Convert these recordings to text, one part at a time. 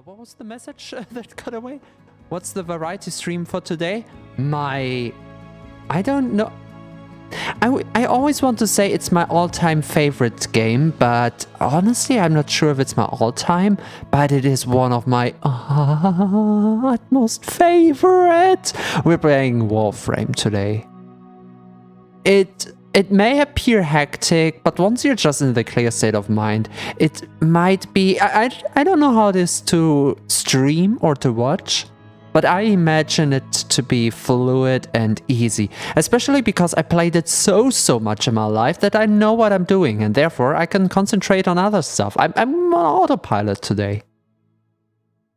What was the message that got away? What's the variety stream for today? I don't know. I always want to say it's my all-time favorite game, but honestly, I'm not sure if it's my all-time, but it is one of my utmost favorite. We're playing Warframe today. It may appear hectic, but once you're just in the clear state of mind, it might be... I don't know how it is to stream or to watch, but I imagine it to be fluid and easy, especially because I played it so much in my life that I know what I'm doing, and therefore I can concentrate on other stuff. I'm on autopilot today.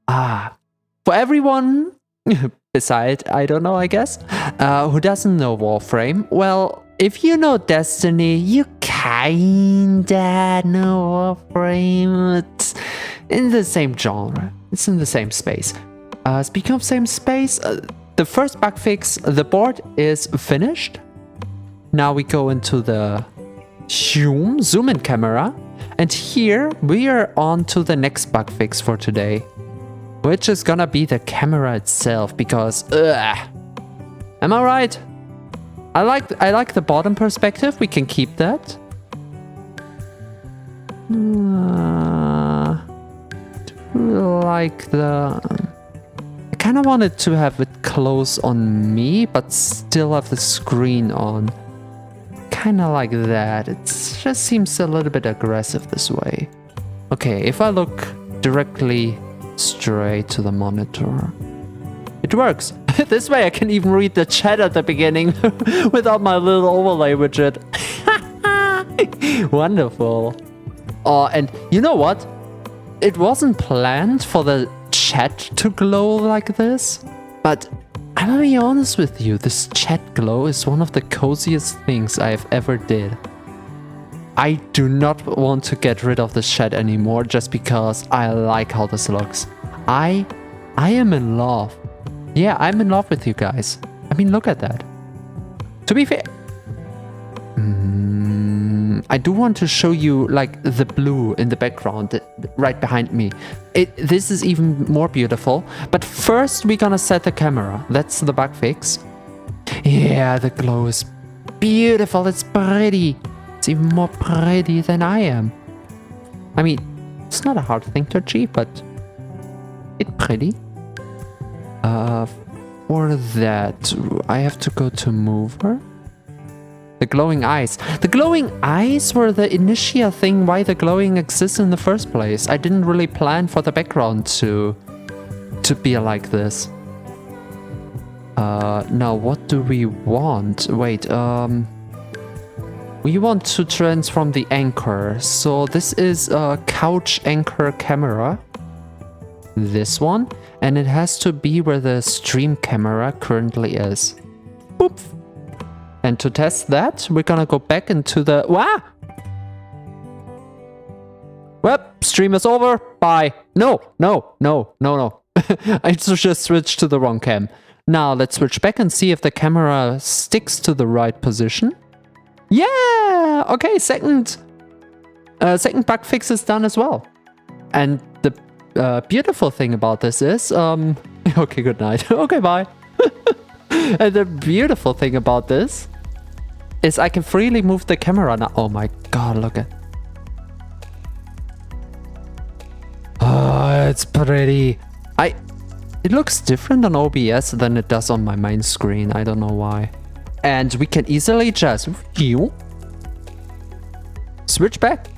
For everyone, beside, I don't know, I guess, who doesn't know Warframe, well, if you know Destiny, you kinda know Warframe. It's in the same genre. It's in the same space. Speaking of same space, the first bug fix, the board is finished. Now we go into the zoom in camera. And here we are on to the next bug fix for today, which is gonna be the camera itself, because am I right? I like the bottom perspective. We can keep that. Like the... I kind of wanted to have it close on me, but still have the screen on. Kind of like that. It just seems a little bit aggressive this way. Okay, if I look directly straight to the monitor, it works. This way I can even read the chat at the beginning without my little overlay widget. Wonderful. And you know what? It wasn't planned for the chat to glow like this, but I'm gonna be honest with you, this chat glow is one of the coziest things I've ever did. I do not want to get rid of this chat anymore just because I like how this looks. I am in love. Yeah, I'm in love with you guys. I mean, look at that. To be fair, I do want to show you like the blue in the background right behind me. This is even more beautiful. But first we're gonna set the camera. That's the bug fix. Yeah, the glow is beautiful. It's pretty. It's even more pretty than I am. I mean, it's not a hard thing to achieve, but it's pretty. For that, I have to go to mover. The glowing eyes. The glowing eyes were the initial thing why the glowing exists in the first place. I didn't really plan for the background to be like this. Now what do we want? Wait, we want to transform the anchor. So this is a couch anchor camera. This one. And it has to be where the stream camera currently is. Boop. And to test that, we're gonna go back into the... Wow! Well, stream is over. Bye. No. I just switched to the wrong cam. Now, let's switch back and see if the camera sticks to the right position. Yeah! Okay, second bug fix is done as well. And the beautiful thing about this is... Okay, good night. Okay, bye. And the beautiful thing about this is I can freely move the camera now. Oh my god, look at... Oh, it's pretty. It looks different on OBS than it does on my main screen. I don't know why. And we can easily just... switch back.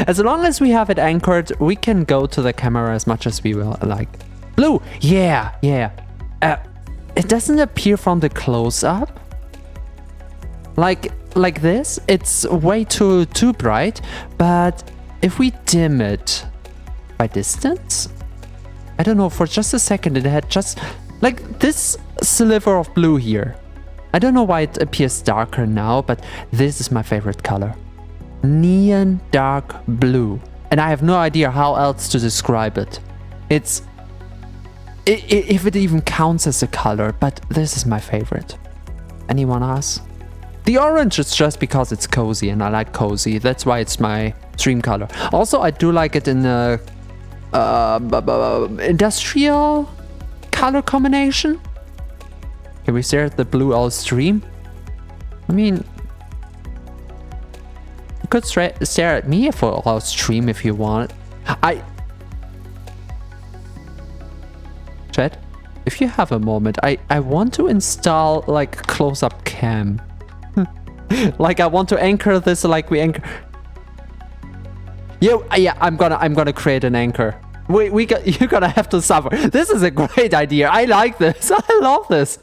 As long as we have it anchored, we can go to the camera as much as we will like. Blue! Yeah. It doesn't appear from the close-up. Like this, it's way too bright. But if we dim it by distance, I don't know, for just a second it had just like this sliver of blue here. I don't know why it appears darker now, but this is my favorite color. Neon dark blue. And I have no idea how else to describe it. It's... if it even counts as a color, but this is my favorite. Anyone else? The orange is just because it's cozy and I like cozy. That's why it's my stream color. Also, I do like it in a industrial color combination. Can we stare at the blue all stream? I mean, you could stare at me for all stream if you want. Chat, if you have a moment, I want to install like close-up cam. Like I want to anchor this like we anchor. Yeah, I'm gonna create an anchor. You're gonna have to suffer. This is a great idea. I like this. I love this.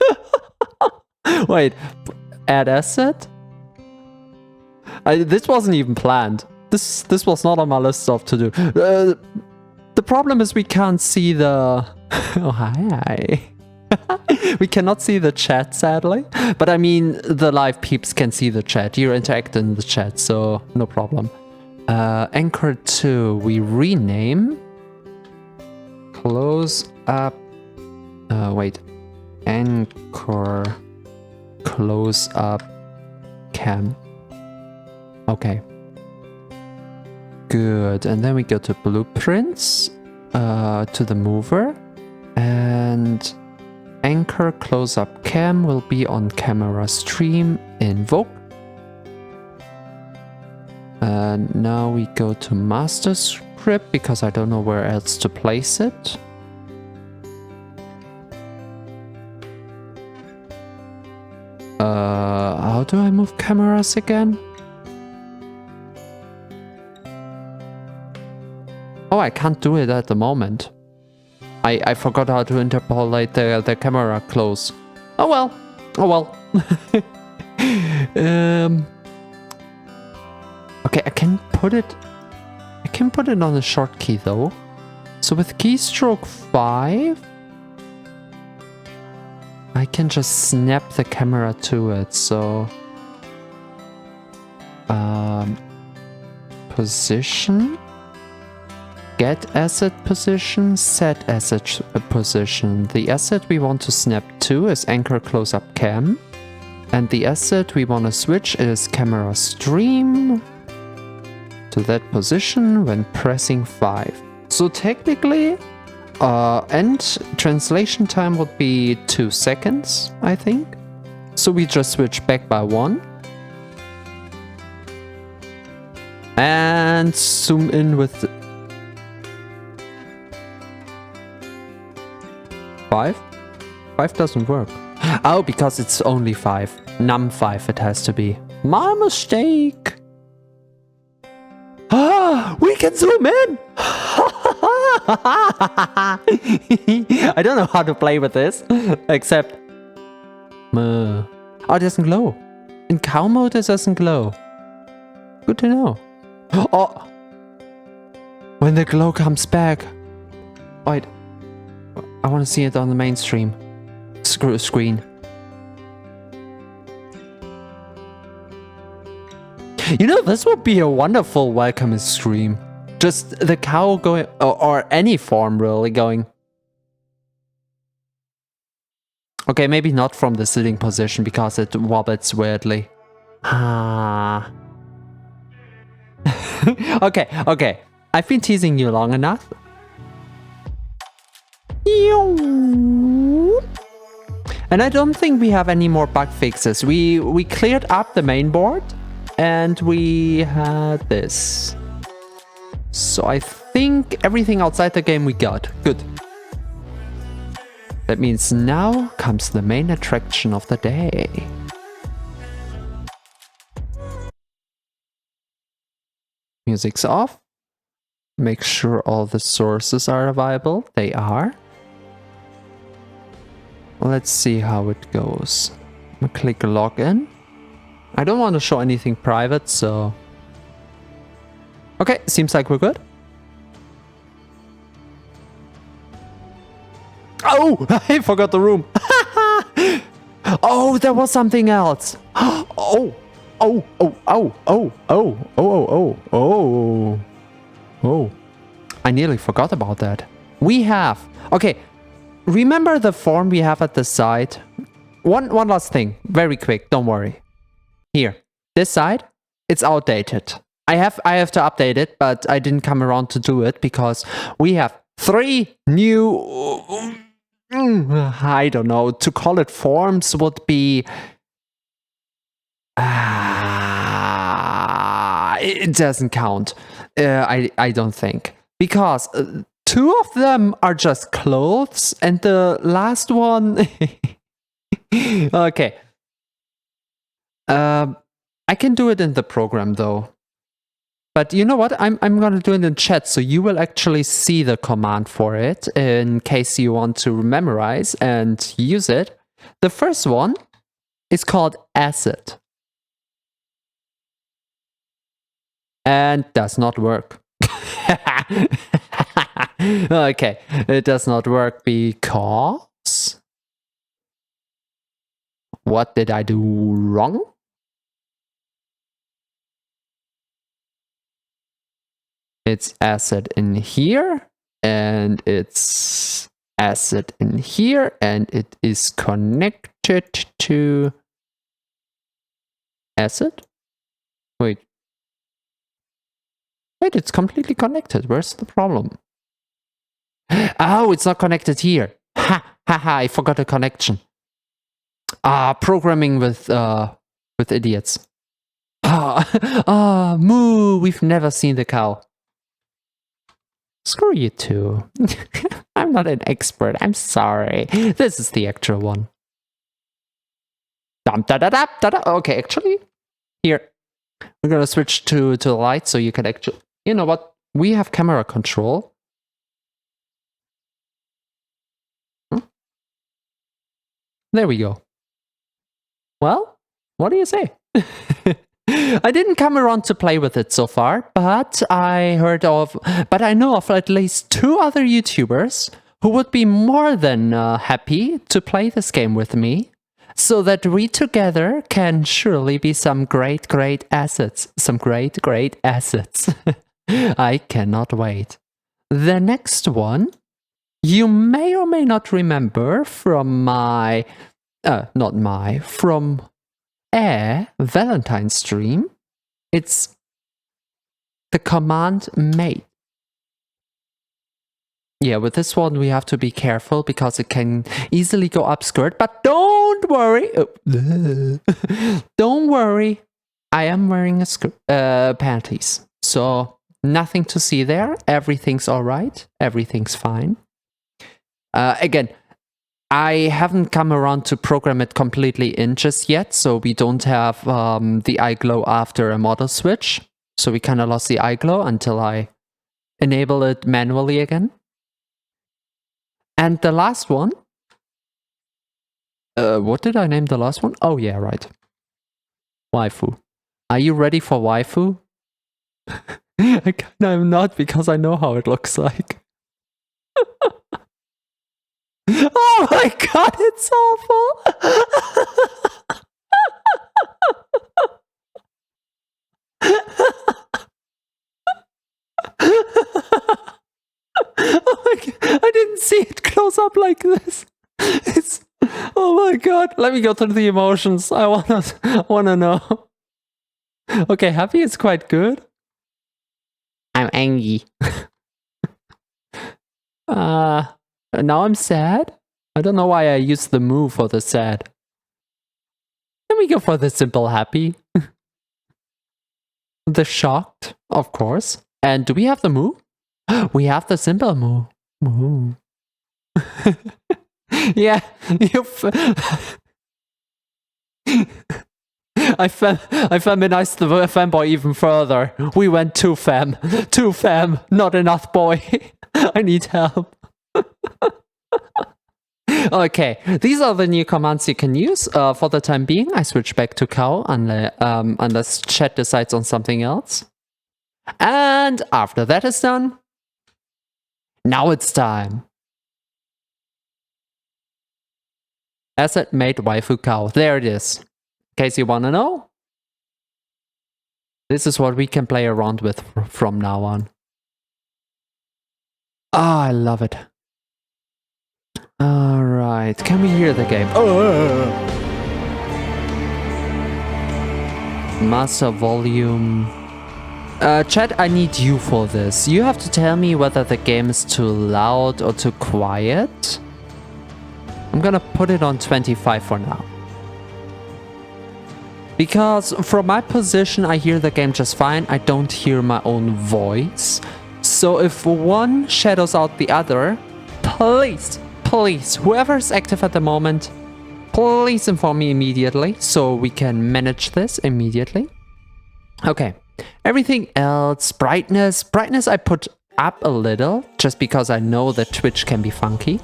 Wait, add asset? This wasn't even planned. This was not on my list of to do. The problem is we can't see the... Oh, hi. We cannot see the chat, sadly. But I mean, the live peeps can see the chat. You interact in the chat, so no problem. Anchor 2, we rename. Close up. Wait. Anchor. Close up. Cam. Okay. Good. And then we go to blueprints. To the mover. And anchor close up cam will be on camera stream invoke. And now we go to master script because I don't know where else to place it. How do I move cameras again? Oh, I can't do it at the moment. I forgot how to interpolate the camera close. Oh well. Oh well. Okay, I can put it on a short key though. So with keystroke 5, I can just snap the camera to it. So position, get asset position, set asset position. The asset we want to snap to is anchor close up cam. And the asset we want to switch is camera stream to that position when pressing 5. So technically, end translation time would be 2 seconds, I think. So we just switch back by 1. And zoom in with 5? 5 doesn't work. Oh, because it's only 5. Num 5 it has to be. My mistake. Ah, we can zoom in. I don't know how to play with this, except... Oh, it doesn't glow. In cow mode it doesn't glow. Good to know. Oh! When the glow comes back. Wait. I want to see it on the mainstream screen. You know, this would be a wonderful welcome stream. Just the cow going, or any form really going. Okay, maybe not from the sitting position because it wobbles weirdly. Ah. Okay. I've been teasing you long enough. And I don't think we have any more bug fixes. We cleared up the main board and we had this. So I think everything outside the game we got. Good. That means now comes the main attraction of the day. Music's off. Make sure all the sources are available. They are. Let's see how it goes. I'm gonna click login. I don't want to show anything private, so... Okay, seems like we're good. Oh, I forgot the room. Oh, there was something else. Oh. I nearly forgot about that. We have... Okay, remember the form we have at the side? One last thing, very quick, don't worry. Here, this side, it's outdated. I have to update it, but I didn't come around to do it because we have 3 new, I don't know, to call it forms would be, it doesn't count. I don't think, because 2 of them are just clothes, and the last one, okay. I can do it in the program though. But you know what? I'm gonna do it in chat, so you will actually see the command for it in case you want to memorize and use it. The first one is called acid. And does not work. Okay, it does not work because... What did I do wrong? It's acid in here, and it's acid in here, and it is connected to acid? Wait, it's completely connected. Where's the problem? Oh, it's not connected here. I forgot a connection. Programming with idiots. Moo, we've never seen the cow. Screw you too. I'm not an expert, I'm sorry. This is the actual one. Okay, actually, here. We're gonna switch to the light so you can actually... You know what? We have camera control. There we go. Well, what do you say? I didn't come around to play with it so far, but I know of at least 2 other YouTubers who would be more than happy to play this game with me, so that we together can surely be some great assets. Some great assets. I cannot wait. The next one, you may or may not remember from my... from Valentine stream. It's the command mate. Yeah, with this one we have to be careful because it can easily go upskirt, but don't worry. Don't worry. I am wearing panties, so nothing to see there. Everything's all right. Everything's fine. Again, I haven't come around to program it completely in just yet, so we don't have the eye glow after a model switch. So we kind of lost the eye glow until I enable it manually again. And the last one... what did I name the last one? Oh yeah, right. Waifu. Are you ready for waifu? I'm not, because I know how it looks like. Oh my god, it's awful! Oh my god, I didn't see it close up like this. It's... Oh my god, let me go through the emotions. I wanna know. Okay, happy is quite good. I'm angry. Now I'm sad. I don't know why I used the moo for the sad. Let me go for the simple happy. The shocked, of course. And do we have the moo? We have the simple moo. Moo. Yeah, I feminized the femboy even further. We went too fem. Too fem. Not enough boy. I need help. Okay, these are the new commands you can use. For the time being, I switch back to cow unless chat decides on something else. And after that is done, now it's time. Asset made waifu cow. There it is. In case you want to know, this is what we can play around with from now on. Ah, I love it. Alright, can we hear the game? Oh! Master volume Chat, I need you for this. You have to tell me whether the game is too loud or too quiet. I'm gonna put it on 25 for now. Because from my position, I hear the game just fine. I don't hear my own voice. So if one shadows out the other, please, whoever is active at the moment, please inform me immediately so we can manage this immediately. Okay. Everything else, brightness I put up a little, just because I know that Twitch can be funky.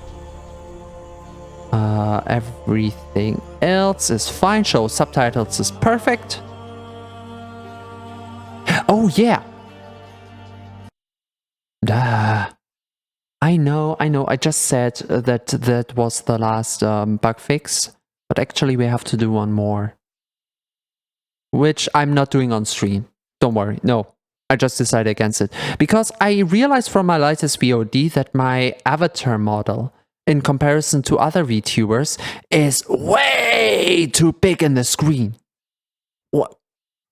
Everything else is fine. Show subtitles is perfect. Oh yeah. I know. I just said that was the last bug fix, but actually we have to do one more, which I'm not doing on stream. Don't worry. No, I just decided against it because I realized from my latest VOD that my avatar model, in comparison to other VTubers, is way too big in the screen. What?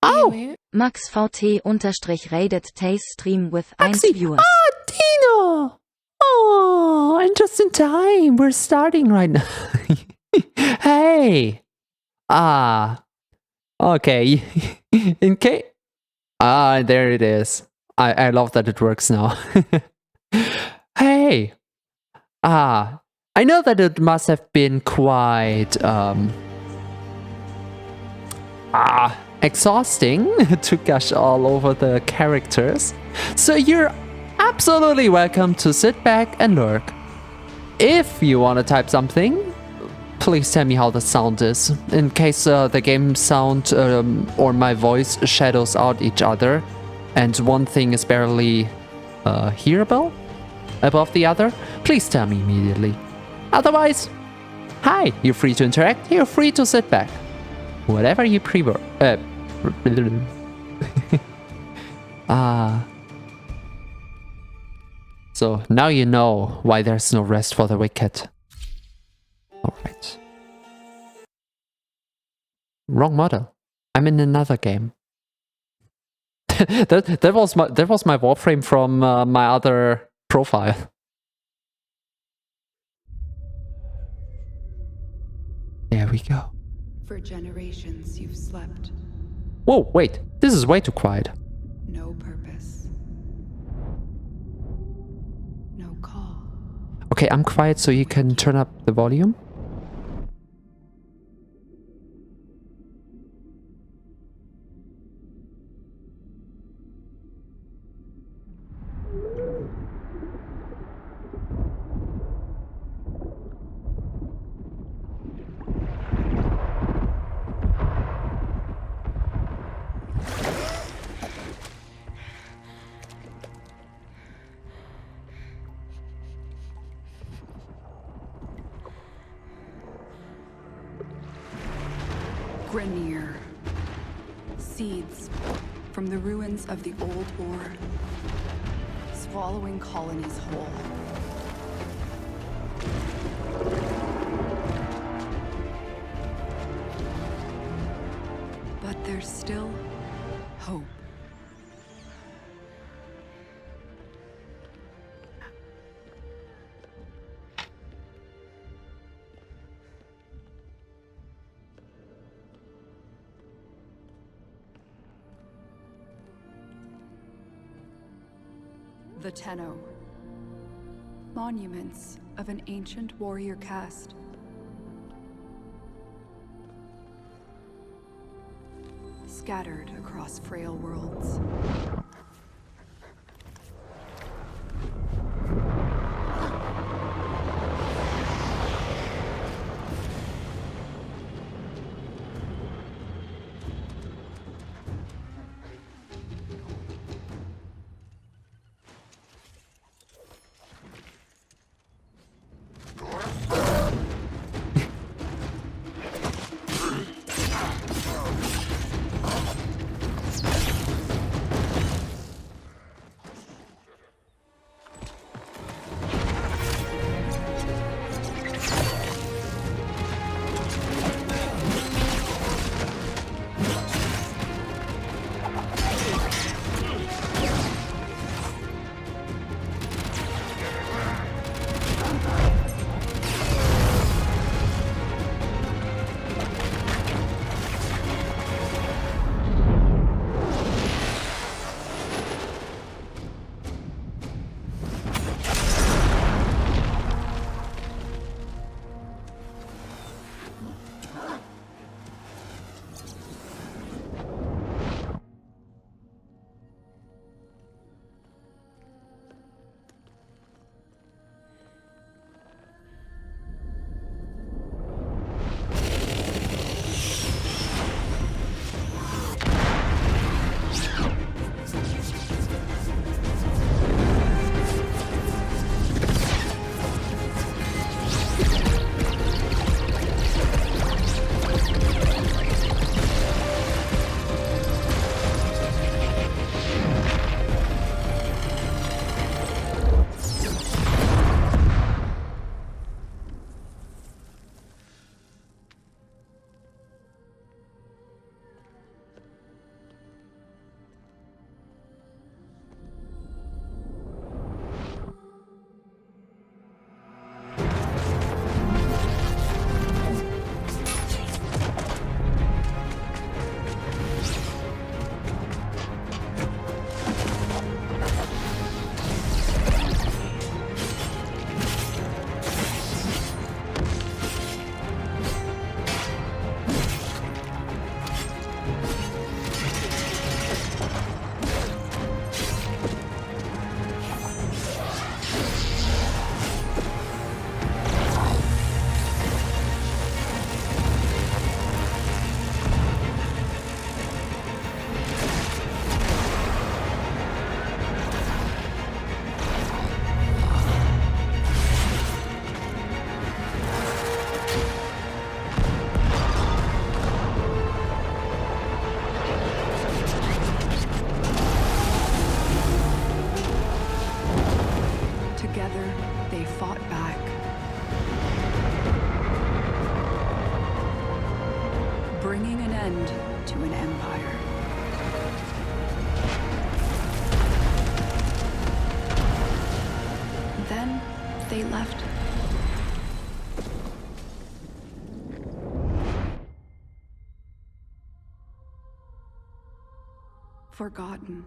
Oh! Max VT_rated taste stream with 1 viewers. Ah, Tenno! Oh, and just in time. We're starting right now. Hey! Ah. Okay. In case... Ah, there it is. I love that it works now. Hey! Ah, I know that it must have been quite exhausting to gush all over the characters. So you're absolutely welcome to sit back and lurk. If you want to type something, please tell me how the sound is, in case the game sound or my voice shadows out each other and one thing is barely hearable above the other. Please tell me immediately. Otherwise, hi, you're free to interact, you're free to sit back. Whatever you prefer. So now you know why there's no rest for the wicked. Alright. Wrong model. I'm in another game. that was my Warframe from my other profile. There we go. For generations you've slept. Whoa, wait. This is way too quiet. No purpose. No call. Okay, I'm quiet so you can turn up the volume. Grenier. Seeds from the ruins of the old war, swallowing colonies whole. But there's still hope. The Tenno. Monuments of an ancient warrior caste. Scattered across frail worlds. they left. Forgotten.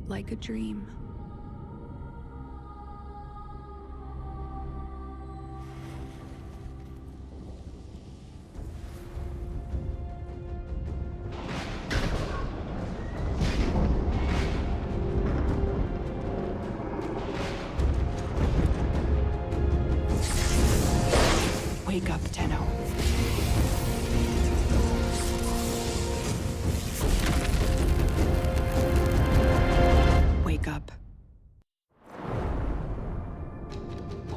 Like a dream. Wake up, Tenno. Wake up.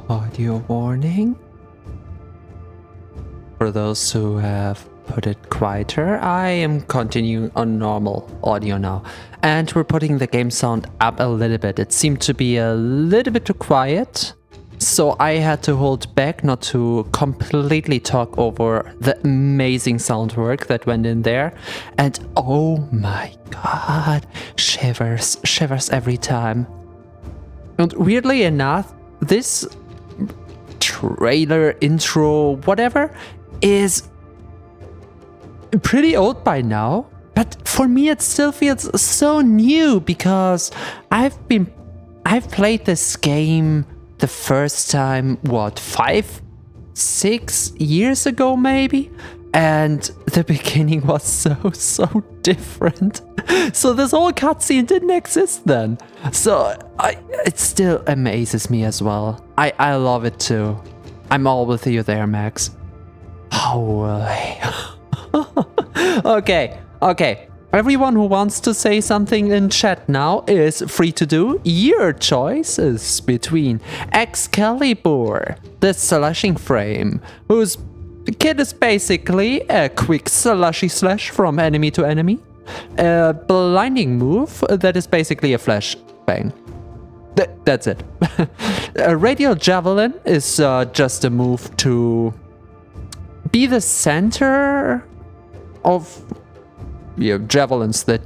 Audio warning. For those who have put it quieter, I am continuing on normal audio now. And we're putting the game sound up a little bit. It seemed to be a little bit too quiet. So I had to hold back not to completely talk over the amazing sound work that went in there. And oh my god, shivers every time. And weirdly enough, this trailer, intro, whatever, is pretty old by now. But for me it still feels so new because I've played this game the first time, what, 5-6 years ago maybe? And the beginning was so different. So this whole cutscene didn't exist then. So it still amazes me as well. I love it too. I'm all with you there, Max. Holy. Okay. Everyone who wants to say something in chat now is free to do. Your choice is between Excalibur, the slashing frame, whose kit is basically a quick slushy slash from enemy to enemy, a blinding move that is basically a flash bang. That's it. A radial javelin is just a move to be the center of javelins that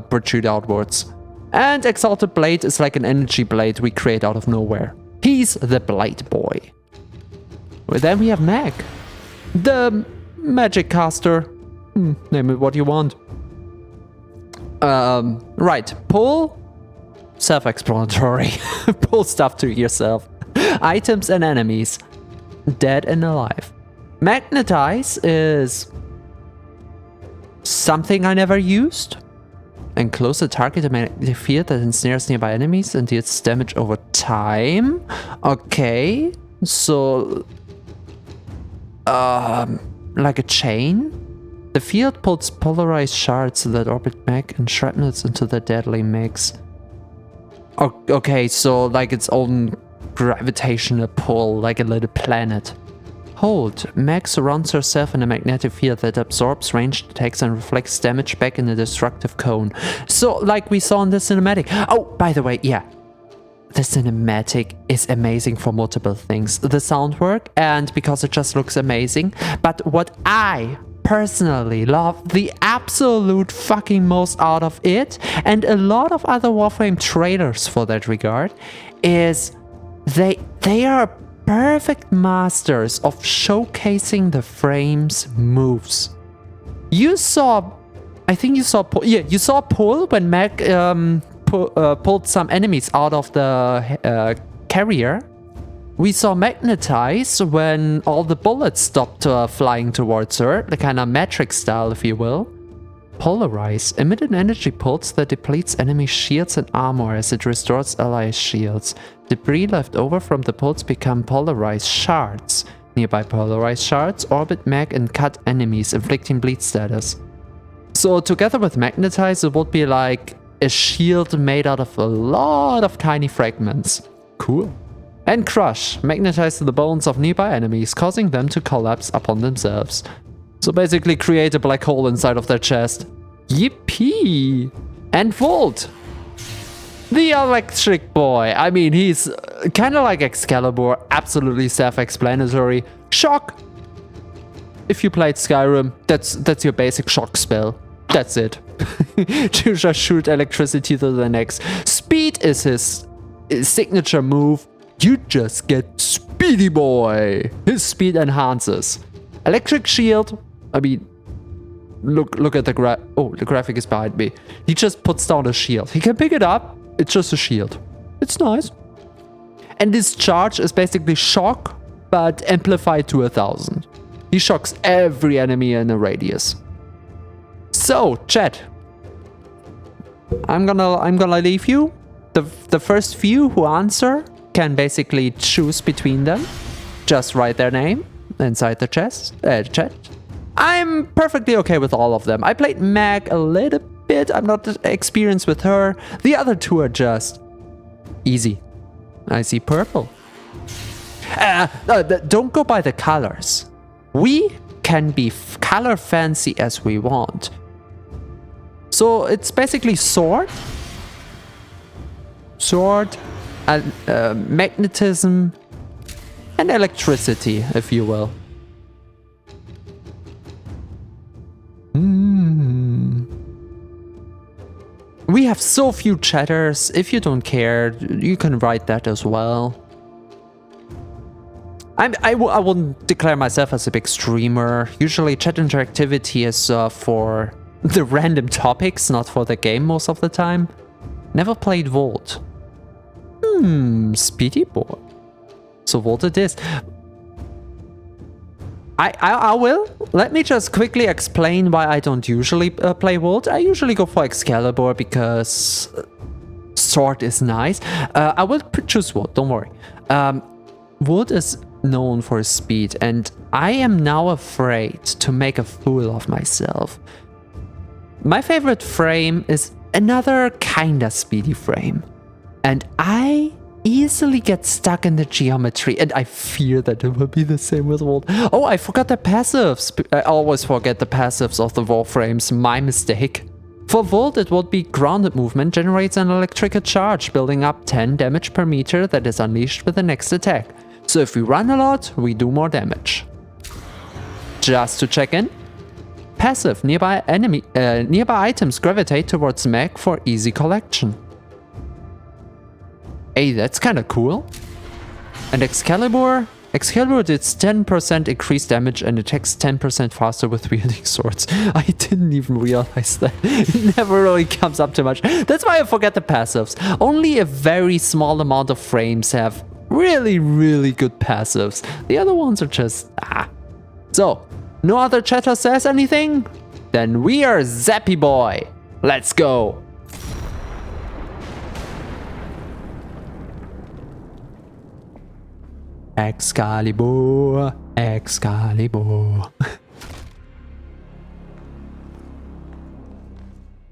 protrude outwards. And Exalted Blade is like an energy blade we create out of nowhere. He's the Blade Boy. Well, then we have Mag, the magic caster. Name it what you want. Right, pull. Self-explanatory. Pull stuff to yourself. Items and enemies, dead and alive. Magnetize is something I never used. Enclose a target in a magnetic field that ensnares nearby enemies and deals damage over time. Okay, so like a chain. The field pulls polarized shards that orbit Mag and shrapnels into the deadly mix. Okay, so like its own gravitational pull, like a little planet. Hold. Mag surrounds herself in a magnetic field that absorbs ranged attacks and reflects damage back in a destructive cone. So, like we saw in the cinematic. Oh, by the way, yeah. The cinematic is amazing for multiple things. The sound work, and because it just looks amazing. But what I personally love the absolute fucking most out of it, and a lot of other Warframe trailers for that regard, is they are perfect masters of showcasing the frame's moves. You saw, I think you saw, you saw pull when Mag pulled some enemies out of the carrier. We saw magnetize when all the bullets stopped flying towards her, the kind of Matrix style, if you will. Polarize. Emit an energy pulse that depletes enemy shields and armor as it restores ally shields. Debris left over from the pulse become polarized shards. Nearby polarized shards orbit Mag and cut enemies, inflicting bleed status. So together with magnetize, it would be like a shield made out of a lot of tiny fragments. Cool. And crush. Magnetize the bones of nearby enemies, causing them to collapse upon themselves. So basically create a black hole inside of their chest. Yippee! And Volt! The electric boy. I mean, he's kind of like Excalibur, absolutely self-explanatory. Shock! If you played Skyrim, that's your basic shock spell. That's it. To just shoot electricity to the necks. Speed is his signature move. You just get Speedy Boy. His speed enhances. Electric Shield. I mean, look at the the graphic is behind me. He just puts down a shield. He can pick it up. It's just a shield. It's nice. And this charge is basically shock, but amplified to 1,000. He shocks every enemy in a radius. So, chat. I'm gonna leave you. The first few who answer can basically choose between them. Just write their name inside the chat. I'm perfectly okay with all of them. I played Mag a little bit. I'm not experienced with her. The other two are just easy. I see purple. Don't go by the colors. We can be color fancy as we want. So it's basically sword, and magnetism, and electricity, if you will. We have so few chatters. If you don't care, you can write that as well. I wouldn't declare myself as a big streamer. Usually chat interactivity is for the random topics, not for the game most of the time. Never played Volt. Speedy Boy. So Volt it is. I will. Let me just quickly explain why I don't usually play Volt. I usually go for Excalibur because sword is nice. I will choose Volt, don't worry. Volt is known for speed, and I am now afraid to make a fool of myself. My favorite frame is another kinda speedy frame, and I easily get stuck in the geometry, and I fear that it will be the same with Volt. Oh, I forgot the passives. I always forget the passives of the Warframes, my mistake. For Volt, it would be grounded movement generates an electrical charge, building up 10 damage per meter that is unleashed with the next attack. So if we run a lot, we do more damage. Just to check in. Passive. Nearby items gravitate towards Meg for easy collection. Hey, that's kind of cool. And Excalibur did 10% increased damage and attacks 10% faster with wielding swords. I didn't even realize that. It never really comes up too much. That's why I forget the passives. Only a very small amount of frames have really, really good passives. The other ones are just... So, no other chatter says anything? Then we are Zappy Boy. Let's go. Excalibur, Excalibur.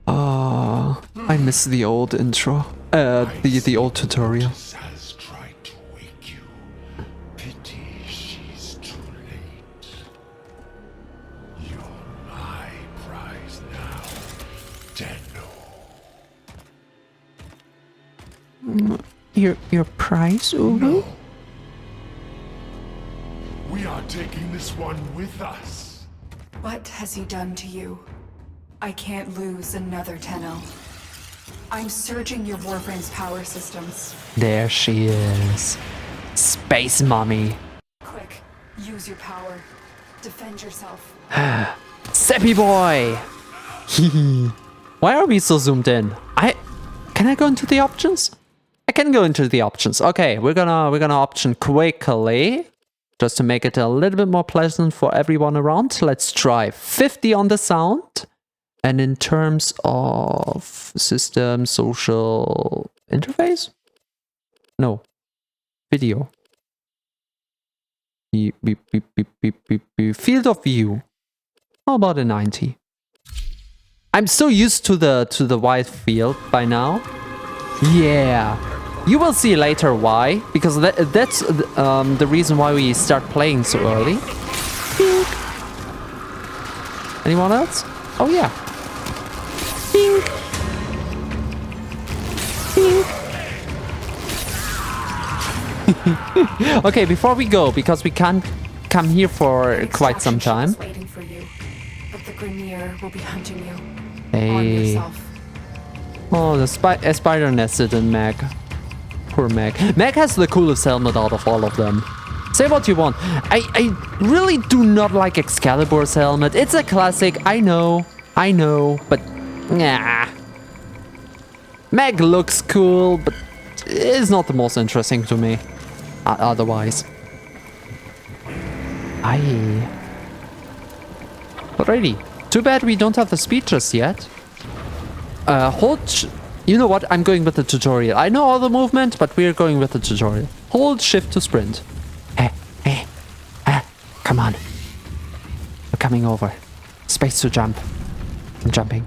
Oh, I miss the old intro. The old tutorial. Has tried to wake you. Pity she's too late. You're my prize now, Tenno. Your prize, Uwe? No. We are taking this one with us. What has he done to you? I can't lose another Tenno. I'm surging your Warframe's power systems. There she is. Space Mommy. Quick, use your power. Defend yourself. Zappy Boy! Why are we so zoomed in? Can I go into the options? I can go into the options. Okay, we're gonna option quickly. Just to make it a little bit more pleasant for everyone around. Let's try 50 on the sound. And in terms of system, social interface? No. Video. Field of view. How about a 90? I'm so used to the wide field by now. Yeah. You will see later why, because that's the reason why we start playing so early. Bink. Anyone else? Oh yeah. Bink. Bink. Okay, before we go, because we can't come here for quite some time. Waiting for you, but the Grineer will be hunting you. Hey. Arm yourself. Oh, the spider nested in Meg. Poor Meg. Meg has the coolest helmet out of all of them. Say what you want. I really do not like Excalibur's helmet. It's a classic, I know, but nah. Meg looks cool, but it's not the most interesting to me. Otherwise. Aye. Alrighty. Too bad we don't have the speed just yet. You know what? I'm going with the tutorial. I know all the movement, but we're going with the tutorial. Hold shift to sprint. Come on. We're coming over. Space to jump. I'm jumping.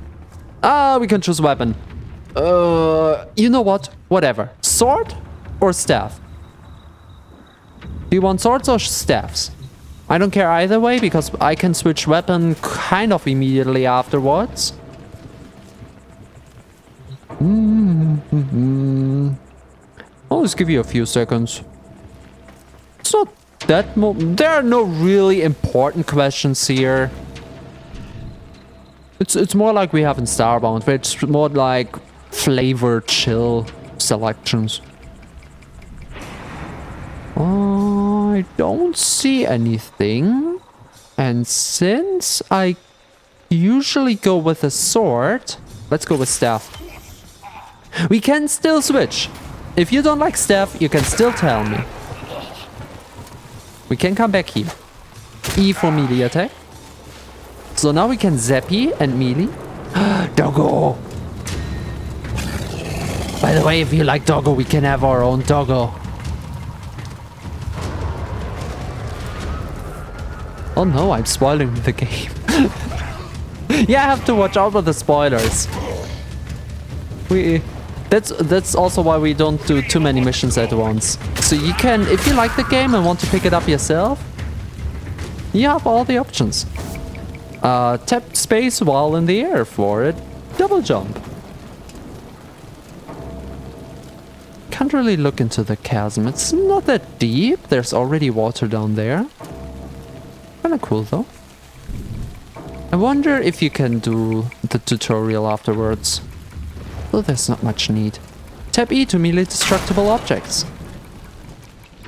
We can choose weapon. You know what? Whatever. Sword or staff? Do you want swords or staffs? I don't care either way, because I can switch weapon kind of immediately afterwards. I'll just give you a few seconds. It's not that there are no really important questions here. It's more like we have in Starbound, where it's more like flavor chill selections. I don't see anything. And since I usually go with a sword, let's go with staff. We can still switch. If you don't like staff, you can still tell me. We can come back here. E for melee attack. So now we can zappy and melee. Doggo! By the way, if you like doggo, we can have our own doggo. Oh no, I'm spoiling the game. Yeah, I have to watch out with the spoilers. That's also why we don't do too many missions at once. So you can, if you like the game and want to pick it up yourself, you have all the options. Tap space while in the air for it. Double jump. Can't really look into the chasm. It's not that deep. There's already water down there. Kinda cool though. I wonder if you can do the tutorial afterwards. Though there's not much need. Tap E to melee destructible objects.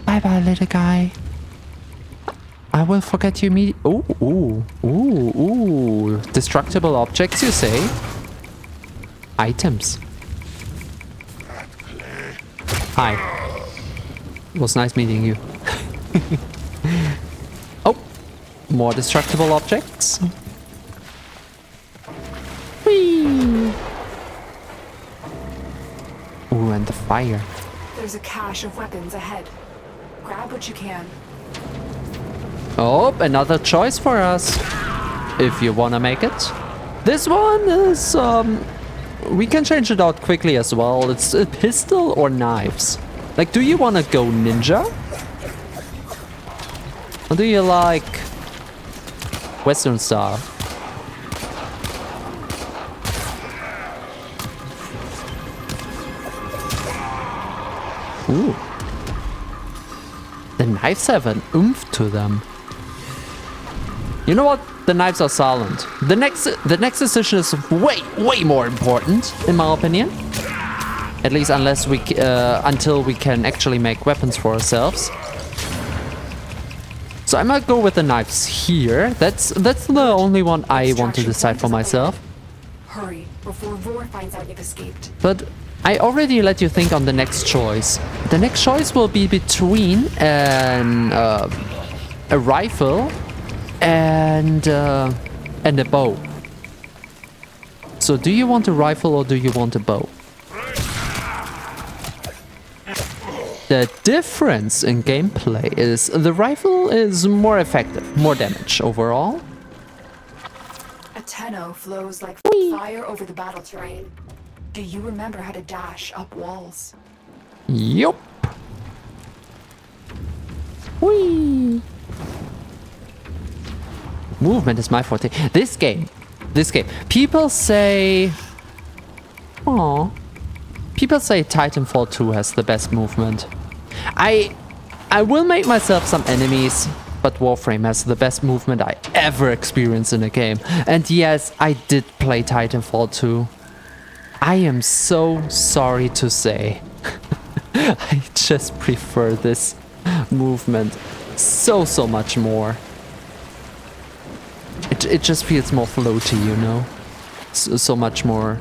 Bye bye, little guy. I will forget you immediately. Ooh. Destructible objects, you say? Items. Hi. It was nice meeting you. Oh, more destructible objects. Whee! Ooh, and the fire. There's a cache of weapons ahead. Grab what you can. Oh, another choice for us. If you wanna make it. This one is, we can change it out quickly as well. It's a pistol or knives. Like, do you wanna go ninja? Or do you like Western style? Ooh. The knives have an oomph to them. You know what? The knives are silent. The next decision is way more important, in my opinion. At least unless we until we can actually make weapons for ourselves. So I might go with the knives here. That's the only one I want to decide for myself. Hurry before Vors finds out you've escaped. But I already let you think on the next choice. The next choice will be between a rifle and a bow. So do you want a rifle or do you want a bow? The difference in gameplay is the rifle is more effective, more damage overall. A Tenno flows like fire over the battle terrain. Do you remember how to dash up walls? Yup. Whee! Movement is my forte. This game. People say... Aww. People say Titanfall 2 has the best movement. I will make myself some enemies, but Warframe has the best movement I ever experienced in a game. And yes, I did play Titanfall 2. I am so sorry to say. I just prefer this movement so much more. It just feels more floaty, you know? So much more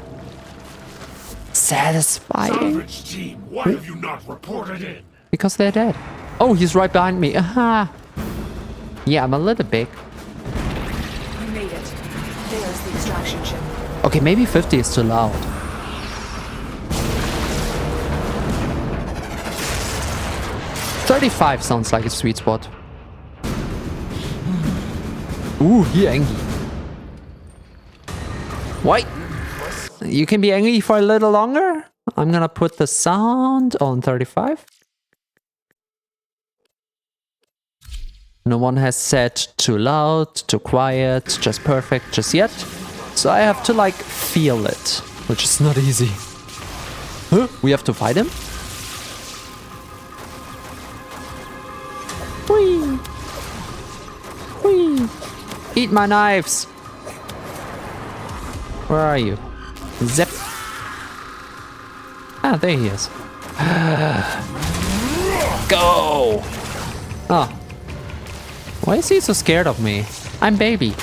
satisfying. Salvage team, why have you not reported in? Because they're dead. Oh, he's right behind me. Aha. Yeah, I'm a little big. You made it. There's the extraction ship. Okay, maybe 50 is too loud. $35 sounds like a sweet spot. Ooh, he angry. Wait. You can be angry for a little longer? I'm gonna put the sound on 35. No one has said too loud, too quiet, just perfect, just yet. So I have to like feel it, which is not easy. Huh? We have to fight him? Whee! Whee! Eat my knives! Where are you? Zip! Ah, there he is. Go! Oh. Why is he so scared of me? I'm baby.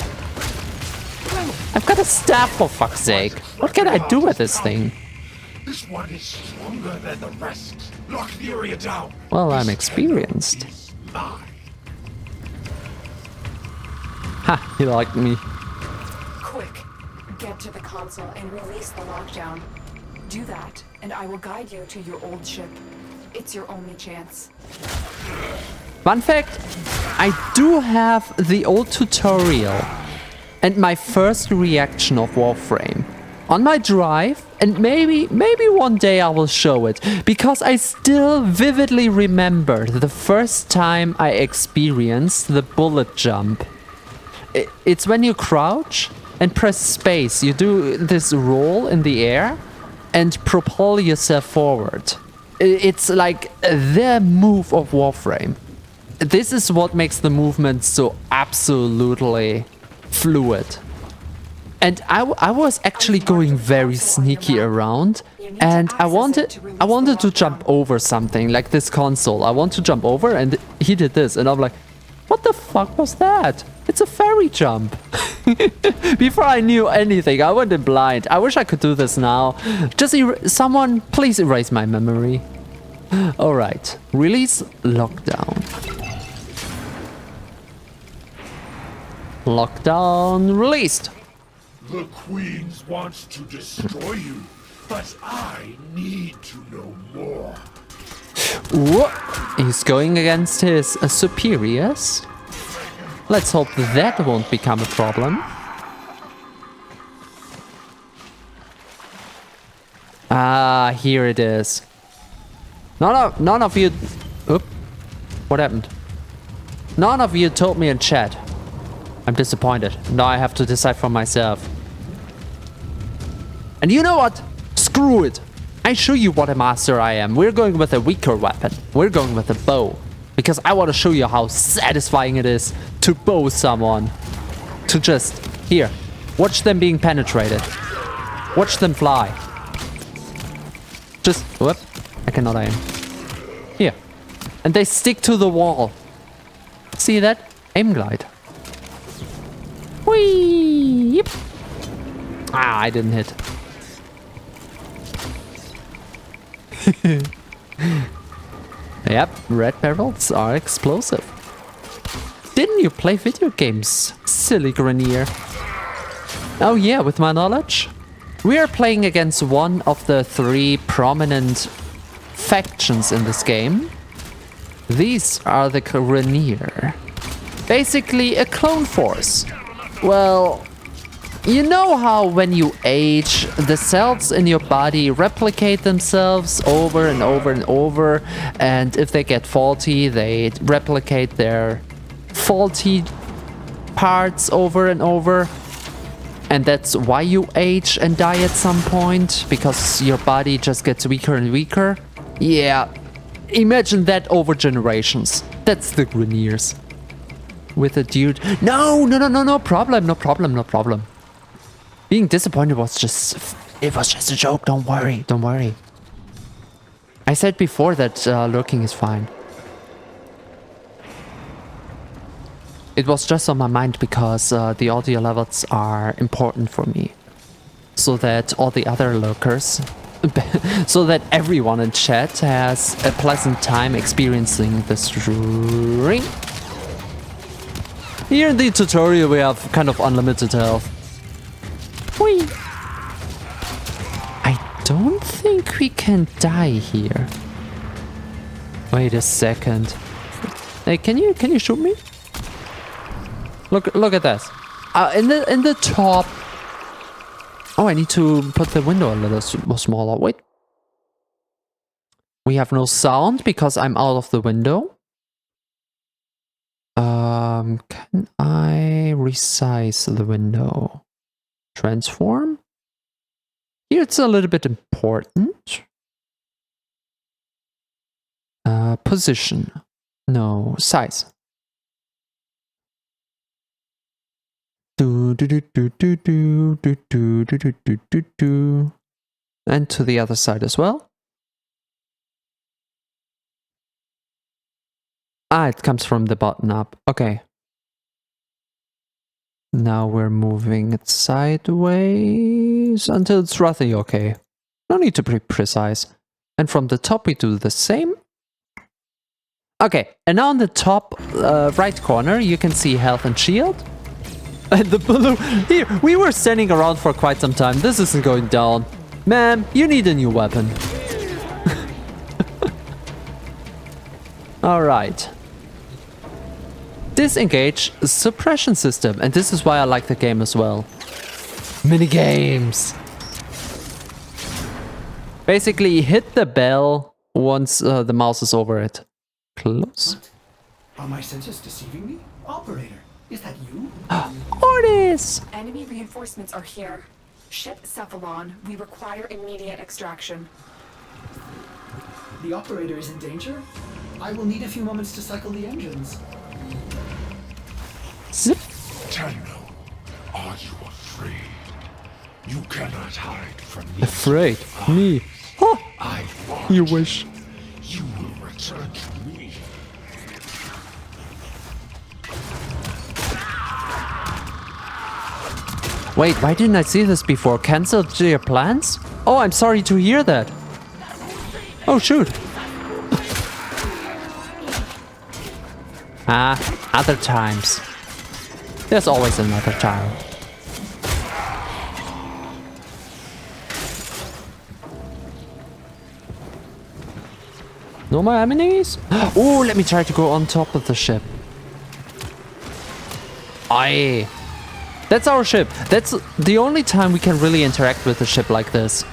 I've got a staff for fuck's sake. What can I do with this thing? This one is stronger than the rest. Lock the area down. Well, I'm experienced. Is mine. Ha, he liked me. Quick, get to the console and release the lockdown. Do that, and I will guide you to your old ship. It's your only chance. Fun fact, I do have the old tutorial and my first reaction of Warframe on my drive, and maybe one day I will show it, because I still vividly remember the first time I experienced the bullet jump. It's when you crouch and press space, you do this roll in the air and propel yourself forward. It's like the move of Warframe. This is what makes the movement so absolutely fluid. And I was actually going very sneaky around, and I wanted to jump over something like this console. I want to jump over, and he did this, and I'm like, what the fuck was that? It's a fairy jump. Before I knew anything, I went in blind. I wish I could do this now. Just someone, please erase my memory. All right, release lockdown. Lockdown released. The Queens wants to destroy you, but I need to know more. Whoa. He's going against his superiors. Let's hope that won't become a problem. Ah, here it is. None of you... Oop. What happened? None of you told me in chat. I'm disappointed. Now I have to decide for myself. And you know what? Screw it. I show you what a master I am. We're going with a weaker weapon. We're going with a bow. Because I want to show you how satisfying it is to bow someone. To just... Here. Watch them being penetrated. Watch them fly. Just... Whoop. I cannot aim. Here. And they stick to the wall. See that? Aim glide. Whee! Yep. Ah, I didn't hit. Yep, red barrels are explosive. Didn't you play video games, silly Grenier? Oh yeah, with my knowledge. We are playing against one of the 3 prominent factions in this game. These are the Grenier. Basically a clone force. Well, you know how when you age, the cells in your body replicate themselves over and over and over, and if they get faulty, they replicate their faulty parts over and over, and that's why you age and die at some point, because your body just gets weaker and weaker. Yeah, imagine that over generations. That's the Greniers. With a dude. No problem. Being disappointed was just... It was just a joke, don't worry. I said before that lurking is fine. It was just on my mind because the audio levels are important for me. So that all the other lurkers... so that everyone in chat has a pleasant time experiencing the stream. Here in the tutorial we have kind of unlimited health. Whee! I don't think we can die here. Wait a second. Hey, can you shoot me? Look at that. In the top. Oh, I need to put the window a little smaller. Wait. We have no sound because I'm out of the window. Can I resize the window? Transform? Here it's a little bit important. Position. No, size. And to the other side as well. Ah, it comes from the bottom up. Okay. Now we're moving it sideways until it's roughly okay. No need to be precise. And from the top we do the same. Okay, and now on the top right corner you can see health and shield. And the balloon. Here, we were standing around for quite some time. This isn't going down. Ma'am, you need a new weapon. Alright. Disengage suppression system, and this is why I like the game as well. Minigames. Basically, hit the bell once the mouse is over it. Close. What? Are my senses deceiving me? Operator, is that you? Orders! Enemy reinforcements are here. Ship Cephalon. We require immediate extraction. The operator is in danger? I will need a few moments to cycle the engines. Zip. Tenno, are you afraid? You cannot hide from me. Afraid? Me? Huh. I You watch. wish. You will return to me. Wait, why didn't I see this before? Cancelled your plans? Oh, I'm sorry to hear that. Oh, shoot. Other times. There's always another time. No more enemies? Oh, let me try to go on top of the ship. Aye. That's our ship. That's the only time we can really interact with the ship like this.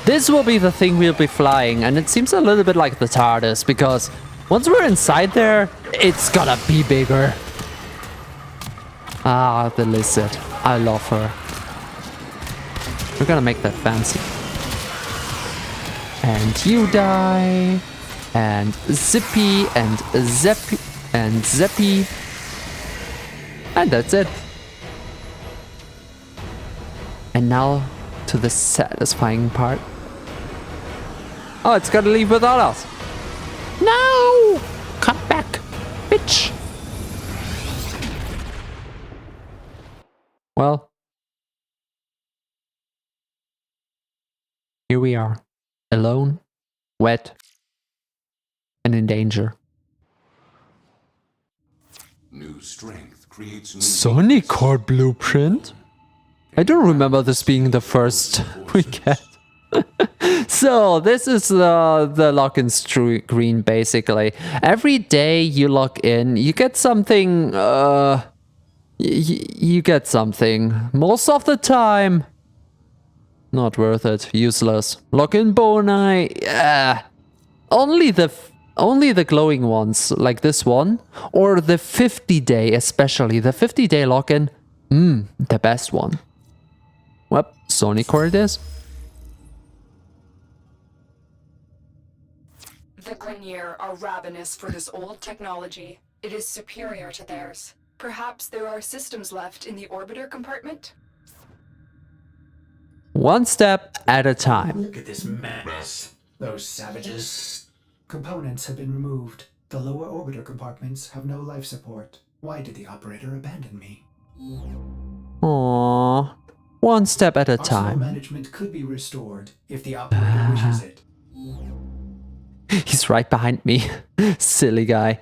This will be the thing we'll be flying, and it seems a little bit like the TARDIS, because once we're inside there, it's gonna be bigger. Ah, the lizard. I love her. We're gonna make that fancy. And you die. And Zippy, and Zeppy, and Zeppy. And that's it. And now to the satisfying part. Oh, it's gotta leave without us. No! Come back, bitch. Well, here we are, alone, wet, and in danger. New strength creates new Sonic Core Blueprint? I don't remember this being the first we get. So this is the login screen basically. Every day you log in, you get something. You get something. Most of the time, not worth it. Useless. Login boni. Only the glowing ones, like this one, or the 50-day, especially the 50-day login. The best one. Well, Sonic Core it is. The Grineer are ravenous for this old technology. It is superior to theirs. Perhaps there are systems left in the orbiter compartment? One step at a time. Look at this mess. Those savages. Components have been removed. The lower orbiter compartments have no life support. Why did the operator abandon me? Aww. One step at a Arsenal time. management could be restored if the operator wishes it. He's right behind me. Silly guy.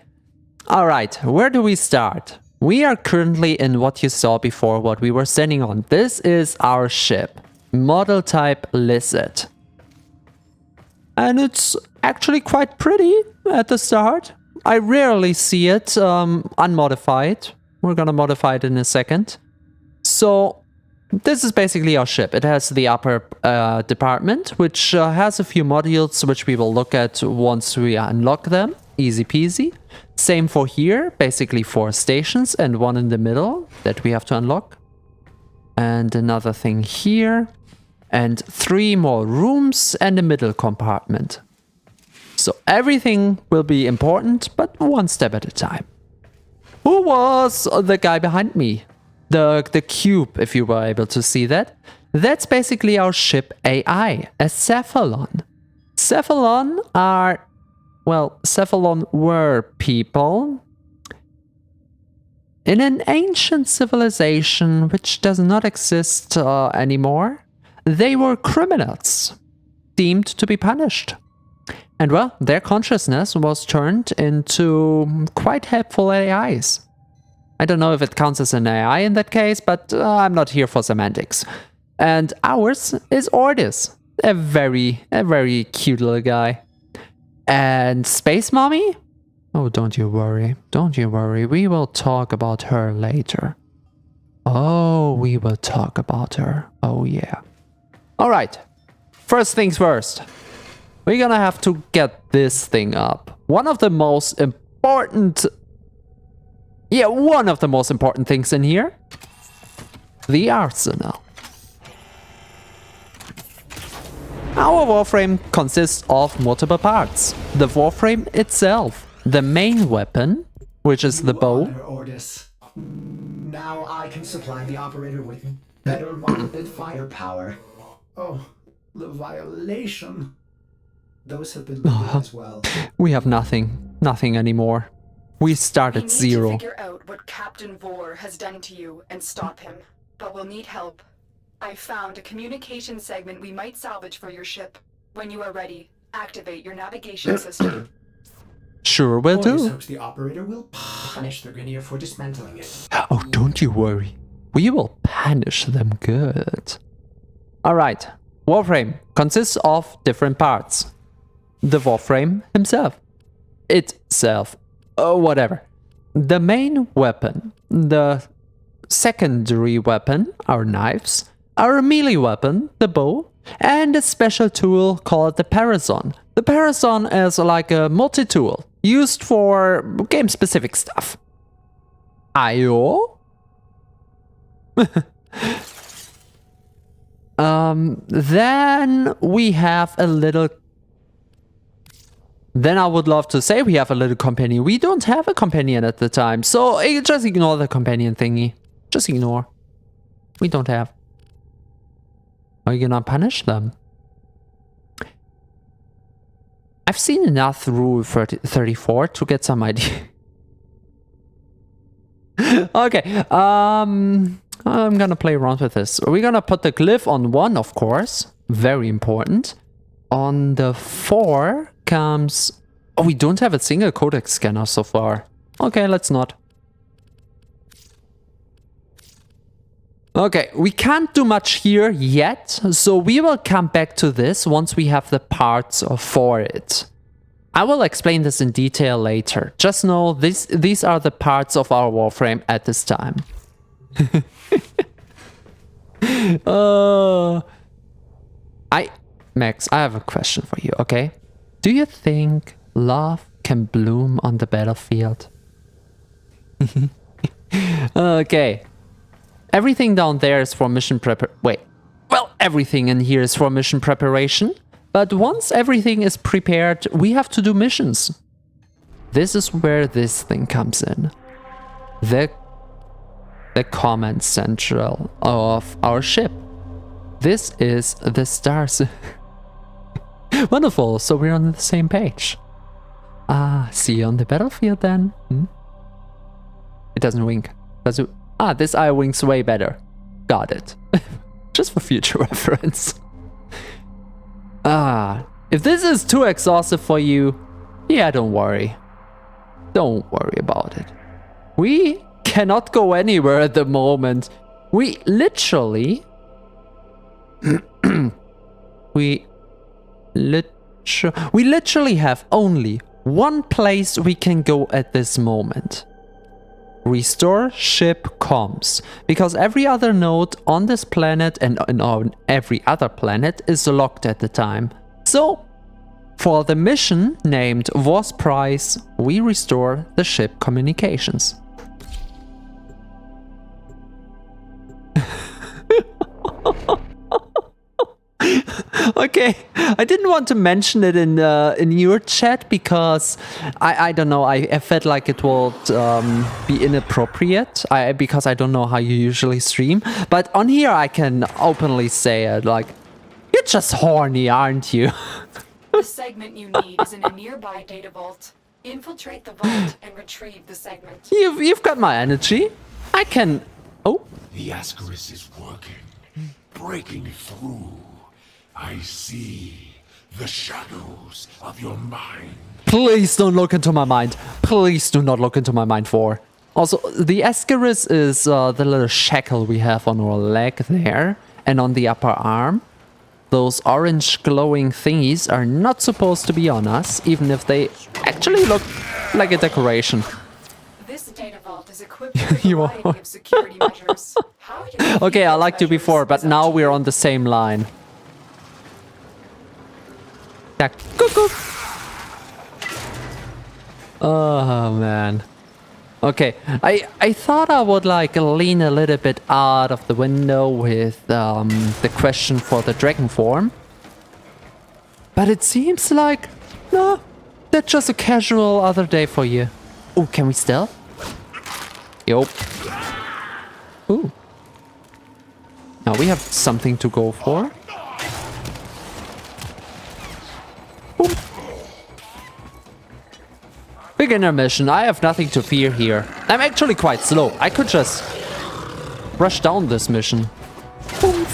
Alright, where do we start? We are currently in what you saw before, what we were standing on. This is our ship. Model type Lizard. And it's actually quite pretty at the start. I rarely see it unmodified. We're gonna modify it in a second. So this is basically our ship. It has the upper department, which has a few modules which we will look at once we unlock them. Easy peasy. Same for here, basically 4 stations and one in the middle that we have to unlock. And another thing here. And 3 more rooms and a middle compartment. So everything will be important, but one step at a time. Who was the guy behind me? The cube, if you were able to see that. That's basically our ship AI, a Cephalon. Cephalon are... Well, Cephalon were people in an ancient civilization which does not exist anymore. They were criminals, deemed to be punished. And well, their consciousness was turned into quite helpful AIs. I don't know if it counts as an AI in that case, but I'm not here for semantics. And ours is Ordis, a very cute little guy. And Space Mommy? Oh, don't you worry. Don't you worry. We will talk about her later. Oh, we will talk about her. Oh, yeah. Alright. First things first. We're gonna have to get this thing up. One of the most important... Yeah, one of the most important things in here. The arsenal. Our Warframe consists of multiple parts. The Warframe itself, the main weapon, which is the bow. Honor, Ordis. Now I can supply the operator with Better model than firepower. Oh, the violation. Those have been looted as well. We have nothing. Nothing anymore. We start We at need to 0. figure out what Captain Vor has done to you and stop him. But we'll need help. I found a communication segment we might salvage for your ship. When you are ready, activate your navigation system. Sure will Vors do. hopes the operator will punish the Grineer for dismantling it. Oh, don't you worry. We will punish them good. Alright. Warframe consists of different parts. The Warframe himself. Itself. Whatever. The main weapon. The secondary weapon, our knives. Our melee weapon, the bow. And a special tool called the Parison. The Parison is like a multi-tool used for game-specific stuff. IO? Then we have a little... Then I would love to say we have a little companion. We don't have a companion at the time, so just ignore the companion thingy. Just ignore. We don't have. Are you gonna punish them? I've seen enough Rule 34 to get some idea. Okay, I'm gonna play around with this. We're gonna put the glyph on 1, of course. Very important. On the 4 comes... Oh, we don't have a single codec scanner so far. Okay, let's not. Okay, we can't do much here yet, so we will come back to this once we have the parts for it. I will explain this in detail later. Just know these are the parts of our Warframe at this time. Max, I have a question for you, okay? Do you think love can bloom on the battlefield? Okay. Everything down there is for mission everything in here is for mission preparation. But once everything is prepared, we have to do missions. This is where this thing comes in. The command central of our ship. This is the stars. Wonderful, so we're on the same page. See you on the battlefield then. It doesn't wink. Does it? This eye winks way better. Got it. Just for future reference. If this is too exhaustive for you, yeah, don't worry. Don't worry about it. We cannot go anywhere at the moment. We literally... we literally have only one place we can go at this moment. Restore ship comms, because every other node on this planet and on every other planet is locked at the time. So, for the mission named Vors Prize, we restore the ship communications. Okay, I didn't want to mention it in your chat because I don't know, I felt like it would be inappropriate because I don't know how you usually stream. But on here I can openly say it, like, you're just horny, aren't you? The segment you need is in a nearby data vault. Infiltrate the vault and retrieve the segment. You've got my energy. I can... Oh. The Ascaris is working, breaking through. I see the shadows of your mind. Please don't look into my mind. Please do not look into my mind, For. Also, the Ascaris is the little shackle we have on our leg there and on the upper arm. Those orange glowing thingies are not supposed to be on us, even if they actually look like a decoration. This data vault is equipped with a variety of security measures. How do you Okay, I liked you before, but now we're on the same line. Yeah, cuckoo. Oh man. Okay, I thought I would like lean a little bit out of the window with the question for the dragon form. But it seems like, no, that's just a casual other day for you. Oh, can we still? Yup. Ooh. Now we have something to go for. Boom. Beginner mission. I have nothing to fear here. I'm actually quite slow. I could just rush down this mission. Boom.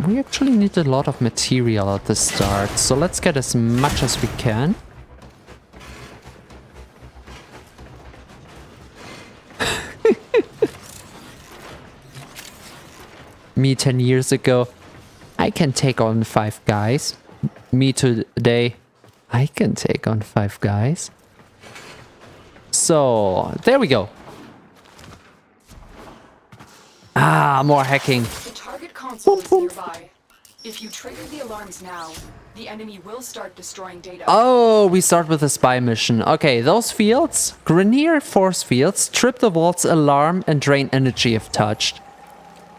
We actually need a lot of material at the start, so let's get as much as we can. Me 10 years ago, I can take on 5 guys. Me today, I can take on 5 guys. So, there we go. Ah, more hacking. The target console is nearby. If you trigger the alarms now, the enemy will start destroying data. Oh, we start with a spy mission. Okay, those fields, Grenier force fields, trip the vault's alarm and drain energy if touched.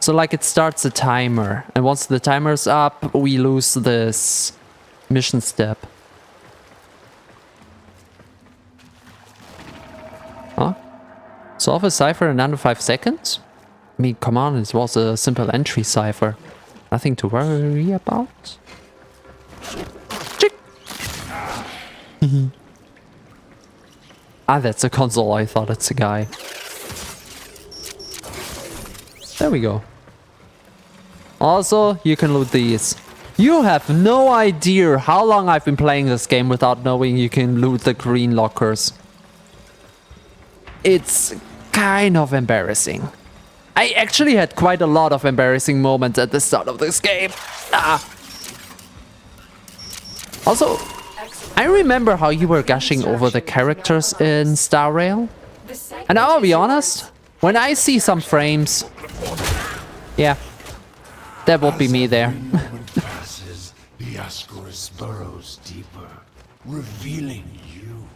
So like it starts a timer, and once the timer's up, we lose this mission step. Huh? Solve a cipher in under 5 seconds? I mean, come on, it was a simple entry cipher. Nothing to worry about. Chick! Ah, that's a console. I thought it's a guy. There we go. Also, you can loot these. You have no idea how long I've been playing this game without knowing you can loot the green lockers. It's kind of embarrassing. I actually had quite a lot of embarrassing moments at the start of this game. Ah. Also, I remember how you were gushing over the characters in Star Rail. And I'll be honest, when I see some frames, yeah, that would be me there. When passes, the Ascaris burrows deeper, revealing you.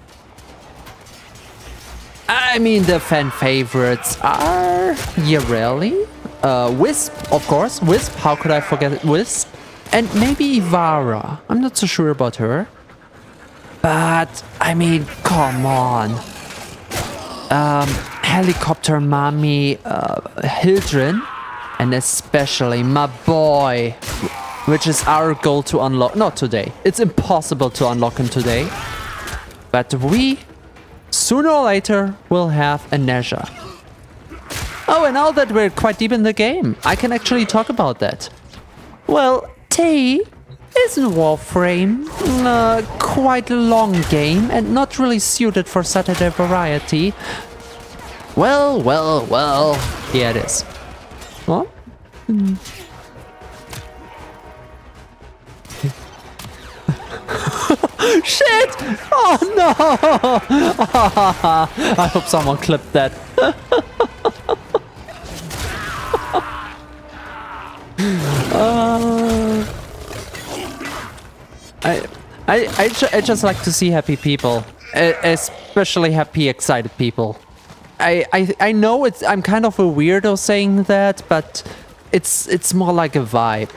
I mean, the fan favorites are Yareli, Wisp, of course. Wisp, how could I forget it? Wisp. And maybe Ivara. I'm not so sure about her. But, I mean, come on. Helicopter Mommy, Hildren, and especially my boy, which is our goal to unlock. Not today. It's impossible to unlock him today. But we, sooner or later, will have a Nezha. Oh, and now that we're quite deep in the game, I can actually talk about that. Well, Tay isn't Warframe quite a long game and not really suited for Saturday variety? Well, yeah it is. What? Shit! Oh no! I hope someone clipped that. I just like to see happy people, especially happy, excited people. I know I'm kind of a weirdo saying that, but it's more like a vibe.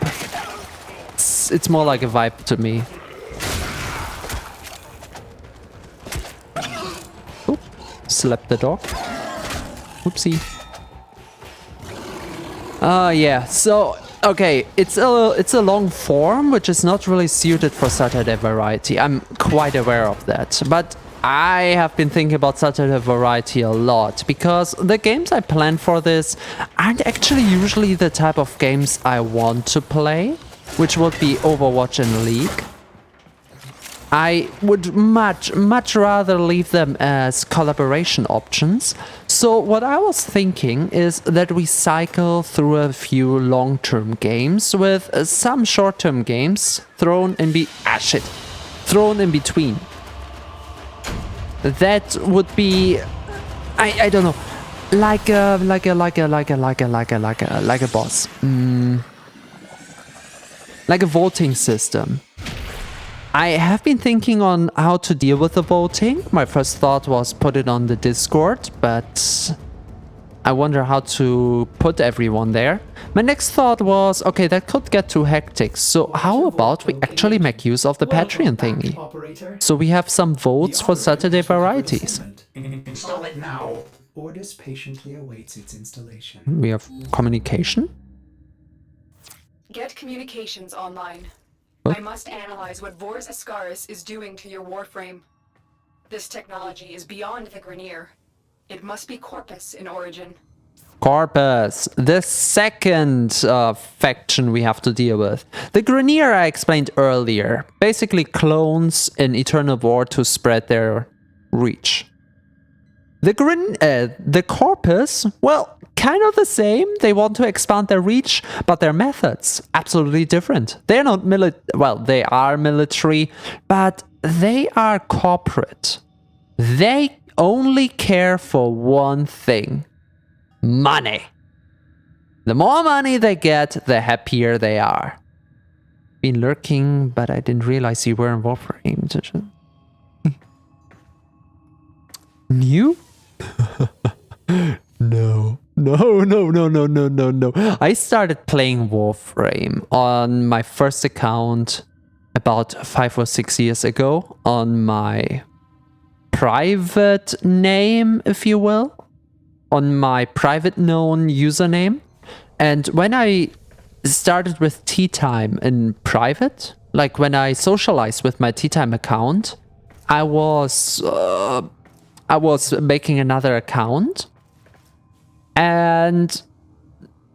It's more like a vibe to me. Oop, slap the dog. Oopsie. Yeah, so, okay, it's a long form, which is not really suited for Saturday variety. I'm quite aware of that, but I have been thinking about Saturday variety a lot, because the games I plan for this aren't actually usually the type of games I want to play, which would be Overwatch and League. I would much rather leave them as collaboration options. So what I was thinking is that we cycle through a few long-term games with some short-term games thrown in between. That would be, I don't know, like a boss, like a voting system. I have been thinking on how to deal with the voting. My first thought was put it on the Discord, but I wonder how to put everyone there. My next thought was, okay, that could get too hectic. So how about we actually make use of the Patreon thingy? So we have some votes for Saturday varieties. Install it now. Ordis patiently awaits its installation. We have communication? Get communications online. What? I must analyze what Vors Ascaris is doing to your Warframe. This technology is beyond the Grineer. It must be Corpus in origin. Corpus, the second faction we have to deal with. The Grineer I explained earlier. Basically clones in Eternal War to spread their reach. The Corpus, well, kind of the same. They want to expand their reach, but their methods absolutely different. They're not they are military, but they are corporate. They only care for one thing: money. The more money they get, the happier they are. Been lurking, but I didn't realize you were in Warframe. New? No. I started playing Warframe on my first account about 5 or 6 years ago on my private name, if you will. On my private known username. And when I started with Tea Time in private, like when I socialized with my Tea Time account, I was making another account. And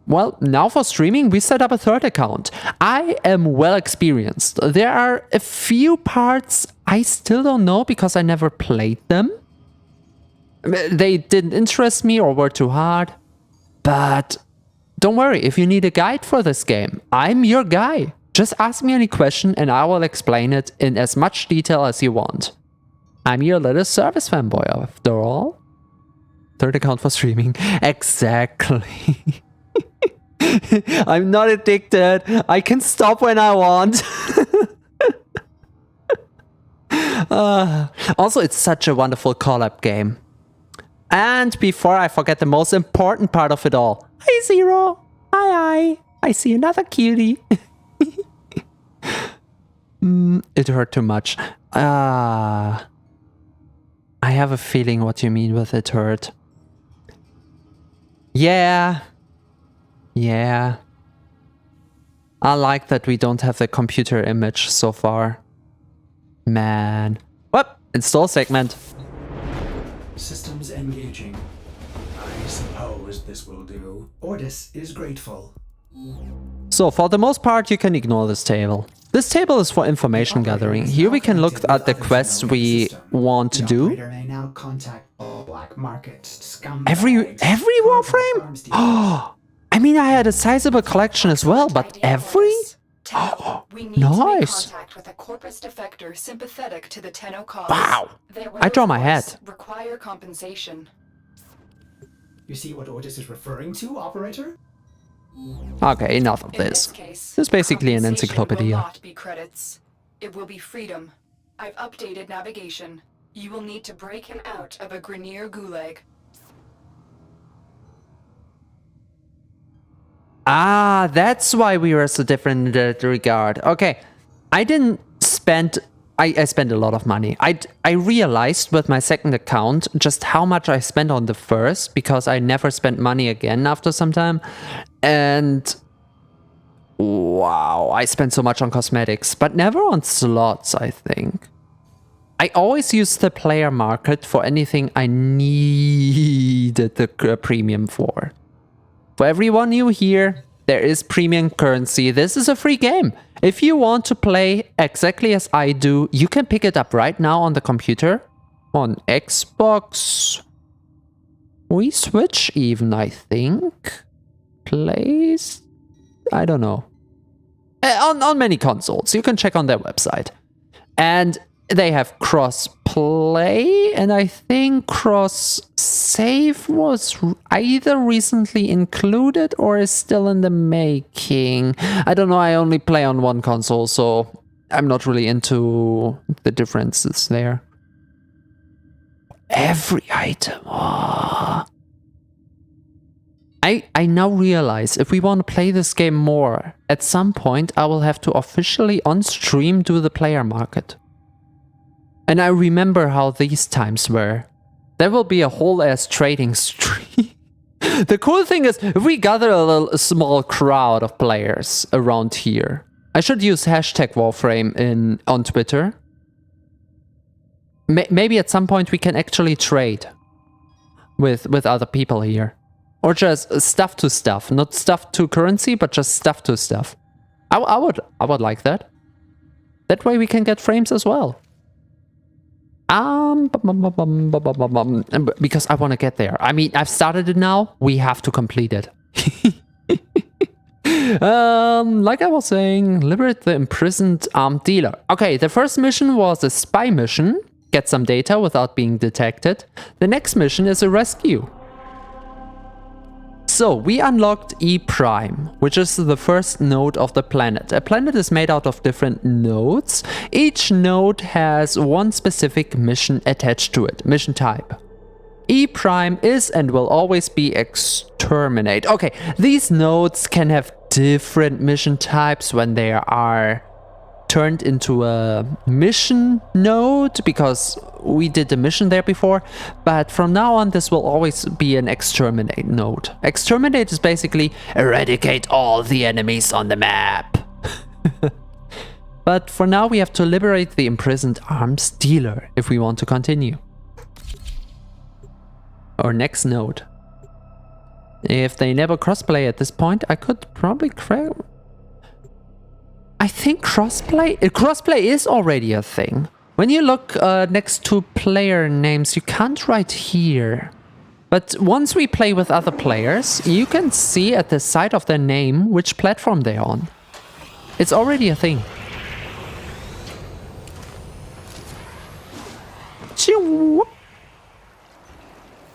well, now for streaming, we set up a third account. I am well experienced. There are a few parts I still don't know because I never played them. They didn't interest me or were too hard. But don't worry, if you need a guide for this game, I'm your guy. Just ask me any question and I will explain it in as much detail as you want. I'm your little service fanboy after all. Third account for streaming. Exactly. I'm not addicted. I can stop when I want. Also, it's such a wonderful collab game. And before I forget the most important part of it all. Hi, Zero. Hi. I see another cutie. It hurt too much. I have a feeling what you mean with it hurt. Yeah. I like that we don't have the computer image so far. Man. What? Install segment. Systems engaging. I suppose this will do. Ordis is grateful. So for the most part, you can ignore this table. This table is for information gathering. Here we can look at the quests we want to do. Every Warframe? Oh, I mean, I had a sizable collection as well, but every? Tenno, we need nice. to make contact with a Corpus defector sympathetic to the Tenno cause. Wow. Their I draw my wills head. Require compensation. You see what Ordis is referring to, operator? Okay, enough of In this. case, This is basically an compensation encyclopedia. will not be credits. It will be freedom. I've updated navigation. You will need to break him out of a Grineer gulag. Ah, that's why we were so different in that regard. Okay, I didn't spend... I spent a lot of money. I realized with my second account just how much I spent on the first, because I never spent money again after some time. And wow, I spent so much on cosmetics, but never on slots, I think. I always used the player market for anything I needed the premium for. For everyone new here, there is premium currency. This is a free game. If you want to play exactly as I do, you can pick it up right now on the computer. On Xbox. We Switch even, I think. Plays? I don't know. On many consoles. You can check on their website. And they have cross-play, and I think cross-save was either recently included or is still in the making. I don't know, I only play on one console, so I'm not really into the differences there. Every item. Oh. I now realize if we want to play this game more, at some point I will have to officially on stream do the player market. And I remember how these times were. There will be a whole ass trading stream. The cool thing is, if we gather a small crowd of players around here, I should use hashtag Warframe on Twitter. Maybe at some point we can actually trade with other people here. Or just stuff to stuff. Not stuff to currency, but just stuff to stuff. I would like that. That way we can get frames as well. Because I want to get there. I mean, I've started it now. We have to complete it. Like I was saying, liberate the imprisoned armed dealer. Okay, the first mission was a spy mission. Get some data without being detected. The next mission is a rescue. So, we unlocked E Prime, which is the first node of the planet. A planet is made out of different nodes. Each node has one specific mission attached to it, mission type. E Prime is and will always be exterminate. Okay, these nodes can have different mission types when they are turned into a mission node, because we did the mission there before, but from now on this will always be an exterminate node. Exterminate is basically eradicate all the enemies on the map. But for now we have to liberate the imprisoned arms dealer if we want to continue. Our next node. If they never crossplay at this point, I could probably I think crossplay is already a thing. When you look next to player names, you can't write here. But once we play with other players, you can see at the side of their name which platform they're on. It's already a thing.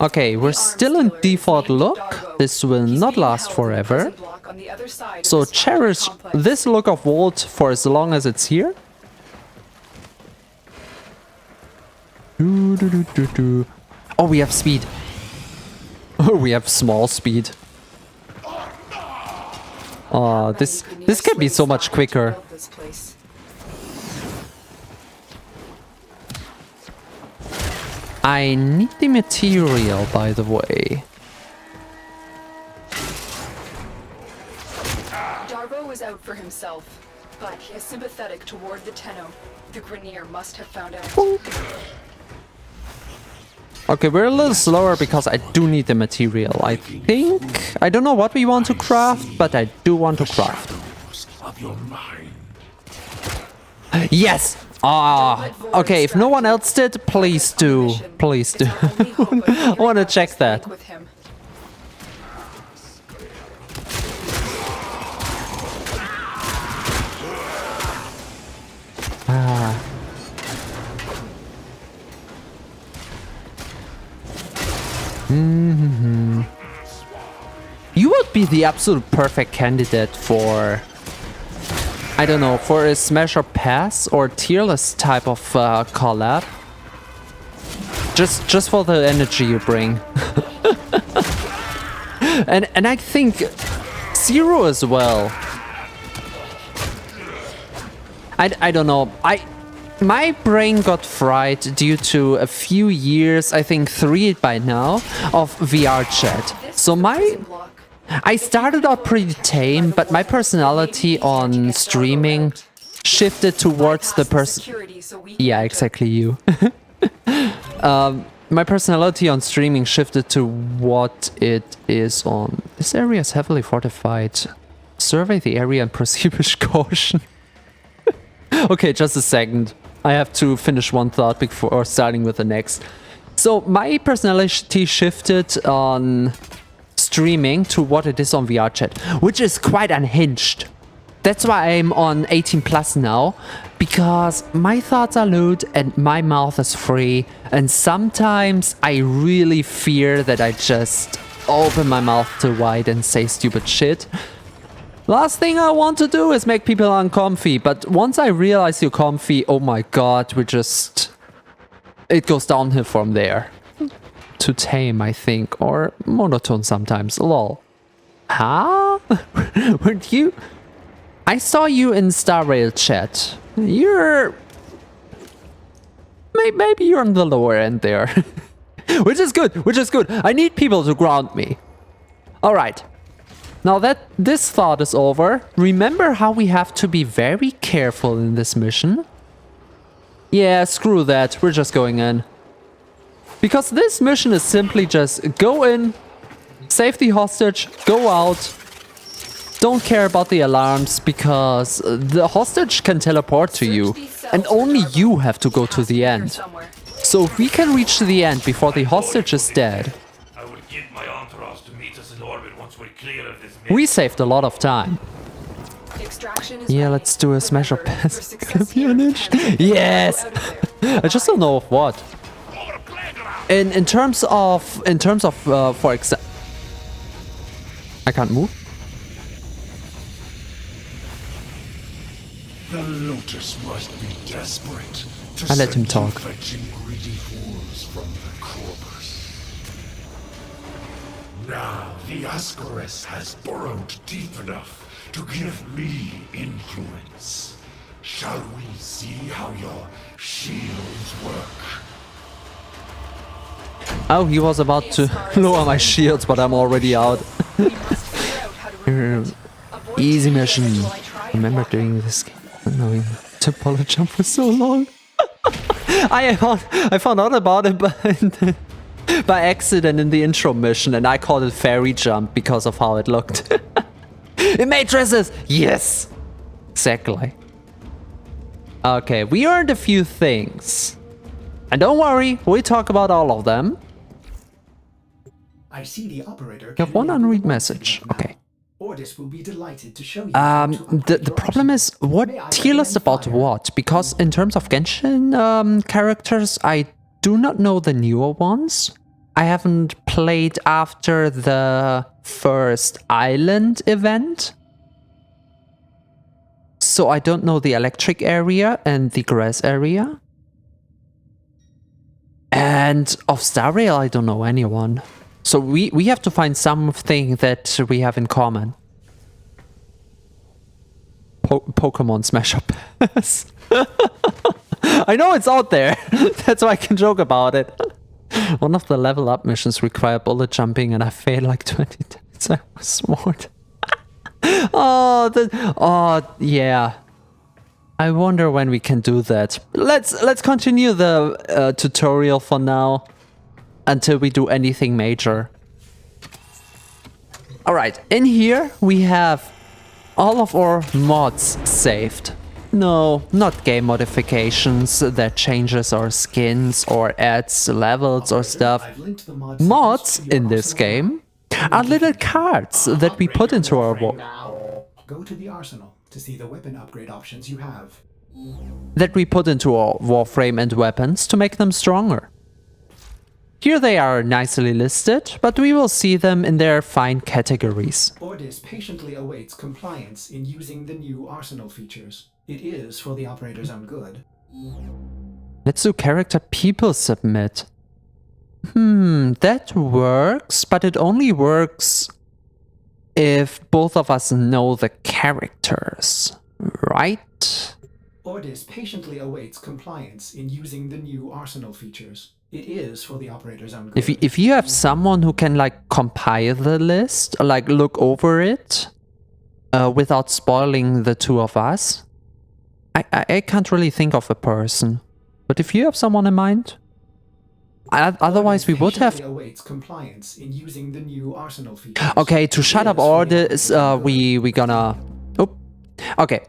Okay, we're still in default look. This will not last forever. So cherish this look of vault for as long as it's here. Oh, we have speed. Oh, we have small speed. Oh, this can be so much quicker. I need the material, by the way. Darvo is out for himself, but he is sympathetic toward the Tenno. The Grenier must have found out. Okay, we're a little slower because I do need the material. I think... I don't know what we want to craft, but I do want to craft. Yes! Ah, okay, if no one else did, please do. Please do. I want to check that. Ah. You would be the absolute perfect candidate for... I don't know, for a smash or pass or tier list type of collab. Just for the energy you bring. and I think Zero as well. I don't know. My brain got fried due to a few years, I think 3 by now, of VR chat. So I started out pretty tame, but my personality on streaming shifted towards the person... Yeah, exactly you. My personality on streaming shifted to what it is on... This area is heavily fortified. Survey the area and proceed with caution. Okay, just a second. I have to finish one thought before starting with the next. So my personality shifted on streaming to what it is on VR chat, which is quite unhinged. That's why I'm on 18 plus now, because my thoughts are lewd and my mouth is free, and sometimes I really fear that I just open my mouth too wide and say stupid shit. Last thing I want to do is make people uncomfy, but once I realize you're comfy, oh my god, it goes downhill from there. To tame, I think, or monotone sometimes. Lol. Huh? Weren't you? I saw you in Star Rail chat. You're... Maybe you're on the lower end there. Which is good, which is good. I need people to ground me. Alright. Now that this thought is over, remember how we have to be very careful in this mission? Yeah, screw that. We're just going in. Because this mission is simply just go in, save the hostage, go out. Don't care about the alarms because the hostage can teleport to you and only you have to go to the end. So if we can reach the end before the hostage is dead, I will get my entourage to meet us in orbit once we're clear of this we saved a lot of time. Extraction is Yeah, ready. let's do a smash up Remember, pass. for success here, Yes! out of there. I just don't know of what. In terms of for example, I can't move. The Lotus must be desperate to I let him send you talk. fetching greedy fools from the corpus. Now the Ascaris has burrowed deep enough to give me influence. Shall we see how your shields work? Oh, he was about to lower my shields, but I'm already out. We must figure out how to remove it. Avoid Easy taking mission. damage while I try and Remember walk. doing this game, knowing to bullet jump for so long. I found out about it by accident in the intro mission, and I called it fairy jump because of how it looked. It made dresses. Yes, exactly. Okay, we earned a few things, and don't worry, we talk about all of them. I see the operator. You have one unread message. Okay. Ordis will be delighted to show you. how to upgrade The your problem is, arsenal. what May I tier list recommend about fire? what? Because in terms of Genshin characters, I do not know the newer ones. I haven't played after the first island event. So I don't know the electric area and the grass area. And of Star Rail, I don't know anyone. So we have to find something that we have in common. Pokemon Smash Up Pass. I know it's out there. That's why I can joke about it. One of the level up missions require bullet jumping and I failed like 20 times. I was smart. Oh, yeah. I wonder when we can do that. Let's continue the tutorial for now until we do anything major. All right, in here we have all of our mods saved. No, not game modifications that changes our skins or adds levels or stuff. I've linked the Mods to your in this arsenal. game are little cards that we put into our Go to the arsenal to see the weapon upgrade options you have. Warframe and weapons to make them stronger. Here they are nicely listed, but we will see them in their fine categories. Ordis patiently awaits compliance in using the new arsenal features. It is for the operator's own good. Let's do character people submit. That works, but it only works if both of us know the characters, right? Ordis patiently awaits compliance in using the new arsenal features. It is for the operator's own good. If you have someone who can like compile the list, or like look over it without spoiling the two of us, I can't really think of a person. But if you have someone in mind, otherwise we would have. Patiently awaits compliance in using the new arsenal features. Okay, to It shut up is for all the this, operator's own good. we gonna. Oh, okay.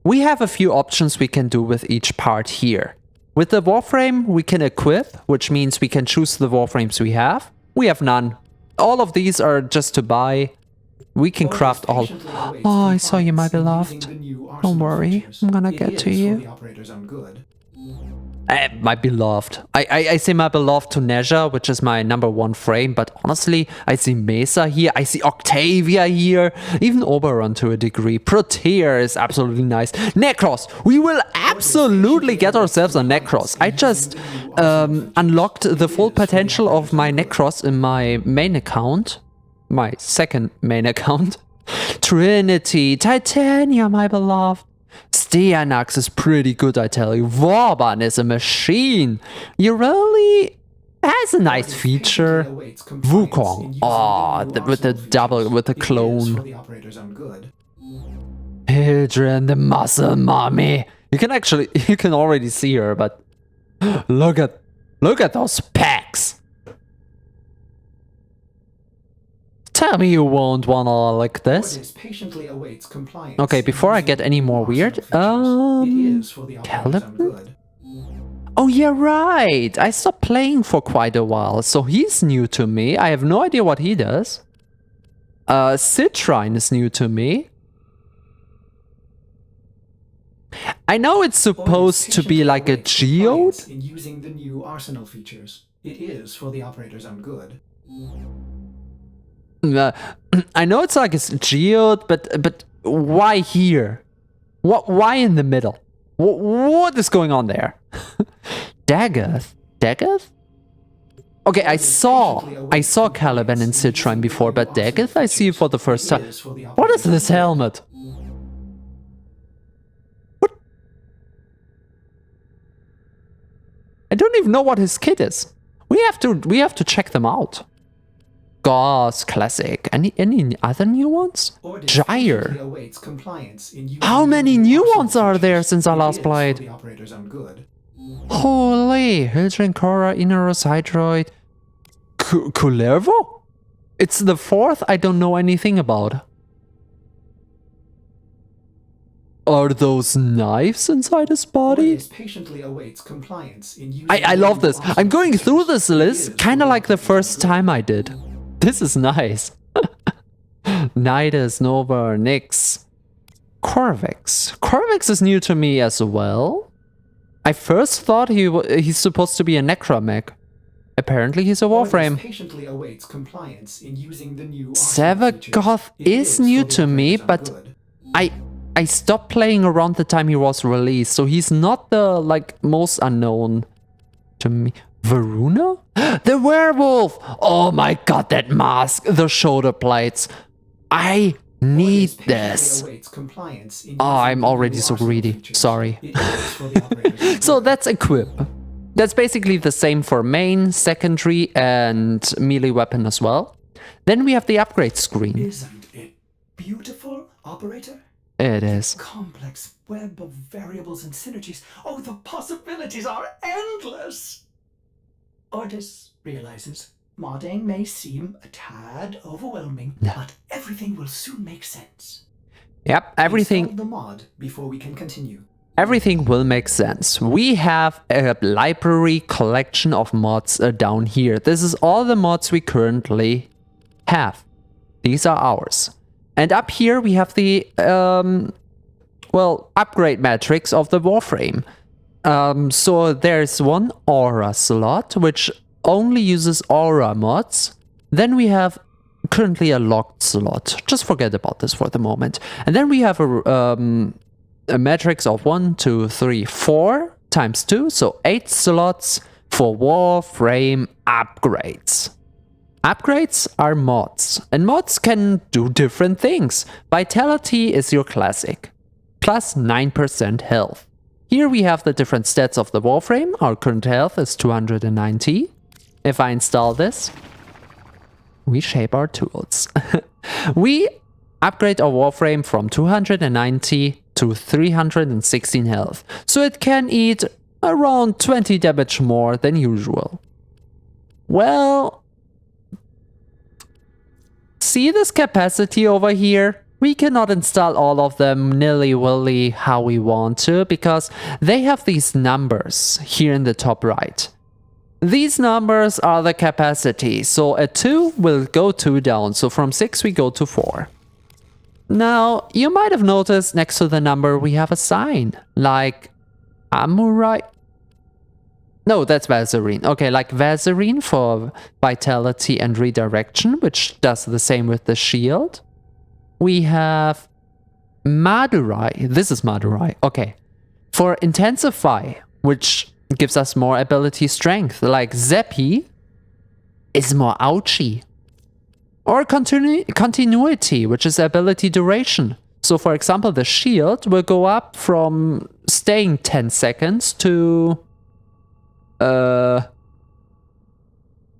We have a few options we can do with each part here. With the Warframe, we can equip, which means we can choose the Warframes we have. We have none. All of these are just to buy. We can Ordis craft all. patiently awaits Oh, I saw you, my compliance in beloved. using the new Don't arsenal worry, features. I'm gonna It get to is you. For the operator's own good. My beloved. I say my beloved to Nezha, which is my #1 frame, but honestly, I see Mesa here, I see Octavia here, even Oberon to a degree. Protea is absolutely nice. Necros! We will absolutely get ourselves a Necros. I just unlocked the full potential of my Necros in my main account. My second main account. Trinity, Titania, my beloved. Steanax is pretty good, I tell you. Vorban is a machine. You really Has a nice feature. Wukong. Oh, with the double, with the clone. Hydra, the muscle mommy. You can already see her, but look at those pecs. Tell me you won't wanna like this. Okay, before I get any more weird, Caliban? Oh yeah, right. I stopped playing for quite a while, so he's new to me. I have no idea what he does. Citrine is new to me. I know it's supposed to be like a geode. In using the new arsenal features. It is for the operator's own good. I know it's like a geode, but why here? Why in the middle? What is going on there? Daggeth? Okay, I saw Caliban and Citrine before, but Daggeth I see for the first time. What is this helmet? What? I don't even know what his kit is. We have to check them out. Gauss, classic. Any other new ones? Gyre. How many new ones are there since I last played? Holy, Hildren, Korra, Inaros, Hydroid, Kullervo? It's the fourth I don't know anything about. Are those knives inside his body? I love this. I'm going through this list kind of like the first time I did. This is nice. Nidus, Nova, Nyx. Corvex. Corvex is new to me as well. I first thought he's supposed to be a Necramech. Apparently he's a Warframe. Sevagoth is new to me, but I stopped playing around the time he was released, so he's not the most unknown to me. Varuna? The werewolf! Oh my god, that mask! The shoulder plates. I need this. Oh, I'm already so greedy. Sorry. So that's equip. That's basically the same for main, secondary, and melee weapon as well. Then we have the upgrade screen. Isn't it beautiful, operator? It is. Complex web of variables and synergies. Oh, the possibilities are endless! Ordis realizes modding may seem a tad overwhelming, but everything will soon make sense. Yep, everything. Install the mod before we can continue. Everything will make sense. We have a library collection of mods down here. This is all the mods we currently have. These are ours. And up here we have the upgrade matrix of the Warframe. So there's one aura slot, which only uses aura mods. Then we have currently a locked slot. Just forget about this for the moment. And then we have a matrix of 1, 2, 3, 4 times 2. So 8 slots for Warframe upgrades. Upgrades are mods. And mods can do different things. Vitality is your classic. Plus 9% health. Here we have the different stats of the Warframe. Our current health is 290. If I install this, we shape our tools. We upgrade our Warframe from 290 to 316 health. So it can eat around 20 damage more than usual. Well, see this capacity over here? We cannot install all of them nilly-willy how we want to, because they have these numbers here in the top right. These numbers are the capacity, so a 2 will go 2 down, so from 6 we go to 4. Now, you might have noticed next to the number we have a sign, like Amurai. No, that's Vaserine. Okay, like Vaserine for vitality and redirection, which does the same with the shield. We have Madurai. This is Madurai. Okay. For Intensify, which gives us more ability strength, like Zeppi is more ouchy. Or Continuity, which is ability duration. So for example, the shield will go up from staying 10 seconds to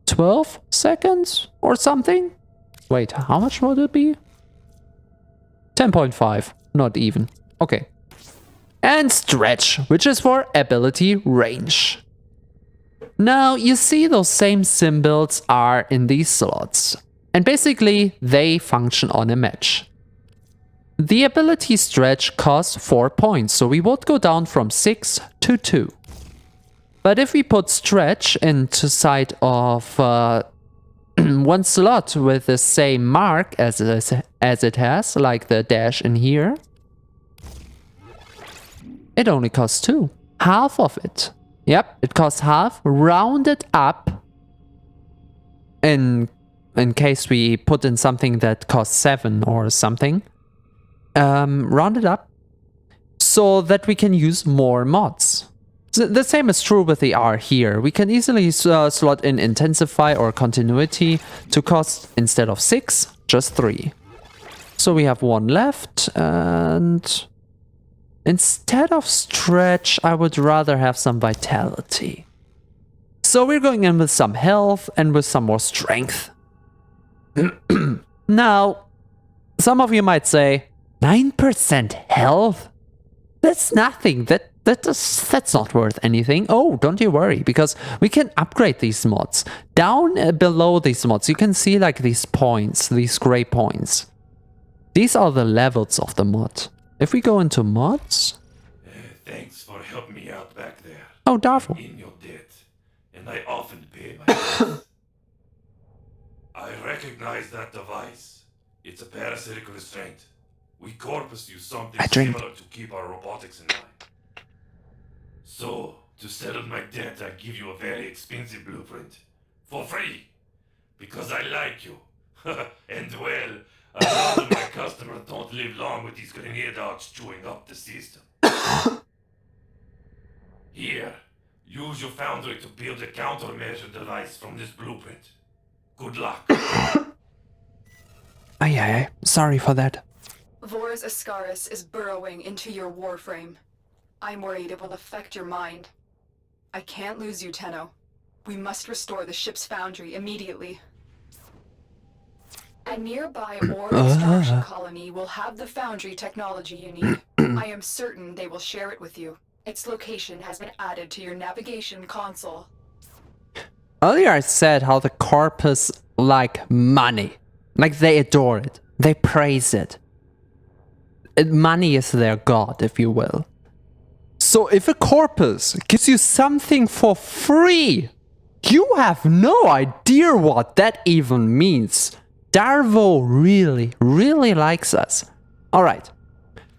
12 seconds or something. Wait, how much would it be? 10.5, not even. Okay. And stretch, which is for ability range. Now, you see those same symbols are in these slots. And basically, they function on a match. The ability stretch costs 4 points, so we would go down from 6 to 2. But if we put stretch into side of one slot with the same mark as it has, like the dash in here, it only costs 2. Half of it. Yep, it costs half, rounded up. In case we put in something that costs 7 or something. Rounded up. So that we can use more mods. The same is true with the R here. We can easily slot in Intensify or Continuity to cost, instead of 6, just 3. So we have 1 left, and instead of Stretch, I would rather have some Vitality. So we're going in with some health and with some more strength. Now, some of you might say, 9% health? That's nothing. That's not worth anything. Oh, don't you worry, because we can upgrade these mods. Down below these mods, you can see like these points, these gray points. These are the levels of the mod. If we go into mods... Thanks for helping me out back there. Oh, Darfur. I'm in your debt, and I often pay my debts. I recognize that device. It's a parasitic restraint. We Corpus use something similar to keep our robotics in line. So, to settle my debt, I give you a very expensive blueprint. For free. Because I like you. And well, a lot of my customers don't live long with these grenade dogs chewing up the system. Here, use your foundry to build a countermeasure device from this blueprint. Good luck. Aye. Sorry for that. Vors Ascaris is burrowing into your Warframe. I'm worried it will affect your mind. I can't lose you, Tenno. We must restore the ship's foundry immediately. A nearby ore extraction colony will have the foundry technology you need. I am certain they will share it with you. Its location has been added to your navigation console. Earlier I said how the Corpus like money. Like they adore it. They praise it. Money is their god, if you will. So if a Corpus gives you something for free, you have no idea what that even means. Darvo really likes us. Alright.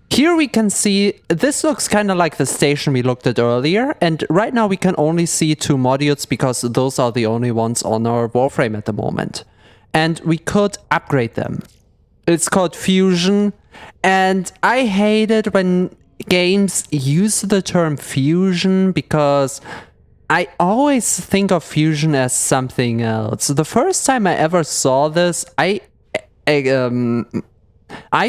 Here we can see, this looks kind of like the station we looked at earlier, and right now we can only see 2 modules because those are the only ones on our Warframe at the moment. And we could upgrade them. It's called Fusion, and I hate it when games use the term Fusion because I always think of Fusion as something else. The first time I ever saw this, I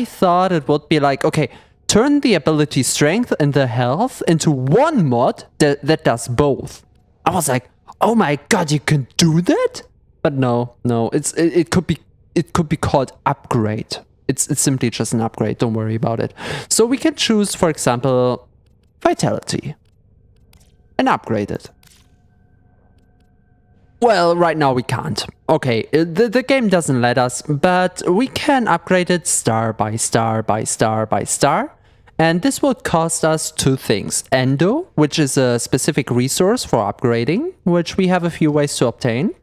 thought it would be like, okay, turn the ability strength and the health into one mod that does both. I was like, oh my god, you can do that? But no, it could be called upgrade. It's simply just an upgrade, don't worry about it. So we can choose, for example, Vitality and upgrade it. Well, right now we can't. Okay, the game doesn't let us, but we can upgrade it star by star by star by star. And this would cost us 2 things. Endo, which is a specific resource for upgrading, which we have a few ways to obtain.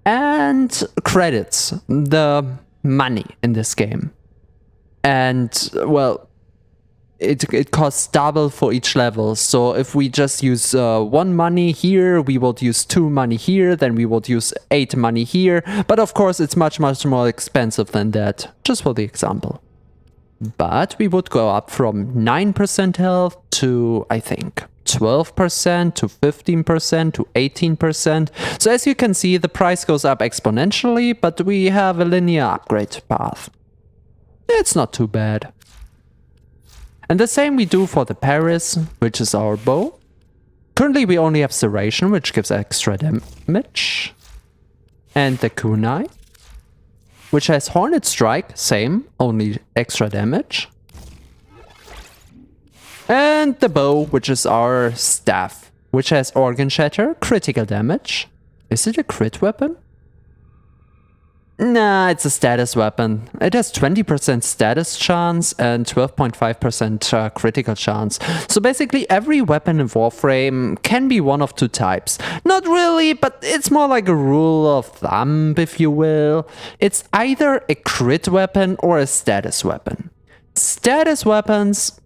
And credits, the money in this game. And, well, it costs double for each level. So if we just use 1 money here, we would use 2 money here, then we would use 8 money here. But of course, it's much more expensive than that, just for the example. But we would go up from 9% health to, I think, 12% to 15% to 18%. So as you can see, the price goes up exponentially, but we have a linear upgrade path. It's not too bad. And the same we do for the Paris, which is our bow. Currently we only have Serration, which gives extra damage. And the kunai, which has Hornet Strike, same, only extra damage. And the bow, which is our staff, which has Organ Shatter, critical damage. Is it a crit weapon? Nah, it's a status weapon. It has 20% status chance and 12.5% critical chance. So basically every weapon in Warframe can be one of two types. Not really, but it's more like a rule of thumb, if you will. It's either a crit weapon or a status weapon. Status weapons,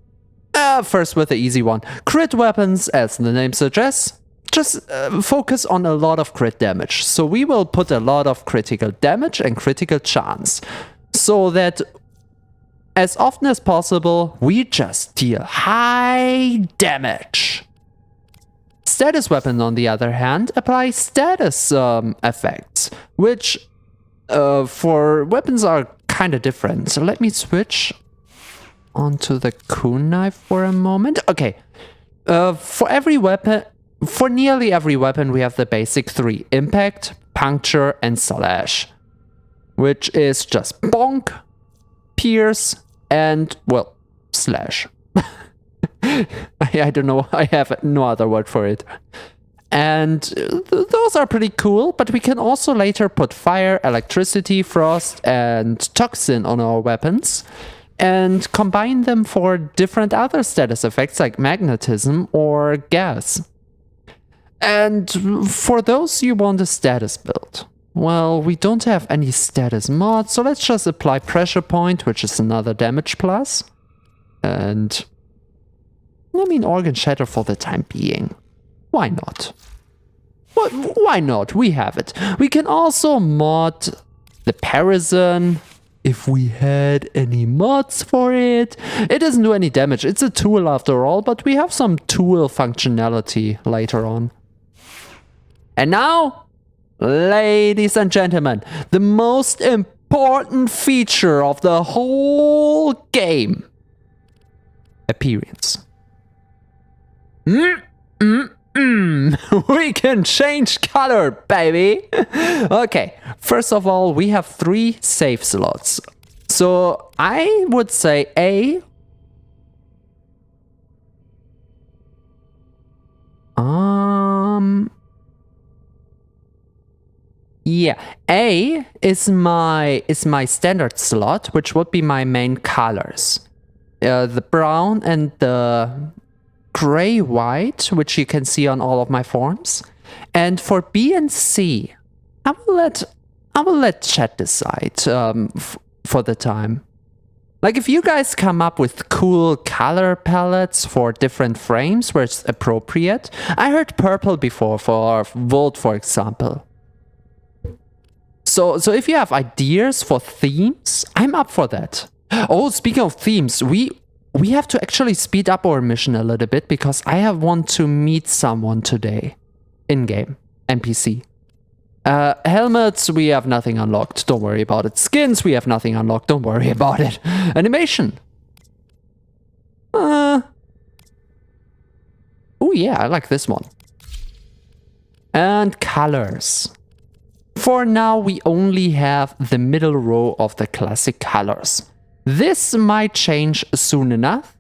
first with the easy one. Crit weapons, as the name suggests, just focus on a lot of crit damage. So we will put a lot of critical damage and critical chance. So that as often as possible, we just deal high damage. Status weapon, on the other hand, apply status effects, which for weapons are kind of different. So let me switch onto the kunai for a moment. Okay, for every weapon, for nearly every weapon, we have the basic three: impact, puncture, and slash, which is just bonk, pierce, and, well, slash. I don't know, I have no other word for it. And those are pretty cool, but we can also later put fire, electricity, frost, and toxin on our weapons, and combine them for different other status effects like magnetism or gas. And for those you want a status build. Well, we don't have any status mods, so let's just apply pressure point, which is another damage plus. And I mean organ shatter for the time being. Why not? Why not? We have it. We can also mod the Parison if we had any mods for it. It doesn't do any damage. It's a tool after all, but we have some tool functionality later on. And now, ladies and gentlemen, the most important feature of the whole game. Appearance. We can change color, baby. Okay, first of all, we have 3 save slots. So I would say yeah, A is my standard slot, which would be my main colors. The brown and the gray-white, which you can see on all of my forms. And for B and C, I will let chat decide for the time. Like, if you guys come up with cool color palettes for different frames where it's appropriate. I heard purple before for Volt, for example. So if you have ideas for themes, I'm up for that. Oh, speaking of themes, we have to actually speed up our mission a little bit because I want to meet someone today. In-game. NPC. Helmets, we have nothing unlocked. Don't worry about it. Skins, we have nothing unlocked. Don't worry about it. Animation. Oh yeah, I like this one. And colors. For now, we only have the middle row of the classic colors. This might change soon enough,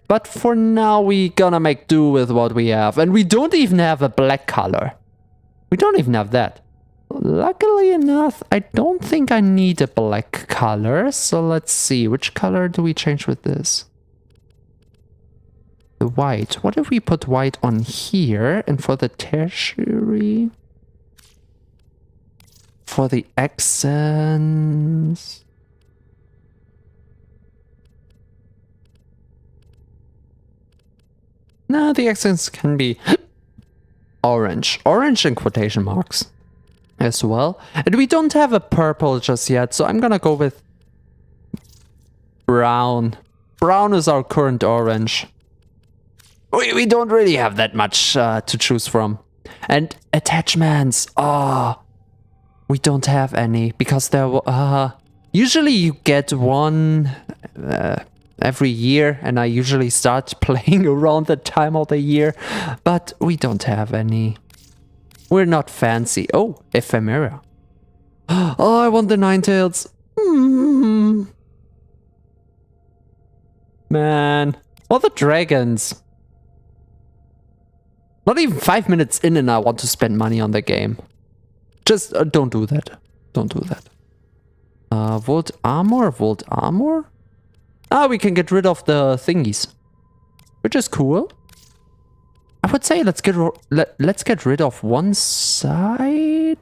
but for now we gonna make do with what we have. And we don't even have a black color. We don't even have that. Luckily enough, I don't think I need a black color, so let's see, which color do we change with this? The white. What if we put white on here, and for the tertiary? For the accents... No, the accents can be orange. Orange in quotation marks as well. And we don't have a purple just yet, so I'm gonna go with brown. Brown is our current orange. We don't really have that much to choose from. And attachments. We don't have any because there usually you get one every year, and I usually start playing around that time of the year, but we don't have any. We're not fancy. Oh, ephemera. Oh, I want the Ninetales. Man. Or the dragons. Not even 5 minutes in and I want to spend money on the game. Just don't do that. Don't do that. Volt armor? Volt armor? Ah, we can get rid of the thingies. Which is cool. I would say let's get rid of one side.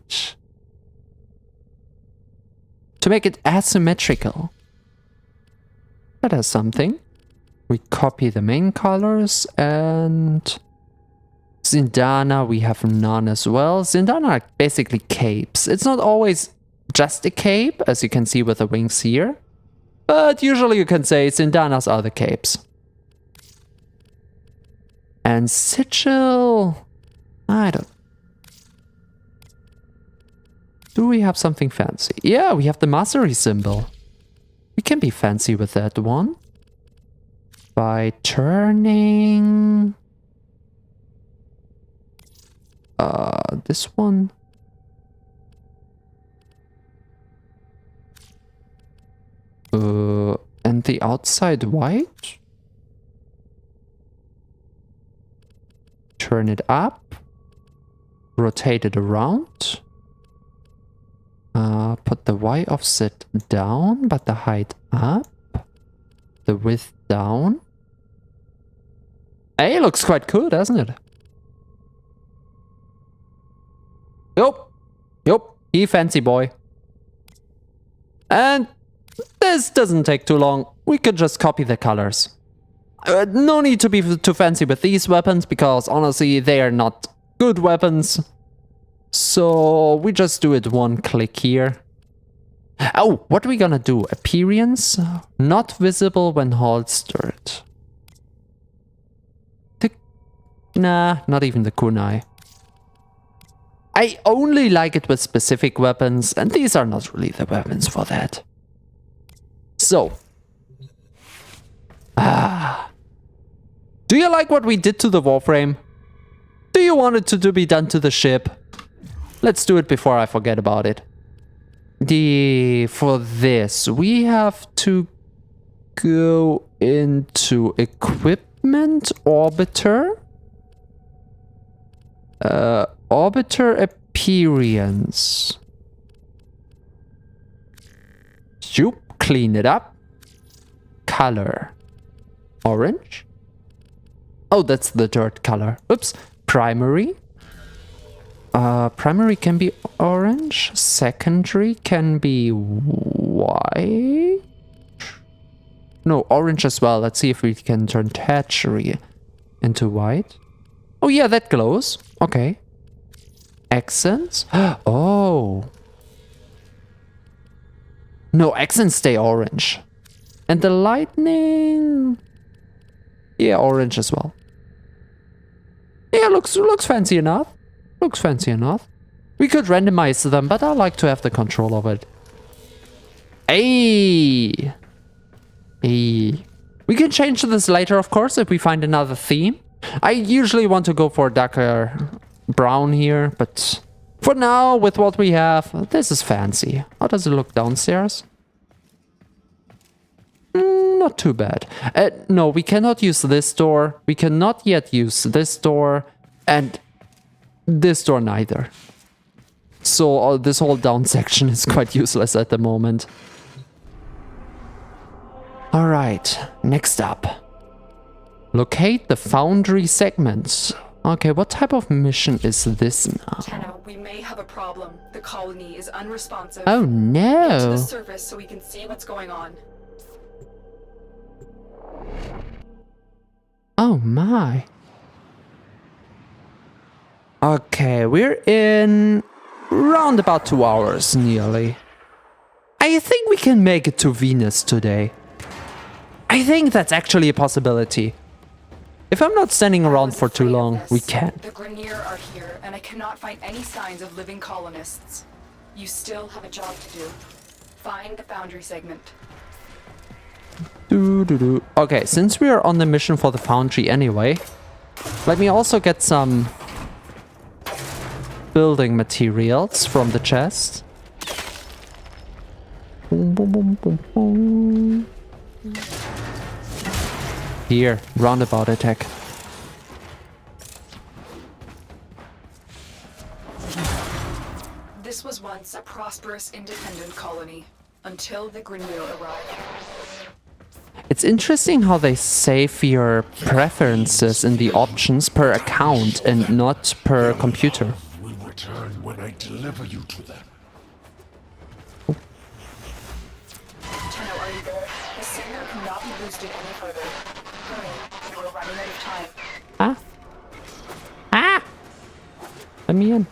To make it asymmetrical. That has something. We copy the main colors and... Zindana we have none as well. Zindana are basically capes. It's not always just a cape, as you can see with the wings here. But usually you can say Zindanas are the capes. And sigil... I don't... Do we have something fancy? Yeah, we have the mastery symbol. We can be fancy with that one. By turning... this one. And the outside white. Turn it up. Rotate it around. Put the Y offset down, but the height up. The width down. Hey, looks quite cool, doesn't it? Yup, he fancy boy. And this doesn't take too long. We could just copy the colors. No need to be too fancy with these weapons, because honestly, they are not good weapons. So we just do it one click here. Oh, what are we gonna do? Appearance? Not visible when holstered. Nah, not even the kunai. I only like it with specific weapons, and these are not really the weapons for that. So. Do you like what we did to the Warframe? Do you want it to be done to the ship? Let's do it before I forget about it. For this, we have to go into equipment, orbiter. Orbiter appearance. Shoop, clean it up. Color. Orange. Oh, that's the dirt color. Oops. Primary. Primary can be orange. Secondary can be white. No, orange as well. Let's see if we can turn tertiary into white. Oh yeah, that glows. Okay. Accents? Oh. No, accents stay orange. And the lightning... Yeah, orange as well. Yeah, looks fancy enough. Looks fancy enough. We could randomize them, but I like to have the control of it. Hey! Hey. We can change this later, of course, if we find another theme. I usually want to go for darker brown here, but for now, with what we have, this is fancy. How does it look downstairs? Not too bad. No, we cannot use this door. We cannot yet use this door. And this door neither. So this whole down section is quite useless at the moment. Alright, next up. Locate the foundry segments. Okay, what type of mission is this now? Tenno, we may have a problem. The colony is unresponsive. Oh Get to no! the surface so we can see what's going on. Oh my. Okay, we're in round about 2 hours nearly. I think we can make it to Venus today. I think that's actually a possibility. If I'm not standing around for too long, we can. The Grineer are here, and I cannot find any signs of living colonists. You still have a job to do. Find the foundry segment. Okay, since we are on the mission for the foundry anyway, let me also get some building materials from the chest. Boom, boom, boom, boom, boom. Here, roundabout attack. This was once a prosperous independent colony, until the Grenier arrived. It's interesting how they save your preferences in the options per account and not per computer. Will return when I deliver you to them. Tenno, are you there? The signal cannot be boosted any further. Hurry, you are running out of time. Ah? Ah! Let me in.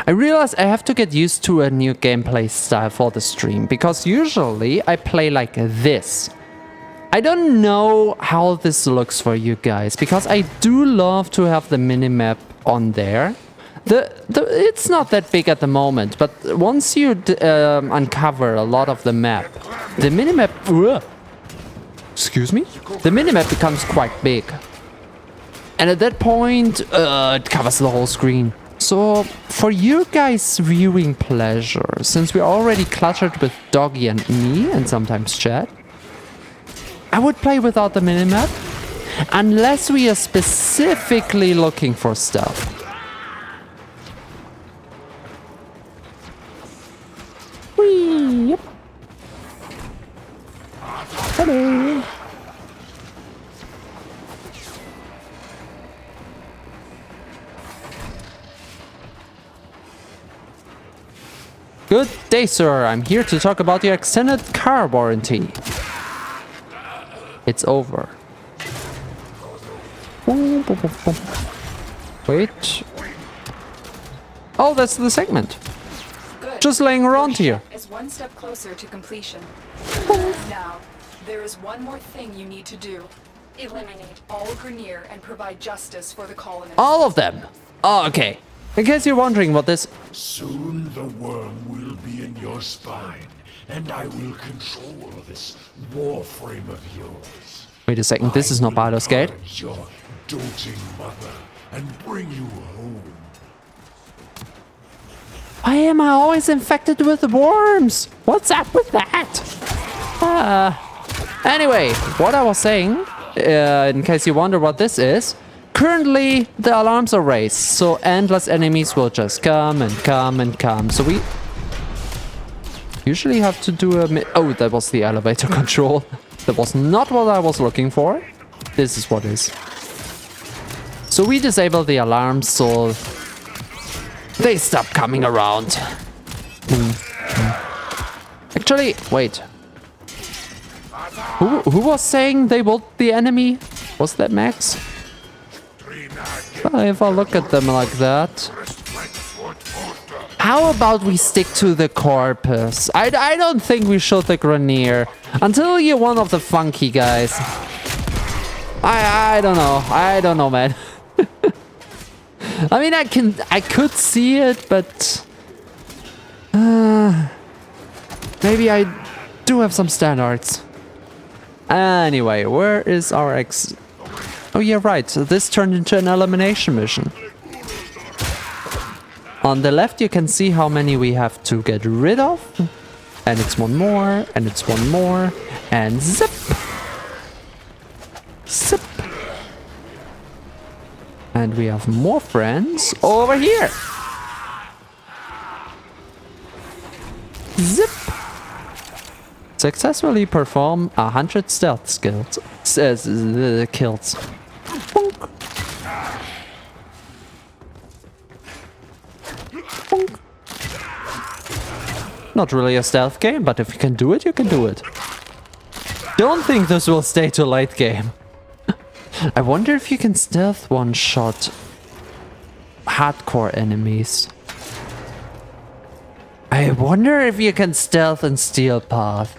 I realize I have to get used to a new gameplay style for the stream, because usually I play like this. I don't know how this looks for you guys, because I do love to have the minimap on there. It's not that big at the moment, but once you uncover a lot of the map, the minimap... Excuse me? The minimap becomes quite big. And at that point, it covers the whole screen. So, for you guys' viewing pleasure, since we're already cluttered with Doggy and me, and sometimes Chad, I would play without the minimap, unless we are specifically looking for stuff. Whee! Yep. Hello! Good day, sir. I'm here to talk about your extended car warranty. It's over. Wait. Oh, that's the segment. Good. Just laying around here. Is one step closer to completion. Now, there is one more thing you need to do. Eliminate all Grenier and provide justice for the colonists. All of them. Oh, okay. In case you're wondering what this... Soon the worm will be in your spine, and I will control this Warframe of yours. Wait a second, this is not Baldur's Gate. Purge your doting mother and bring you home. Why am I always infected with worms? What's up with that? Anyway, what I was saying, in case you wonder what this is, currently the alarms are raised, so endless enemies will just come and come and come. So we usually have to do a... Oh, that was the elevator control. That was not what I was looking for. This is what is. So we disable the alarms so they stop coming around. Actually, wait. Who was saying they would the enemy? Was that Max? Well, if I look at them like that... How about we stick to the corpus? I don't think we should the Grenier. Until you're one of the funky guys. I don't know. I don't know, man. I mean, I could see it, but... maybe I do have some standards. Anyway, where is our ex... Oh yeah, right. So this turned into an elimination mission. On the left you can see how many we have to get rid of. And it's one more, and it's one more, and zip! Zip! And we have more friends over here! Zip! Successfully perform 100 stealth skills. Kills. Bonk. Bonk. Not really a stealth game, but if you can do it, you can do it. Don't think this will stay to late game. I wonder if you can stealth one-shot hardcore enemies. I wonder if you can stealth and steal path.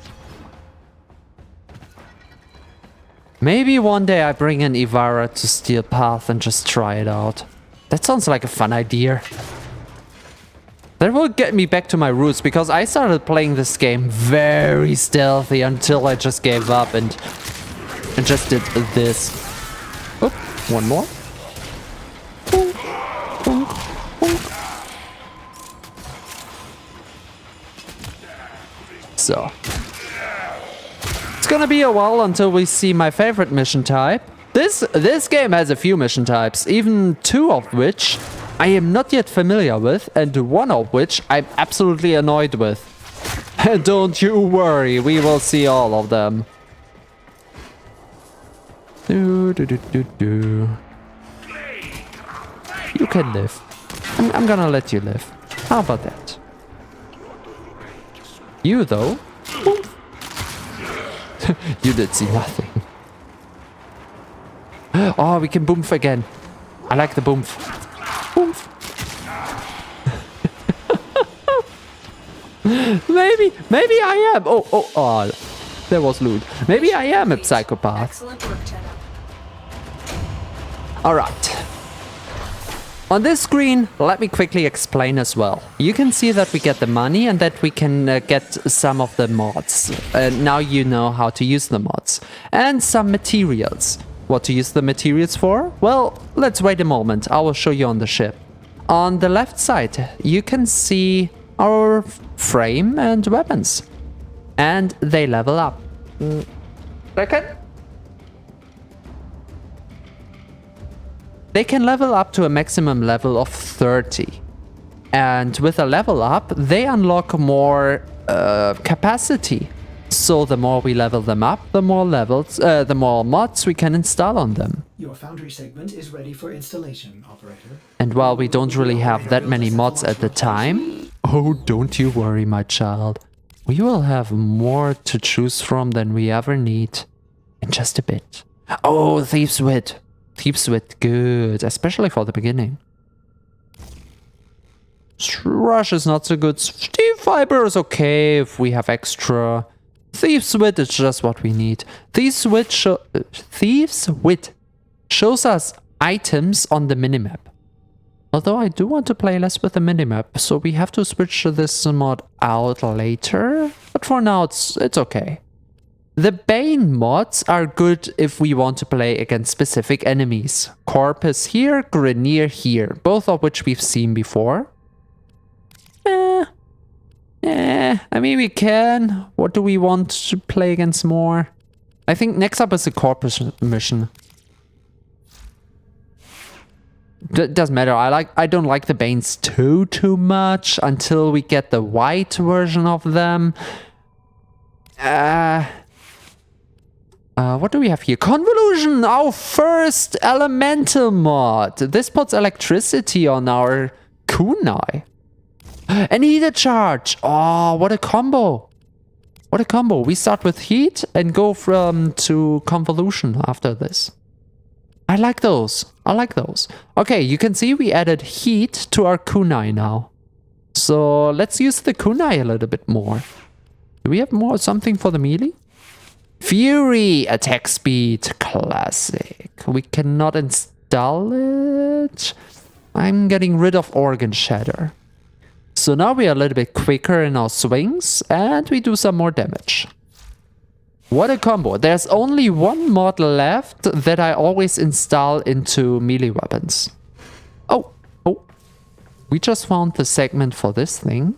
Maybe one day I bring in Ivara to steal path and just try it out. That sounds like a fun idea. That will get me back to my roots, because I started playing this game very stealthy until I just gave up and just did this. Oop, one more. Boom, boom, boom. So. It's gonna be a while until we see my favorite mission type. This game has a few mission types, even 2 of which I am not yet familiar with, and 1 of which I'm absolutely annoyed with. Don't you worry, we will see all of them. You can live. I'm gonna let you live. How about that? You though? You did see nothing. Oh, we can boomf again. I like the boomf. Boomf. Maybe I am. Oh, there was loot. Maybe I am a psychopath. Excellent work, Tenno. Alright. On this screen, let me quickly explain as well. You can see that we get the money and that we can get some of the mods. Now you know how to use the mods. And some materials. What to use the materials for? Well, let's wait a moment. I will show you on the ship. On the left side, you can see our frame and weapons. And they level up. Second. They can level up to a maximum level of 30. And with a level up, they unlock more capacity. So the more we level them up, the more mods we can install on them. Your foundry segment is ready for installation, operator. And while we don't really have that many mods at the time, oh, don't you worry, my child. We will have more to choose from than we ever need in just a bit. Oh, Thief's Wit. Thief's Wit, good, especially for the beginning. Rush is not so good. Steel Fiber is okay if we have extra. Thief's Wit is just what we need. Thief's Wit shows us items on the minimap. Although I do want to play less with the minimap, so we have to switch this mod out later. But for now, it's okay. The Bane mods are good if we want to play against specific enemies. Corpus here, Grineer here, both of which we've seen before. I mean, we can. What do we want to play against more? I think next up is the Corpus mission. Doesn't matter. I don't like the Banes too much until we get the white version of them. What do we have here? Convolution, our first elemental mod. This puts electricity on our kunai. And heated charge. Oh, what a combo. What a combo. We start with heat and go to convolution after this. I like those. I like those. Okay, you can see we added heat to our kunai now. So let's use the kunai a little bit more. Do we have something for the melee? Fury, attack speed, classic. We cannot install it. I'm getting rid of organ shatter. So now we are a little bit quicker in our swings and we do some more damage. What a combo. There's only one mod left that I always install into melee weapons. Oh. We just found the segment for this thing.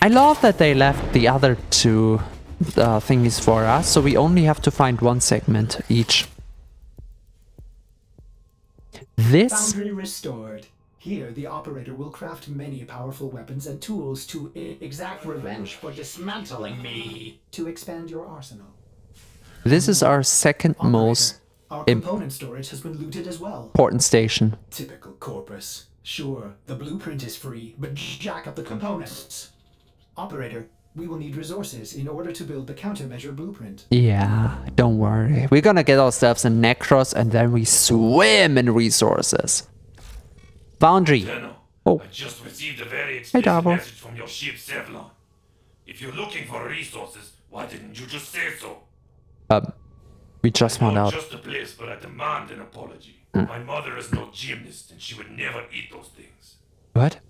I love that they left the other two thingies for us, so we only have to find one segment each. This... Foundry restored. Here, the operator will craft many powerful weapons and tools to exact revenge for dismantling me. To expand your arsenal. This is our second Operator, most our component storage has been looted as well. important station. Typical Corpus. Sure, the blueprint is free, but jack up the components. Operator, we will need resources in order to build the countermeasure blueprint. Yeah, don't worry. We're gonna get ourselves in Necros and then we swim in resources. Foundry. Tenno, Oh. I just received a very Hey, explicit Davo. message from your ship, Sevlon. If you're looking for resources, why didn't you just say so? We just found Not out. just a place, but I demand an apology. My mother is no gymnast, and she would never eat those things. What?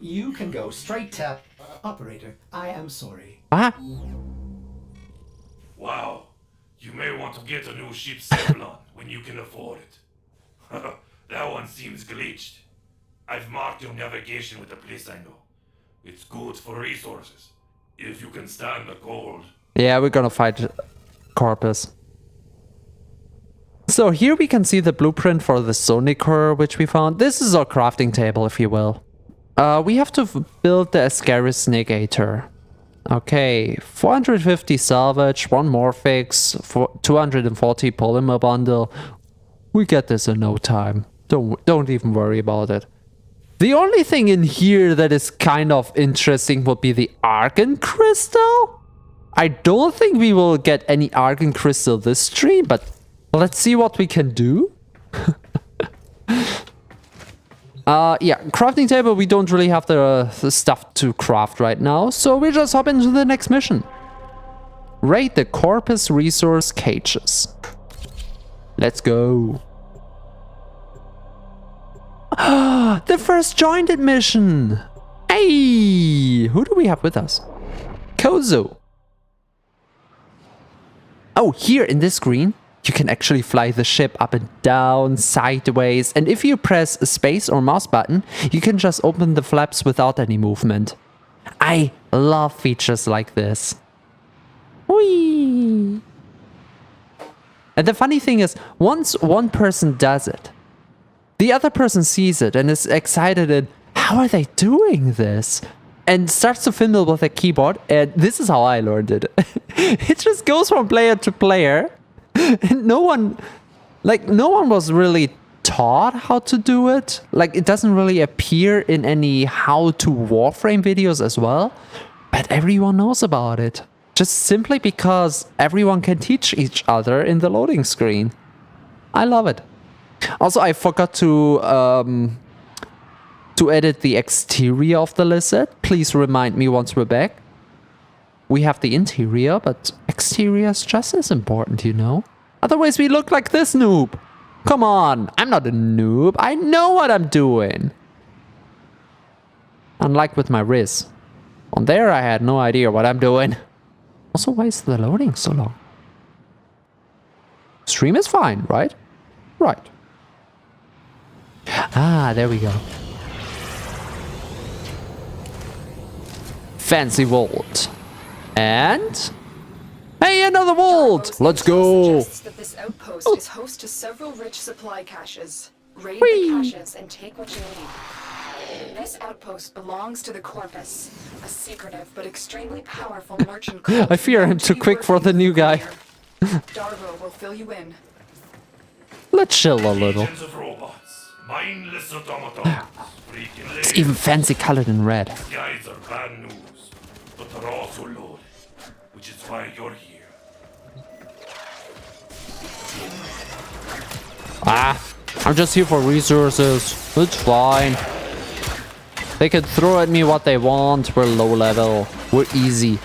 You can go straight to... Operator, I am sorry. What? Wow. You may want to get a new ship Eidolon when you can afford it. That one seems glitched. I've marked your navigation with a place I know. It's good for resources, if you can stand the cold. Yeah, we're gonna fight Corpus. So here we can see the blueprint for the Sonicer, which we found. This is our crafting table, if you will. We have to build the Ascaris Negator. Okay, 450 salvage, 1 Morphix, 240 polymer bundle. We get this in no time. Don't even worry about it. The only thing in here that is kind of interesting would be the Argon Crystal. I don't think we will get any Argon Crystal this stream, but let's see what we can do. Yeah, crafting table, we don't really have the stuff to craft right now, so we just hop into the next mission. Raid the Corpus Resource Cages. Let's go. The first jointed mission! Hey! Who do we have with us? Kozo. Oh, here in this screen, you can actually fly the ship up and down, sideways, and if you press space or mouse button, you can just open the flaps without any movement. I love features like this. Whee! And the funny thing is, once one person does it, the other person sees it and is excited and how are they doing this? And starts to fiddle with a keyboard, and this is how I learned it. It just goes from player to player. And no one was really taught how to do it. Like, it doesn't really appear in any how-to Warframe videos as well. But everyone knows about it. Just simply because everyone can teach each other in the loading screen. I love it. Also, I forgot to edit the exterior of the lizard. Please remind me once we're back. We have the interior, but exterior is just as important, you know? Otherwise, we look like this noob. Come on, I'm not a noob. I know what I'm doing. Unlike with my Riz. On there, I had no idea what I'm doing. Also, why is the loading so long? Stream is fine, right? Right. Ah, there we go. Fancy vault. And... hey, another vault! Let's go! Suggests that this outpost is host to several rich supply caches. Raid the caches and take what you need. This outpost belongs to the Corpus, a secretive but extremely powerful merchant cult. I fear I'm too quick for the new guy. Darvo will fill you in. Let's chill a little. Legions of robots, mindless automatons, freaking It's even fancy colored in red. These guys are bad news, but they're also loaded, which is why you're here. Ah, I'm just here for resources. It's fine. They can throw at me what they want. We're low level. We're easy.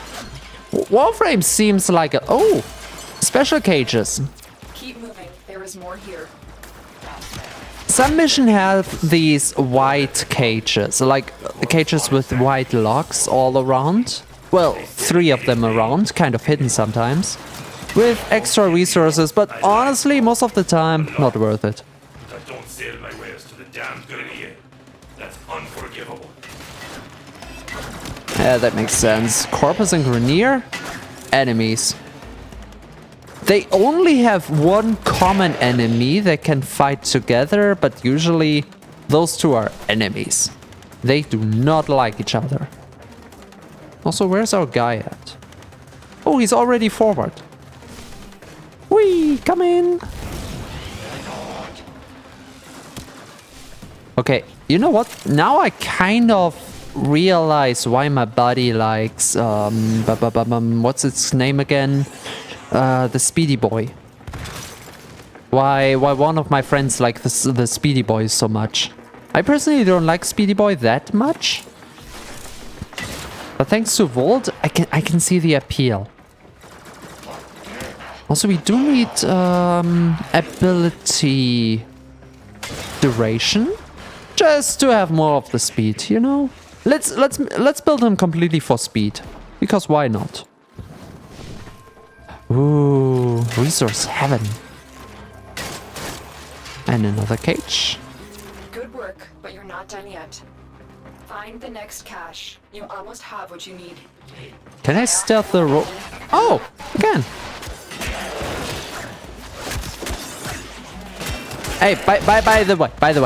Warframe seems like a... oh, special cages. Keep moving. There is more here. Some missions have these white cages, like cages with white locks all around. Well, 3 of them around, kind of hidden sometimes. With extra resources, but honestly, most of the time, not worth it. But I don't sell my wares to the damned Grenier. That's unforgivable. Yeah, that makes sense. Corpus and Grenier? Enemies. They only have one common enemy that can fight together, but usually those two are enemies. They do not like each other. Also, where's our guy at? Oh, he's already forward. Whee! Come in! Okay, you know what? Now I kind of realize why my buddy likes... what's its name again? The Speedy Boy. Why one of my friends like the Speedy Boy so much. I personally don't like Speedy Boy that much. But thanks to Volt, I can see the appeal. Also, we do need ability duration, just to have more of the speed, you know. Let's build him completely for speed, because why not? Ooh, resource heaven. And another cage. Good work, but you're not done yet. Find the next cache. You almost have what you need. Can I stealth the rope? Oh, again. Hey, by the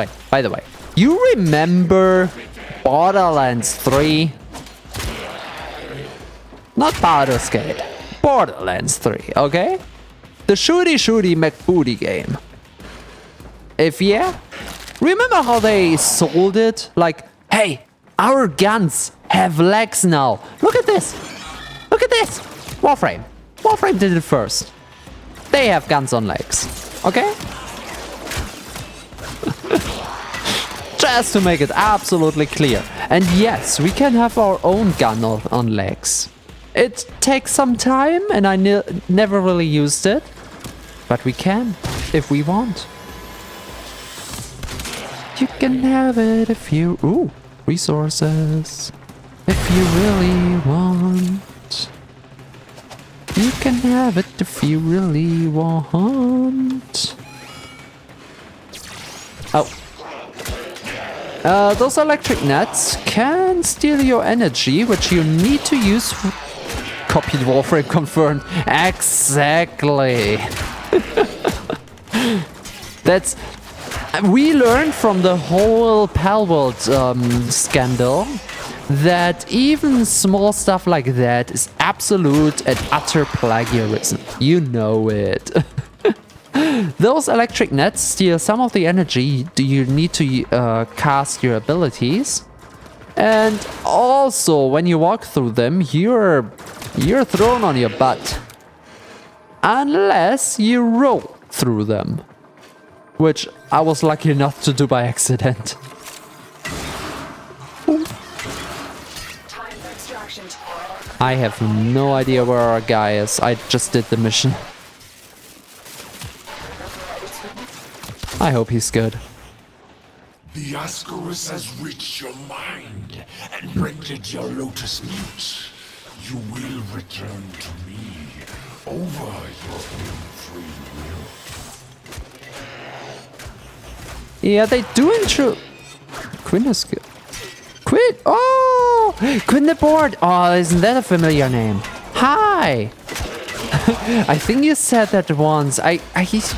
way, you remember Borderlands 3? Not Baldur's Gate. Borderlands 3, okay? The shooty McBooty game. If yeah, remember how they sold it? Like, hey, our guns have legs now. Look at this. Look at this. Warframe. Warframe did it first. They have guns on legs. Okay? Just to make it absolutely clear. And yes, we can have our own gun on legs. It takes some time and I never really used it. But we can, if we want. You can have it if you... Ooh, resources. If you really want. You can have it if you really want. Oh. Those electric nets can steal your energy, which you need to use... Copied Warframe confirmed. Exactly. That's... We learned from the whole Palworld scandal that even small stuff like that is absolute and utter plagiarism. You know it. Those electric nets steal some of the energy you need to cast your abilities. And also, when you walk through them, you're thrown on your butt. Unless you roll through them. Which I was lucky enough to do by accident. I have no idea where our guy is. I just did the mission. I hope he's good. The Ascaris has reached your mind and rendered your lotus mute. You will return to me over your own free will. Yeah, they do intro... Quinn is good. Quinn! Oh! Quinn the Board! Oh, isn't that a familiar name? Hi! I think you said that once. I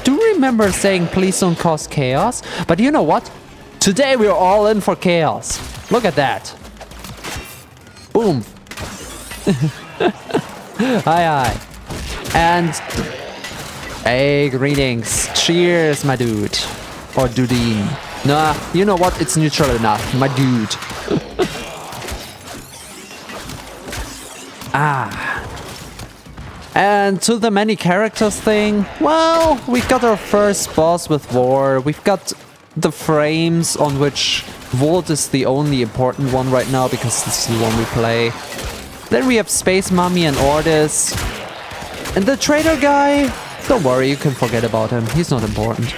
do remember saying please don't cause chaos. But you know what? Today we're all in for chaos. Look at that. Boom. Hi. And... Hey, greetings. Cheers, my dude. Or dudine. Nah, you know what? It's neutral enough. My dude. And to the many characters thing, well, we got our first boss with War. We've got the frames on which Volt is the only important one right now because this is the one we play. Then we have Space Mummy and Ordis. And the trader guy, don't worry, you can forget about him. He's not important.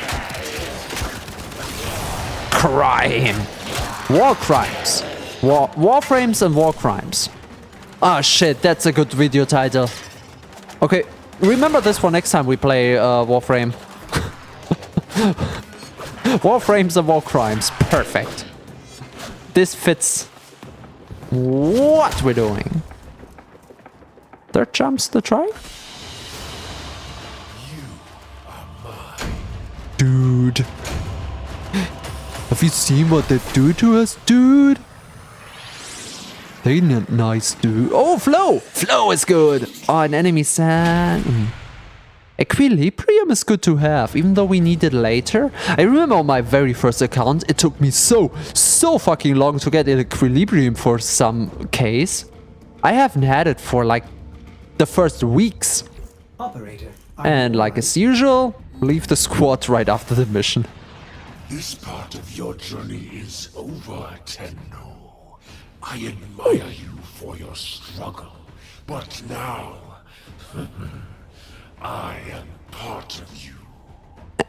Crime. War crimes. Warframes and war crimes. Oh shit, that's a good video title. Okay, remember this for next time we play Warframe. Warframes and war crimes. Perfect. This fits what we're doing. Third jumps to try? You are mine. Dude. Have you seen what they do to us, dude? They not nice, dude. Oh, flow! Flow is good! Oh, an enemy sand. Equilibrium is good to have, even though we need it later. I remember on my very first account, it took me so fucking long to get an equilibrium for some case. I haven't had it for like the first weeks. Operator. And like as usual, leave the squad right after the mission. This part of your journey is over, Tenno. I admire you for your struggle, but now I am part of you.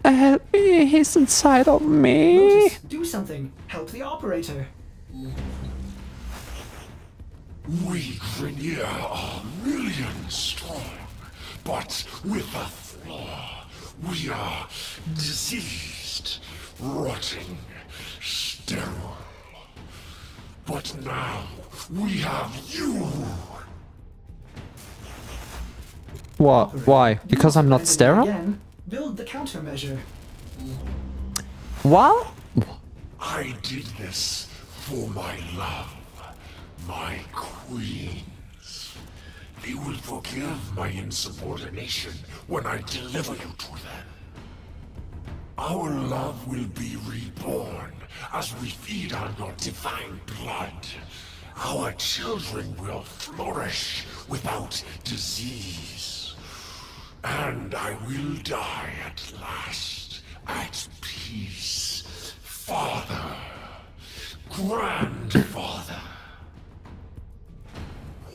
Help me, he's inside of me. Lotus, do something. Help the operator. We Grineer are millions strong, but with a flaw. We are diseased, rotting, sterile. But now we have you. What? Why? Do Because I'm not identity sterile? Again, build the countermeasure. What? I did this for my love, my queens. They will forgive my insubordination when I deliver you to them. Our love will be reborn as we feed on your divine blood. Our children will flourish without disease. And I will die at last, at peace. Father, grandfather.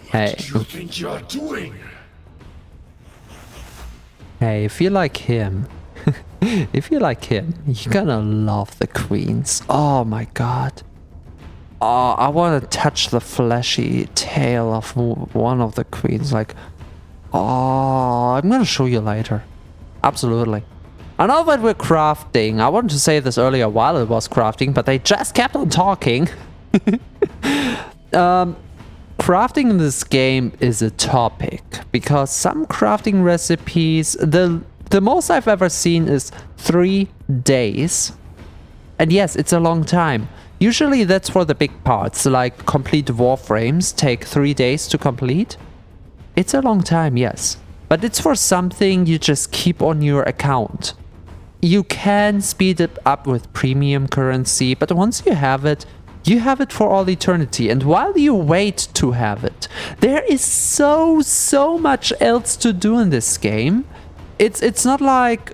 Hey. What do you think you're doing? Hey, if you like him, if you like him, you're gonna love the queens. Oh my god. Oh, I want to touch the fleshy tail of one of the queens. Like, oh, I'm gonna show you later. Absolutely. I know that we're crafting. I wanted to say this earlier while it was crafting, but they just kept on talking. Crafting in this game is a topic because some crafting recipes, the most I've ever seen is 3 days. And yes, it's a long time. Usually that's for the big parts, like complete Warframes take 3 days to complete. It's a long time, yes. But it's for something you just keep on your account. You can speed it up with premium currency, but once you have it for all eternity. And while you wait to have it, there is so much else to do in this game. It's not like...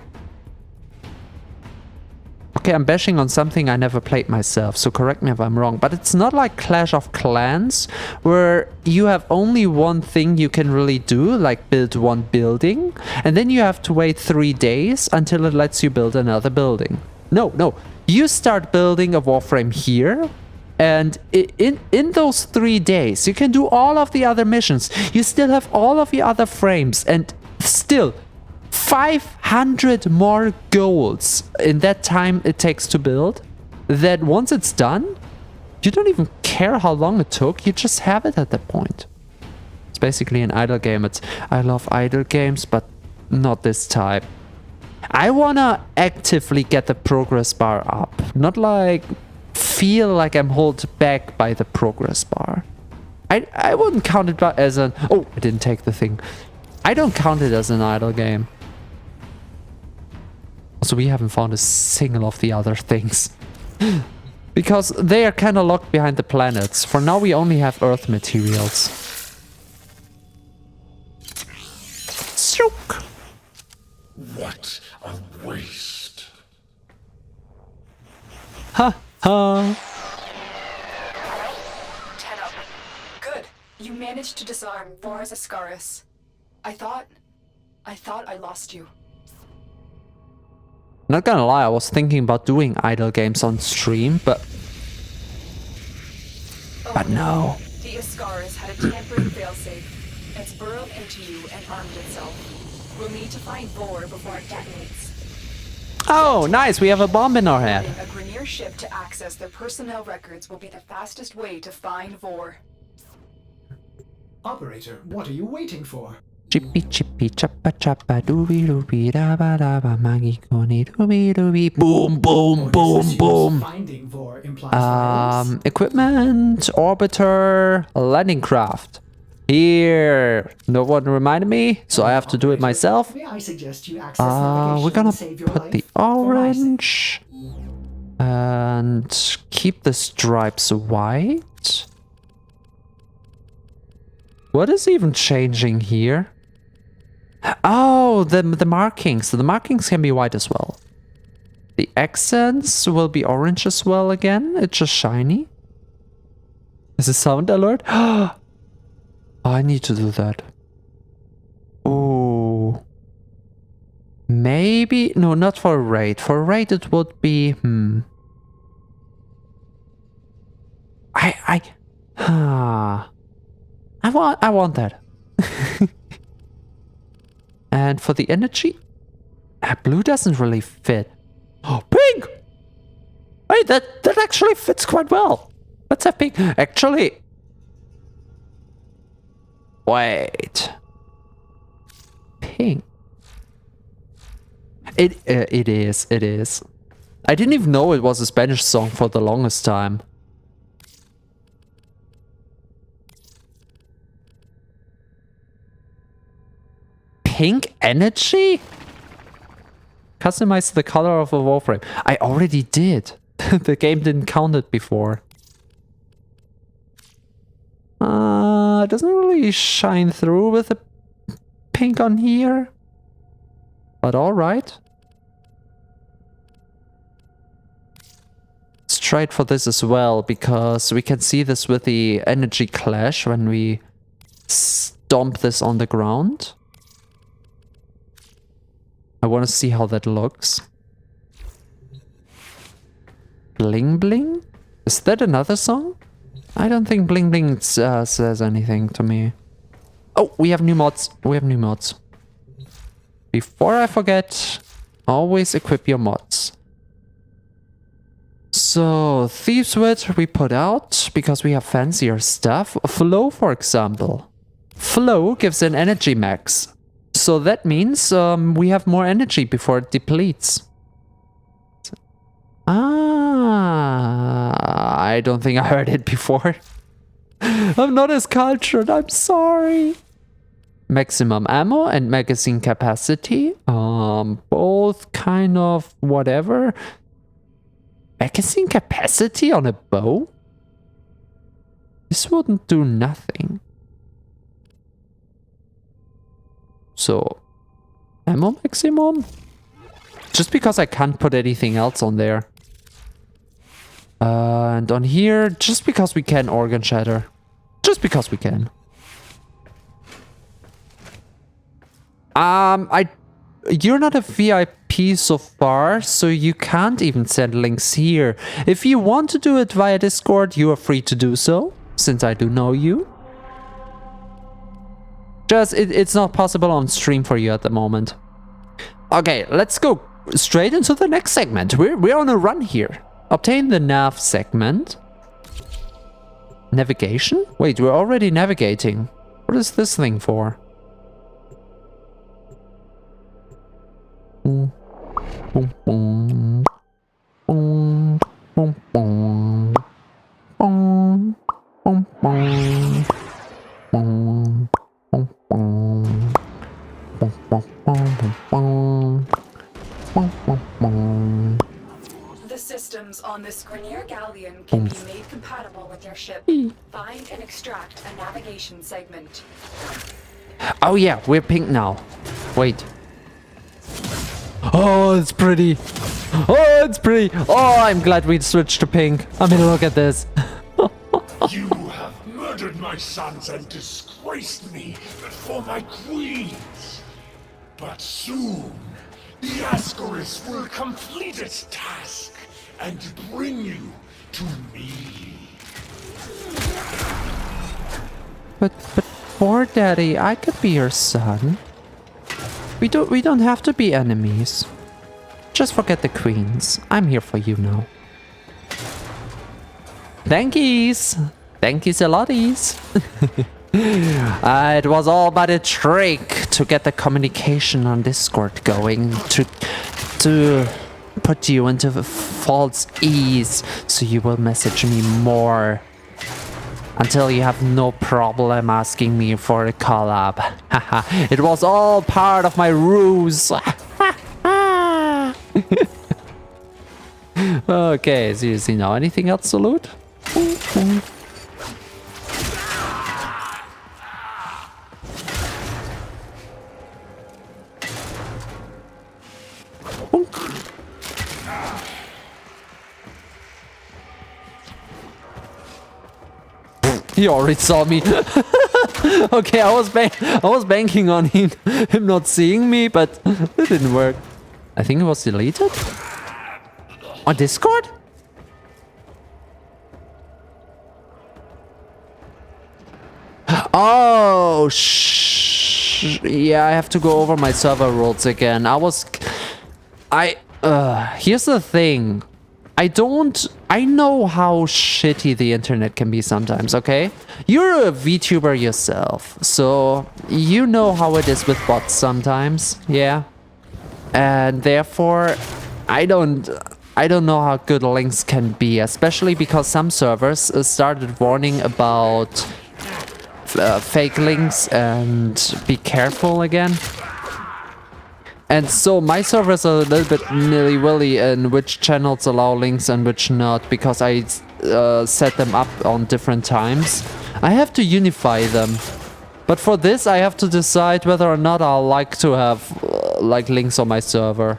Okay, I'm bashing on something I never played myself, so correct me if I'm wrong, but it's not like Clash of Clans, where you have only one thing you can really do, like build one building, and then you have to wait 3 days until it lets you build another building. No. You start building a Warframe here, and in those 3 days, you can do all of the other missions. You still have all of the other frames, and still 500 more golds in that time it takes to build. That once it's done, you don't even care how long it took. You just have it at that point. It's basically an idle game. I love idle games, but not this type. I wanna actively get the progress bar up, not like feel like I'm held back by the progress bar. I wouldn't count it as an... Oh, I didn't take the thing. I don't count it as an idle game. So we haven't found a single of the other things. Because they are kind of locked behind the planets. For now we only have Earth materials. Stroke! What a waste. Ha ha! Tenno. Good. You managed to disarm Vors Ascaris. I thought I lost you. Not gonna lie, I was thinking about doing idle games on stream, but no. The Ascaris had a tampering failsafe. It's burrowed into you and armed itself. We'll need to find Vor before it detonates. Oh, nice, we have a bomb in our head. A Grineer ship to access their personnel records will be the fastest way to find Vor. Operator, what are you waiting for? Chippy chippy chappa chappa dooby dooby daba daba magi koni dooby dooby boom boom boom boom. Finding Vor implies violence? Equipment, orbiter, landing craft. Here, no one reminded me, so I have to do it myself. May I suggest you access navigation We're gonna and save your put the life? For my sake. orange and keep the stripes white. What is even changing here? Oh, the markings. So the markings can be white as well. The accents will be orange as well again. It's just shiny. Is a sound alert? I need to do that. Oh. maybe... No, not for a raid. For a raid it would be... I want that. And for the energy... blue doesn't really fit. Oh, pink! Wait, that actually fits quite well. Let's have pink. Actually... Wait. Pink. It is. I didn't even know it was a Spanish song for the longest time. Pink energy? Customize the color of a Warframe. I already did. The game didn't count it before. It doesn't really shine through with the pink on here. But alright. Let's try it for this as well, because we can see this with the energy clash when we stomp this on the ground. I want to see how that looks. Bling Bling? Is that another song? I don't think Bling Bling says anything to me. Oh, we have new mods. We have new mods. Before I forget, always equip your mods. So, Thieves' Wit we put out because we have fancier stuff. Flow, for example. Flow gives an energy max. So that means we have more energy before it depletes. I don't think I heard it before. I'm not as cultured, I'm sorry. Maximum ammo and magazine capacity. Both kind of whatever. Magazine capacity on a bow? This wouldn't do nothing. So, ammo maximum? Just because I can't put anything else on there. And on here, just because we can organ shatter. Just because we can. You're not a VIP so far, so you can't even send links here. If you want to do it via Discord, you are free to do so, since I do know you. Just, it's not possible on stream for you at the moment. Okay, let's go straight into the next segment. We're on a run here. Obtain the nav segment. Navigation? Wait, we're already navigating. What is this thing for? Boom, boom, boom, boom, boom, boom, boom, boom, boom, boom. The systems on this Grenier Galleon can be made compatible with your ship. Find and extract a navigation segment. Oh yeah, we're pink now. Wait. Oh, it's pretty. Oh, it's pretty. Oh, I'm glad we switched to pink. I mean, look at this. You have murdered my sons and disgraced me before my queens. But soon, the Ascaris will complete its task and bring you to me. But poor Daddy, I could be your son. We don't have to be enemies. Just forget the queens. I'm here for you now. Thankies! Thankies a lotties! It was all but a trick to get the communication on Discord going, to put you into false ease, so you will message me more. Until you have no problem asking me for a collab. It was all part of my ruse. Okay, seriously now, anything else to loot? He already saw me. Okay, I was banking on him not seeing me, but it didn't work. I think it was deleted? On Discord? Oh, yeah, I have to go over my server rules again. Here's the thing. I know how shitty the internet can be sometimes, okay? You're a VTuber yourself, so you know how it is with bots sometimes, yeah? And therefore, I don't know how good links can be, especially because some servers started warning about fake links and be careful again. And so my servers are a little bit nilly-willy in which channels allow links and which not, because I set them up on different times. I have to unify them. But for this, I have to decide whether or not I like to have like links on my server.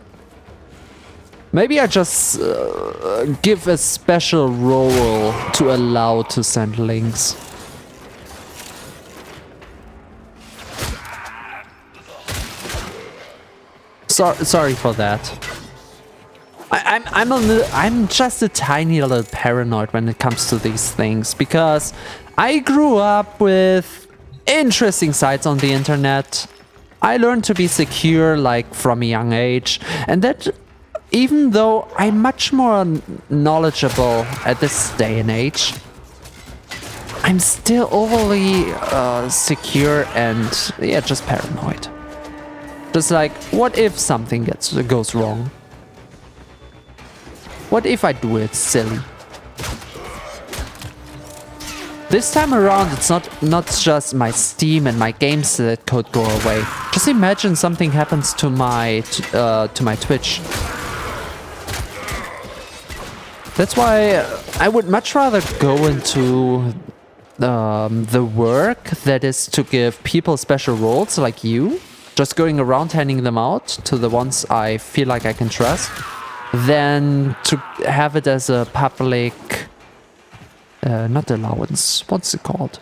Maybe I just give a special role to allow to send links. Sorry for that. I'm just a tiny little paranoid when it comes to these things, because I grew up with interesting sites on the internet. I learned to be secure like from a young age, and that even though I'm much more knowledgeable at this day and age, I'm still overly secure and yeah, just paranoid. Just like, what if something goes wrong? What if I do it silly? This time around, it's not just my Steam and my games that could go away. Just imagine something happens to my Twitch. That's why I would much rather go into the work that is to give people special roles like you, just going around handing them out to the ones I feel like I can trust, than to have it as a public, not allowance, what's it called?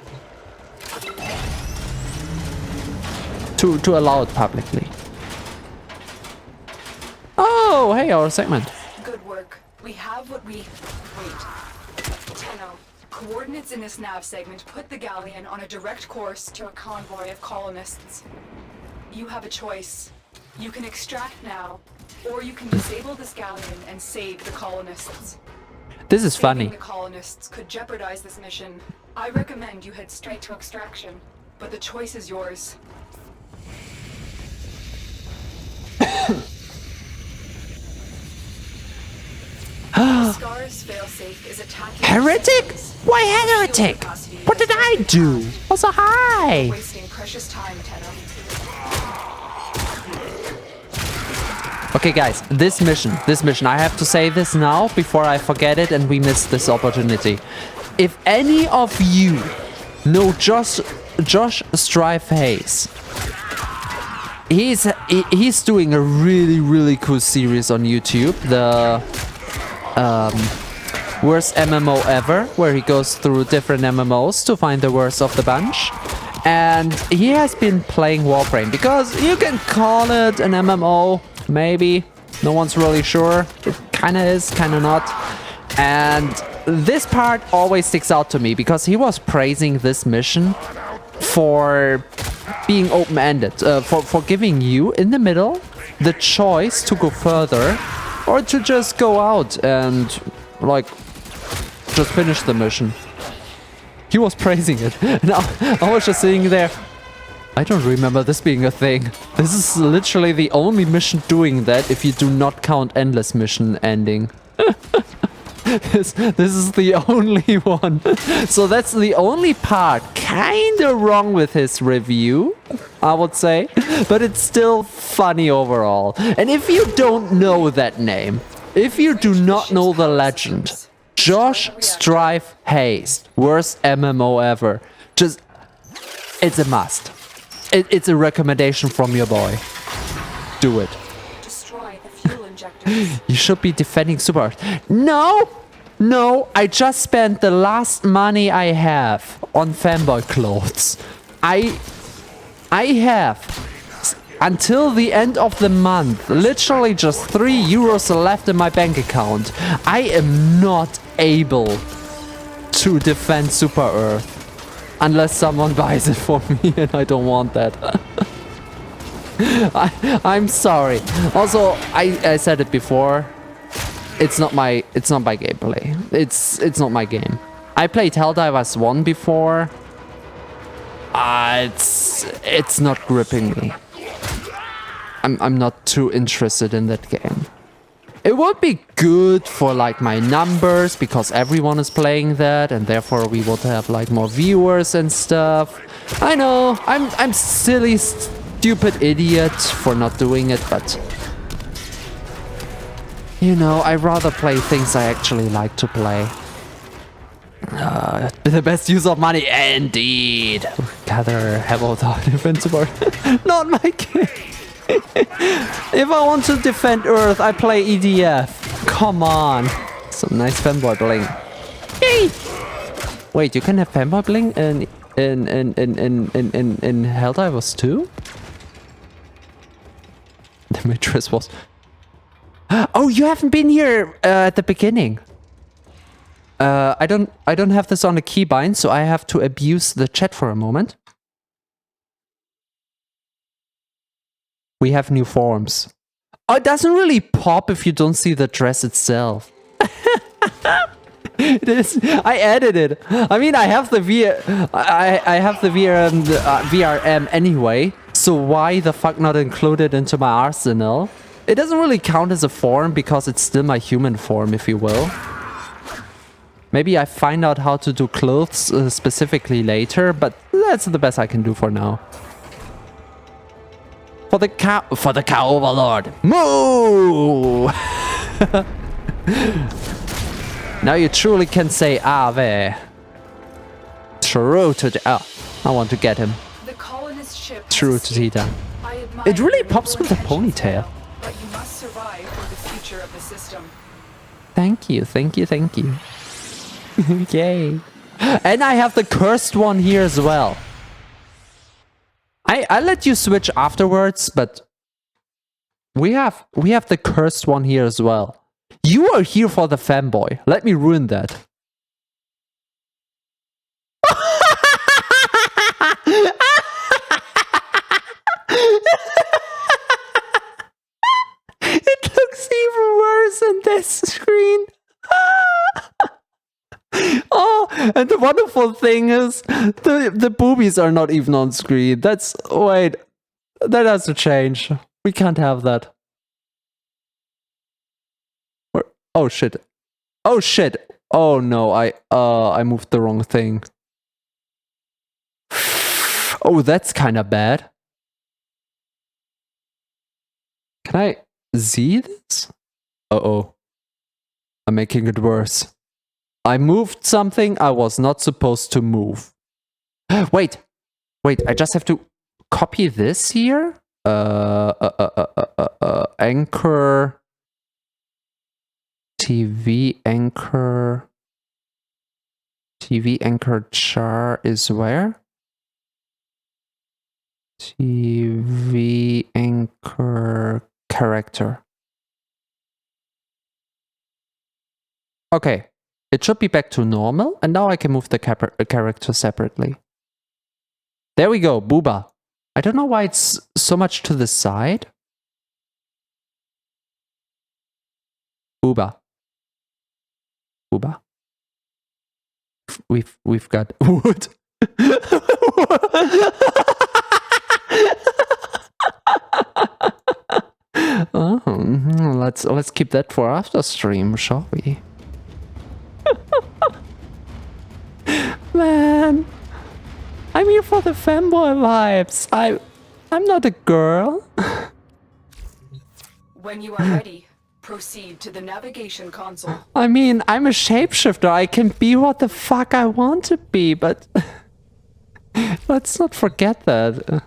To allow it publicly. Oh, hey, our segment. Good work. We have what we... Wait. Tenno. Coordinates in this nav segment put the galleon on a direct course to a convoy of colonists. You have a choice. You can extract now, or you can disable this galleon and save the colonists. This is funny. Saving the colonists could jeopardize this mission. I recommend you head straight to extraction, but the choice is yours. Scar's failsafe is attacking. Heretic? Why heretic? What did I do? Also, hi. Wasting precious time, Tenno. Okay, guys, this mission, I have to say this now before I forget it and we miss this opportunity. If any of you know Josh Strife Hayes, he's doing a really cool series on YouTube, the worst MMO ever, where he goes through different MMOs to find the worst of the bunch. And he has been playing Warframe, because you can call it an MMO, maybe. No one's really sure. It kind of is, kind of not. And this part always sticks out to me, because he was praising this mission for being open-ended, for giving you, in the middle, the choice to go further or to just go out and, like, just finish the mission. He was praising it. Now, I was just sitting there. I don't remember this being a thing. This is literally the only mission doing that if you do not count Endless Mission ending. This is the only one. So that's the only part kinda wrong with his review, I would say. But it's still funny overall. And if you don't know that name, if you do not know the legend, Josh Strife Hayes, worst MMO ever. Just, it's a must. It's a recommendation from your boy. Do it. Destroy the fuel injectors. You should be defending super. No, I just spent the last money I have on fanboy clothes. I until the end of the month, literally just 3 euros left in my bank account, I am not able to defend Super Earth. Unless someone buys it for me, and I don't want that. I'm sorry. Also, I said it before. It's not my gameplay. It's not my game. I played Helldivers 1 before. It's not gripping me. I'm not too interested in that game. It would be good for like my numbers because everyone is playing that and therefore we would have like more viewers and stuff. I know, I'm silly, stupid idiot for not doing it, but you know, I rather play things I actually like to play. The best use of money, indeed. Gather, have all the defense support. Not my game. If I want to defend Earth, I play EDF. Come on. Some nice fanboy bling. Yay! Wait, you can have fanboy bling in Helldivers too? The mattress was... Oh, you haven't been here at the beginning. I don't have this on a keybind, so I have to abuse the chat for a moment. We have new forms. Oh, it doesn't really pop if you don't see the dress itself. It is. I added it. I mean, I have the I have the VRM anyway. So why the fuck not include it into my arsenal? It doesn't really count as a form because it's still my human form, if you will. Maybe I find out how to do clothes specifically later, but that's the best I can do for now. For the cow overlord. Moo! Now you truly can say Ave. True to the... Oh, I want to get him. The colonist ship. True to Tita. It really pops with a ponytail. But you must survive for the future of the system. Thank you, thank you, thank you. Yay. And I have the cursed one here as well. I let you switch afterwards, but we have the cursed one here as well. You are here for the fanboy. Let me ruin that. It looks even worse on this screen. Oh, and the wonderful thing is the boobies are not even on screen. Wait, that has to change. We can't have that. Oh shit. Oh shit. Oh no, I moved the wrong thing. Oh, that's kind of bad. Can I see this? Uh-oh. I'm making it worse. I moved something I was not supposed to move. Wait, I just have to copy this here. Anchor. TV anchor char is where? TV anchor character. Okay. It should be back to normal, and now I can move the character separately. There we go, booba. I don't know why it's so much to the side. Booba. Booba. We've got wood. Oh, let's keep that for after stream, shall we? Man, I'm here for the fanboy vibes. I'm not a girl. When you are ready, proceed to the navigation console. I mean, I'm a shapeshifter. I can be what the fuck I want to be, but let's not forget that.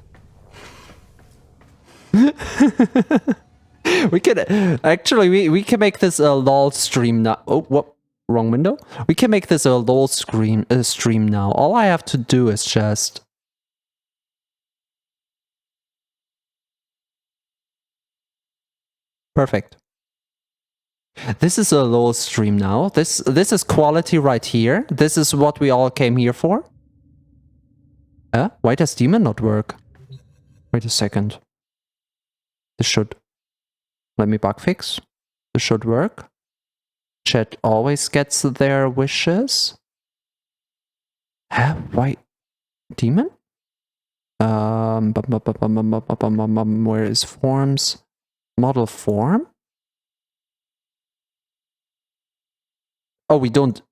We can actually we can make this a LOL stream now. Oh, what? Wrong window. We can make this a LOL stream now. All I have to do is just Perfect. This is a low stream now. This is quality right here. This is what we all came here for. Why does demon not work? Wait a second. This should... Let me bug fix. This should work. Chat always gets their wishes. Why? Demon? Where is forms? Model form? Oh, we don't...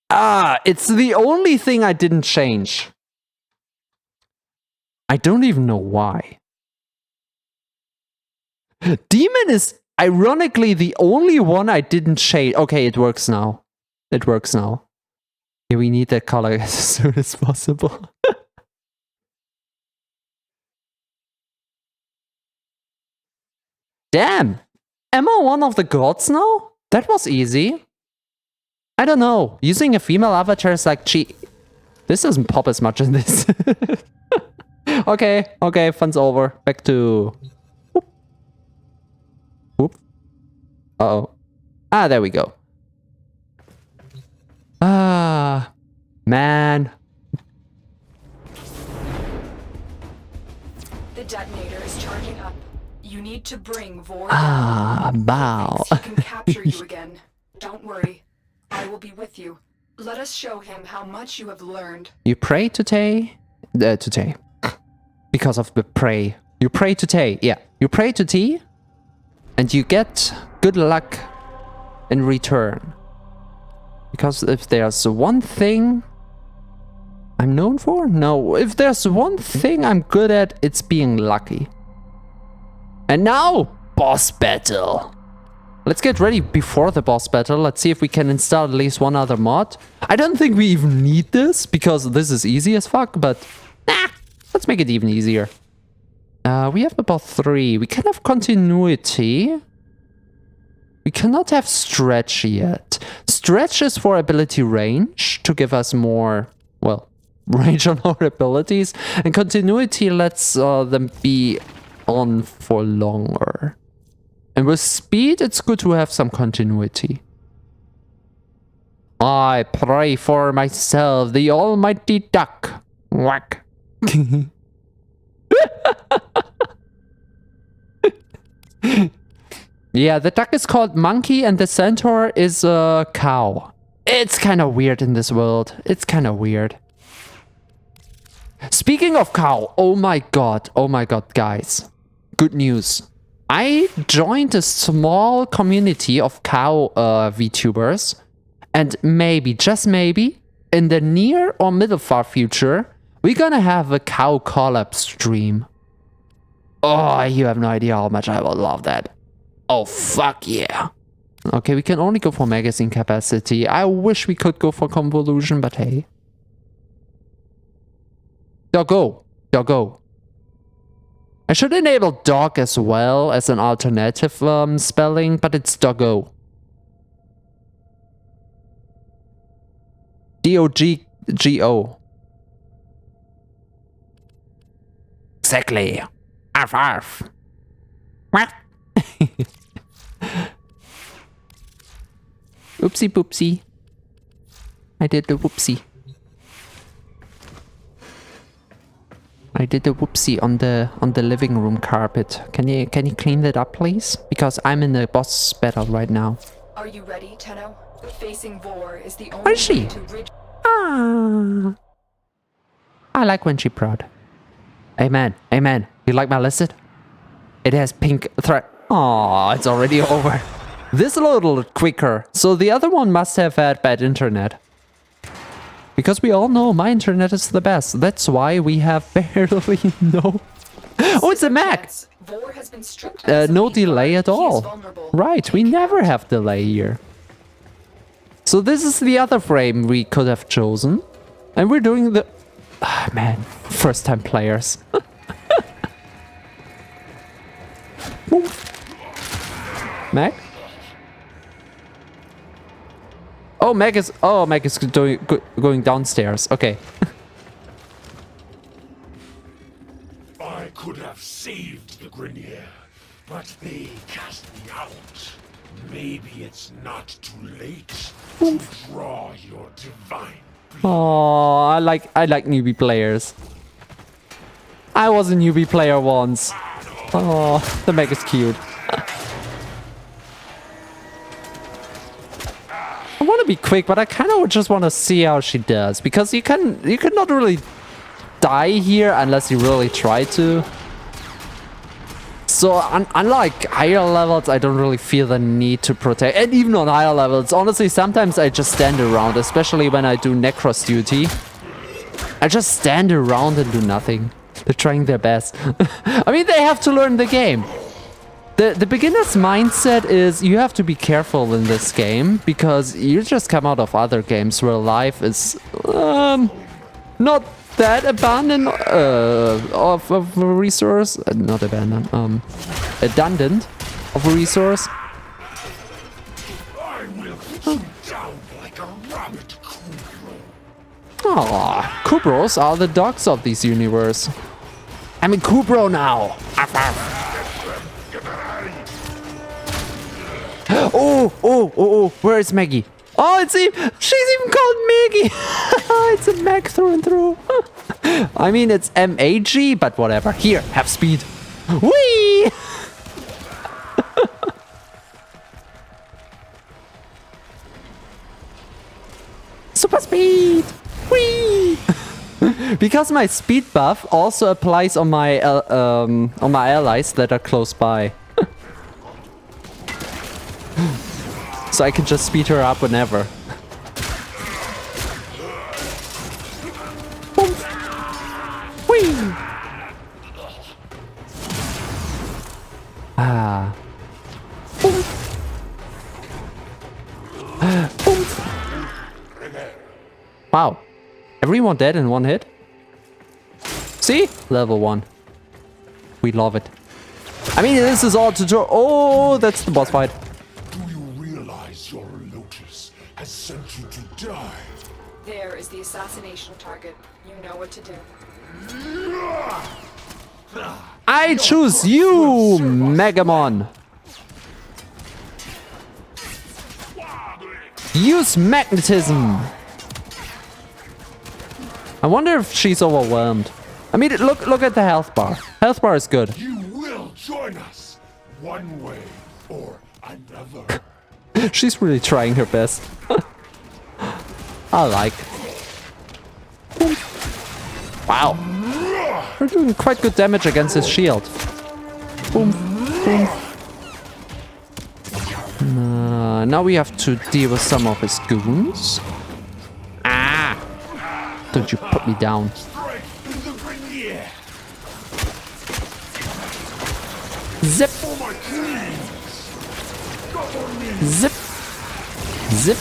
Ah, it's the only thing I didn't change. I don't even know why. Demon is ironically the only one I didn't change. Okay, it works now. It works now. Yeah, we need that color as soon as possible. Damn! Am I one of the gods now? That was easy. I don't know. Using a female avatar is like, gee, this doesn't pop as much as this. Okay, fun's over. Back to... Whoop. Whoop. Uh-oh. Ah, there we go. Ah, man. The detonator is charging up. You need to bring Vors. Bow. He can capture you again. Don't worry. I will be with you. Let us show him how much you have learned. You pray to Tay? To Tay. Because of the pray. You pray to Tay. Yeah. You pray to T. And you get good luck in return. Because if there's one thing I'm known for? No. If there's one thing I'm good at, it's being lucky. And now, boss battle. Let's get ready before the boss battle. Let's see if we can install at least one other mod. I don't think we even need this, because this is easy as fuck, but let's make it even easier. We have about 3. We can have continuity. We cannot have stretch yet. Stretch is for ability range, to give us more, well, range on our abilities. And continuity lets them be on for longer. And with speed, it's good to have some continuity. I pray for myself, the almighty duck. Whack. Yeah, the duck is called monkey and the centaur is a cow. It's kind of weird in this world. It's kind of weird. Speaking of cow, oh my god, guys. Good news. I joined a small community of cow VTubers, and maybe, just maybe, in the near or middle far future, we're gonna have a cow collab stream. Oh, you have no idea how much I would love that. Oh, fuck yeah. Okay, we can only go for magazine capacity. I wish we could go for convolution, but hey. Doggo. Doggo. I should enable dog as well as an alternative spelling, but it's doggo. D-O-G-G-O. Exactly. Arf arf. Oopsie poopsie. I did the whoopsie. I did a whoopsie on the living room carpet. Can you clean that up, please? Because I'm in the boss battle right now. Are you ready, Tenno? Facing Vor is the only Where is she? way to rid. Ah. I like when she proud. Amen. Amen. You like my lizard? It has pink thread. Aw, it's already over. This a little quicker. So the other one must have had bad internet. Because we all know my internet is the best. That's why we have barely no... Oh, it's a Mac! No delay at all. Right, we never have delay here. So this is the other frame we could have chosen. And we're doing the... Ah, man, first time players. Mac? Oh, Meg is going downstairs. Okay. I could have saved the Grenier, but they cast me out. Maybe it's not too late to draw your divine blood. Oh, I like newbie players. I was a newbie player once. Oh, the mech is cute. I want to be quick, but I kind of just want to see how she does, because you cannot really die here unless you really try to. So unlike higher levels, I don't really feel the need to protect. And even on higher levels, honestly, sometimes I just stand around, especially when I do Necros duty. I just stand around and do nothing. They're trying their best. I mean, they have to learn the game. The beginner's mindset is you have to be careful in this game, because you just come out of other games where life is not that abundant of a resource. Not abandoned. Abundant of a resource. I will put you down like a rabbit, Kubro. Aw, Kubros are the dogs of this universe. I'm in Kubro now. Oh, where is Maggie? Oh, she's even called Maggie. It's a Mag through and through. I mean, it's M-A-G, but whatever. Here, have speed. Whee! Super speed. Whee! Because my speed buff also applies on my allies that are close by. So I can just speed her up whenever. Boom. Whee! Ah. Boom. Boom. Wow. Everyone dead in one hit? See? Level 1. We love it. I mean, this is all tutorial. Oh, that's the boss fight. Do you realize your Lotus has sent you to die? There is the assassination target. You know what to do. I choose you, Megamon. Use magnetism. I wonder if she's overwhelmed. I mean, look at the health bar. Health bar is good. You will join us, one way or another. She's really trying her best. I like. Wow. We're doing quite good damage against his shield. Boom. Boom. Now we have to deal with some of his goons. Ah! Don't you put me down. Zip. Zip. Zip.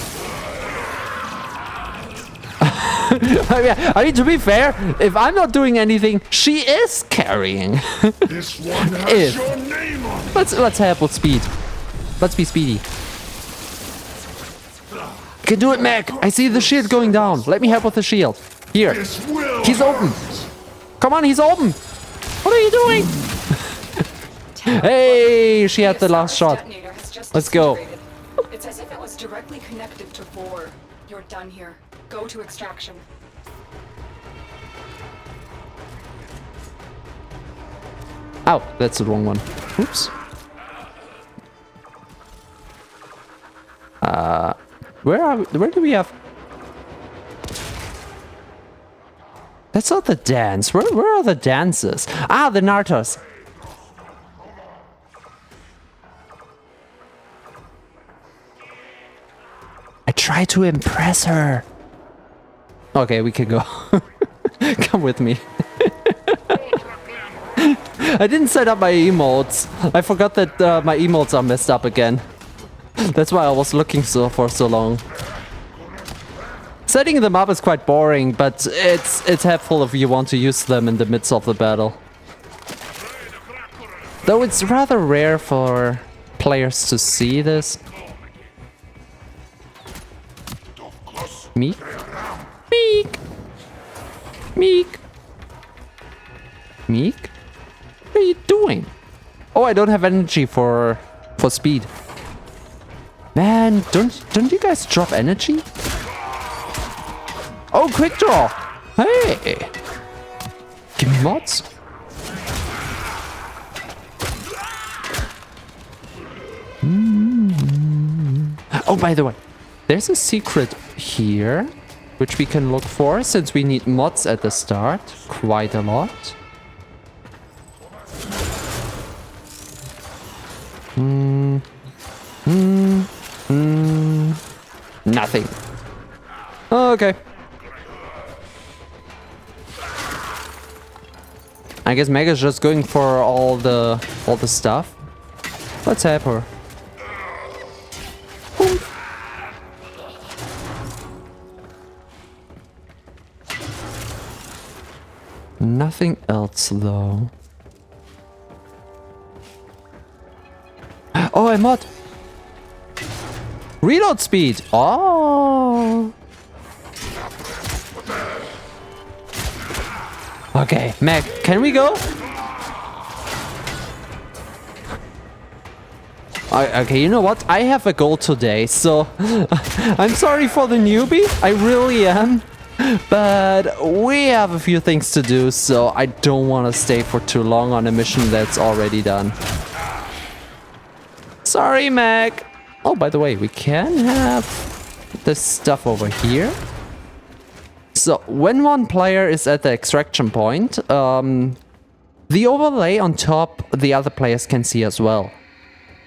I mean, to be fair, if I'm not doing anything, she is carrying. This one has your name on it. Let's help with speed. Let's be speedy. Can do it, Mac. I see the shield going down. Let me help with the shield. Here. He's open. Come on, he's open. What are you doing? Hey, she had the last shot. Let's go. It's as if it was directly connected to Vors. You're done here. Go to extraction. Oh, that's the wrong one. Oops. Where do we have? That's not the dance. Where are the dances? Ah, the Nartos. I try to impress her. Okay, we can go. Come with me. I didn't set up my emotes. I forgot that my emotes are messed up again. That's why I was looking for so long. Setting them up is quite boring, but it's helpful if you want to use them in the midst of the battle. Though it's rather rare for players to see this. Meek? Meek! Meek! Meek? What are you doing? Oh, I don't have energy for speed. Man, don't you guys drop energy? Oh, quick draw. Hey. Give me mods. Oh, by the way, there's a secret here, which we can look for, since we need mods at the start. Quite a lot. Nothing. Okay. I guess Mega's just going for all the stuff. Let's help her. Boom. Nothing else though. Oh, a mod. Reload speed. Oh. Okay, Meg, can we go? Okay, you know what? I have a goal today, so I'm sorry for the newbie. I really am. But we have a few things to do, so I don't want to stay for too long on a mission that's already done. Sorry, Meg. Oh, by the way, we can have this stuff over here. So, when one player is at the extraction point, the overlay on top the other players can see as well.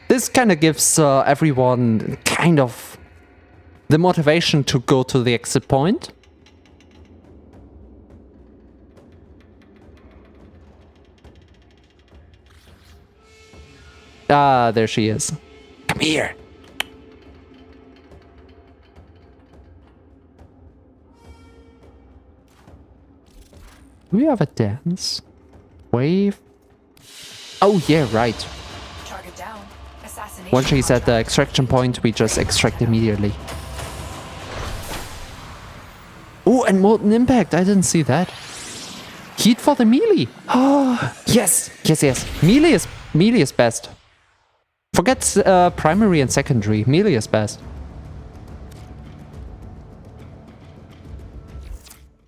This kind of gives everyone kind of the motivation to go to the exit point. Ah, there she is. Come here. Do we have a dance? Wave? Oh yeah, right. Target down. Assassination. Once she's at the extraction point, we just extract immediately. Oh, and Molten Impact. I didn't see that. Heat for the melee. Oh, yes. Yes, yes. Melee is best. Forget primary and secondary. Melee is best.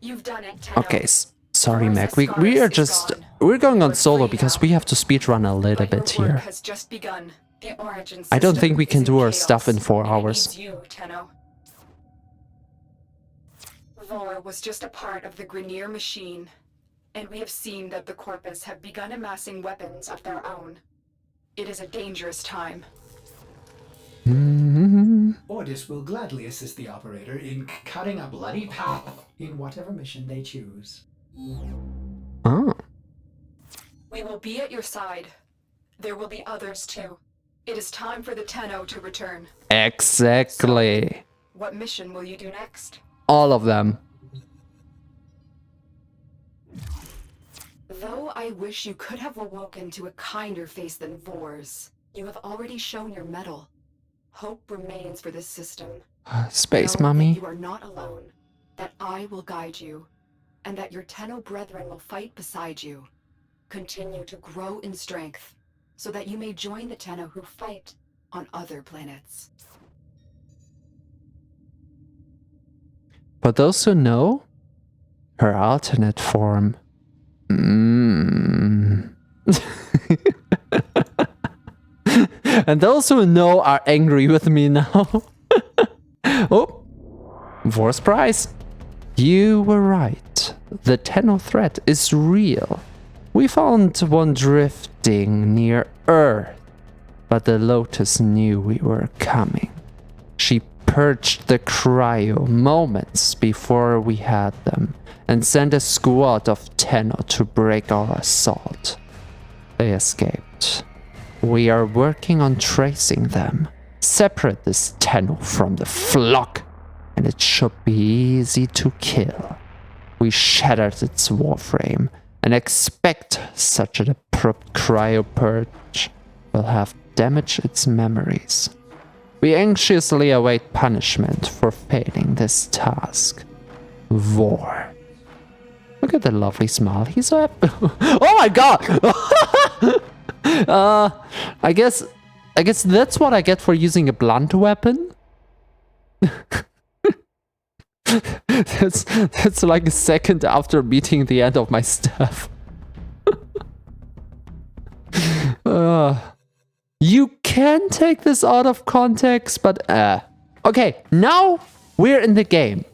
You've done it, Tenno. Okay, sorry, Mac. We're going on solo because we have to speedrun a little bit here. Has just begun. The origin I don't system think we can is do our chaos, stuff in 4 and it hours. needs you, Tenno. Vors was just a part of the Grenier machine, and we have seen that the Corpus have begun amassing weapons of their own. It is a dangerous time. Ordis will gladly assist the operator in cutting a bloody path in whatever mission they choose. Oh. We will be at your side. There will be others too. It is time for the Tenno to return. Exactly. What mission will you do next? All of them. Though I wish you could have awoken to a kinder face than Vors, you have already shown your mettle. Hope remains for this system. Space Know that Mummy. you are not alone, that I will guide you, and that your Tenno brethren will fight beside you. Continue to grow in strength, so that you may join the Tenno who fight on other planets. For those who know, her alternate form. And those who know are angry with me now. Oh, Vors prize. You were right. The Tenno threat is real. We found one drifting near Earth, but the Lotus knew we were coming. She purged the cryo moments before we had them and sent a squad of Tenno to break our assault. They escaped. We are working on tracing them. Separate this Tenno from the flock, and it should be easy to kill. We shattered its warframe and expect such an abrupt cryo purge will have damaged its memories. We anxiously await punishment for failing this task. Vor. Look at the lovely smile. He's so happy. Oh my god! I guess that's what I get for using a blunt weapon. That's like a second after meeting the end of my staff. You can take this out of context, but okay, now we're in the game.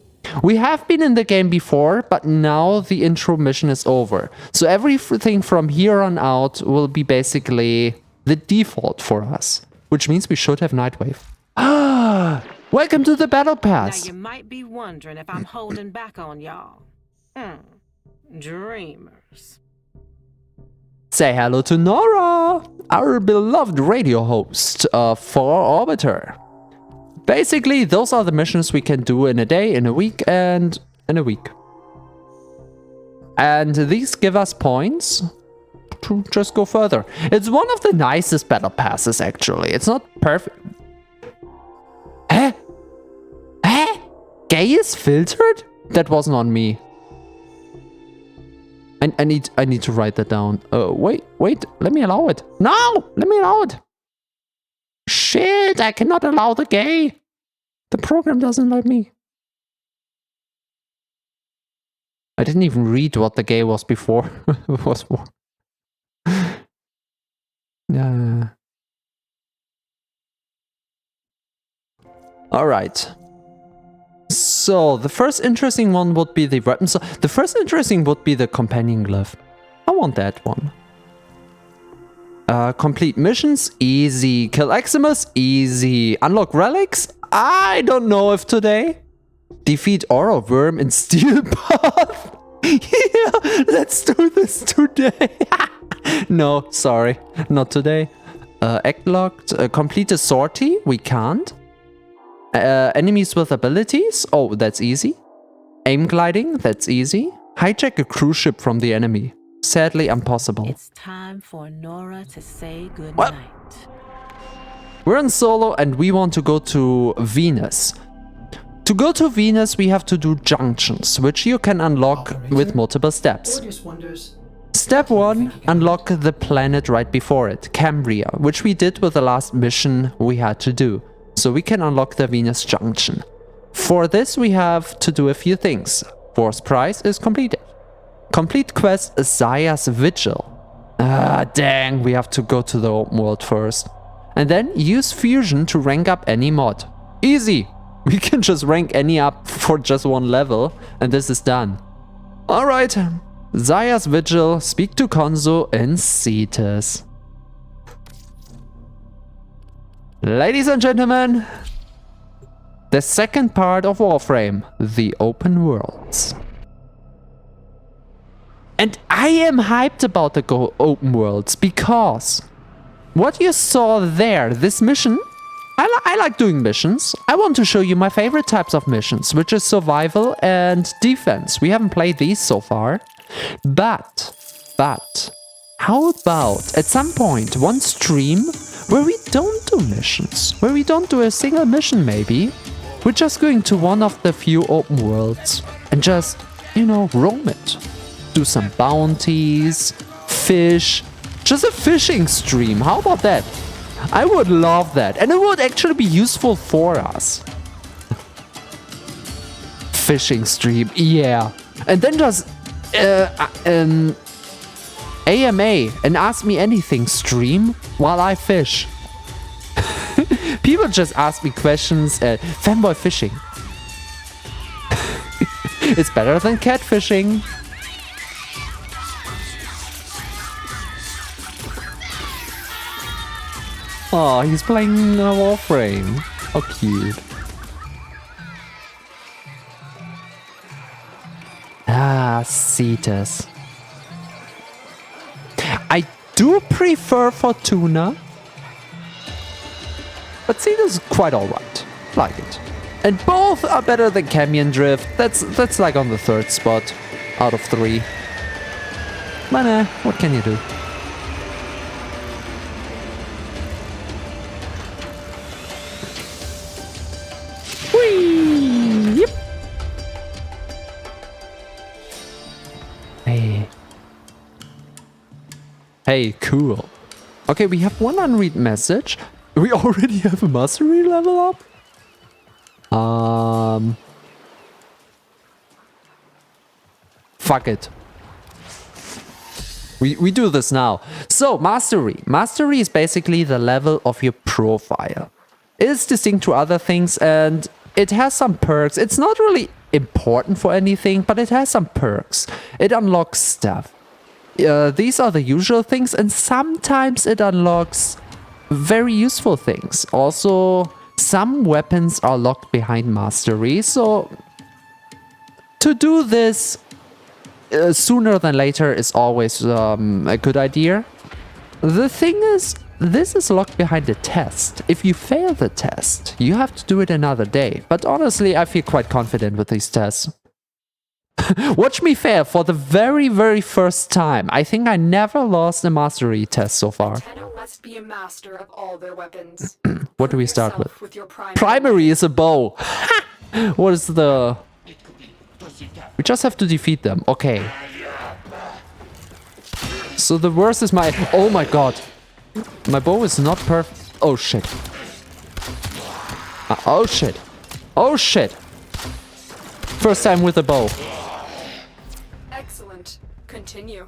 We have been in the game before, but now the intro mission is over. So everything from here on out will be basically the default for us, which means we should have Nightwave. Welcome to the Battle Pass. Now you might be wondering if I'm holding back on y'all. Dreamers. Say hello to Nora, our beloved radio host for Orbiter. Basically, those are the missions we can do in a day, in a week, and in a week. And these give us points to just go further. It's one of the nicest battle passes, actually. It's not perfect. Gay is filtered? That wasn't on me. I need to write that down. Wait, let me allow it. No, let me allow it. Shit, I cannot allow the gay. The program doesn't let me. I didn't even read what the gay was before. was for. All right. So the first interesting one would be the weapon. So the first interesting would be the companion glove. I want that one. Complete missions, easy. Kill Eximus, easy. Unlock relics, I don't know if today. Defeat Aura Worm in Steel Path. Yeah, let's do this today. No, sorry, not today. Act locked. Complete a sortie, we can't. Enemies with abilities, oh, that's easy. Aim gliding, that's easy. Hijack a cruise ship from the enemy. Sadly impossible. It's time for Nora to say goodnight. We're in solo and we want to go to Venus. To go to Venus, we have to do junctions, which you can unlock with multiple steps. Step 1, unlock the planet right before it, Cambria, which we did with the last mission we had to do. So we can unlock the Venus junction. For this, we have to do a few things. Vors prize is completed. Complete quest Zaya's Vigil. Dang, we have to go to the open world first. And then use fusion to rank up any mod. Easy! We can just rank any up for just one level, and this is done. Alright, Zaya's Vigil, speak to Konzo in Cetus. Ladies and gentlemen, the second part of Warframe, the open worlds. And I am hyped about the open worlds because what you saw there, this mission, I like doing missions. I want to show you my favorite types of missions, which is survival and defense. We haven't played these so far. But, how about at some point one stream where we don't do missions, where we don't do a single mission maybe. We're just going to one of the few open worlds and just, you know, roam it. Do some bounties, fish, just a fishing stream. How about that? I would love that. And it would actually be useful for us. Fishing stream, yeah. And then just AMA and ask me anything stream while I fish. People just ask me questions. Fanboy fishing. It's better than catfishing. Oh, he's playing a Warframe. How cute. Cetus. I do prefer Fortuna, but Cetus is quite alright. Like it. And both are better than Canyon Drift. That's like on the third spot out of 3. But what can you do? Whee! Yep. Hey, cool. Okay, we have one unread message. We already have a mastery level up? Fuck it. We do this now. So, mastery. Mastery is basically the level of your profile. It is distinct to other things and it has some perks. It's not really important for anything, but it has some perks. It unlocks stuff. These are the usual things, and sometimes it unlocks very useful things. Also, some weapons are locked behind mastery, so to do this sooner than later is always a good idea. The thing is, this is locked behind a test. If you fail the test, you have to do it another day. But honestly, I feel quite confident with these tests. Watch me fail for the very, very first time. I think I never lost a mastery test so far. Tenno must be a master of all their weapons. What do we start with? With your Primary is a bow. What is the... We just have to defeat them. Okay. So the worst is my... Oh my god. My bow is not perfect. Oh shit. Oh shit. Oh shit. First time with a bow. Excellent. Continue.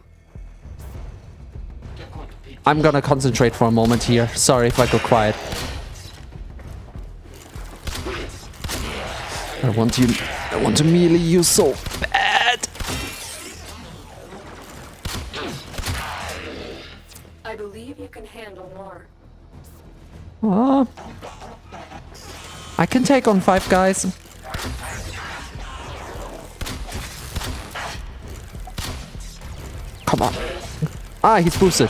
I'm gonna concentrate for a moment here. Sorry if I go quiet. I want to melee you so bad. I believe you can handle more. I can take on 5 guys. Come on. Ah, he's boosted.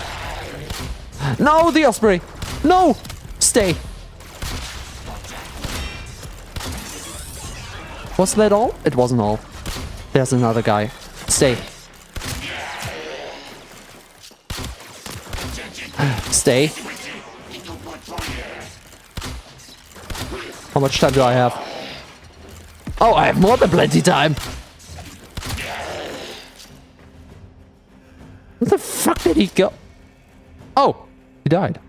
No, the Osprey. No, stay. Was that all? It wasn't all. There's another guy. Stay. Stay. How much time do I have? Oh, I have more than plenty time. Where the fuck did he go? Oh, he died.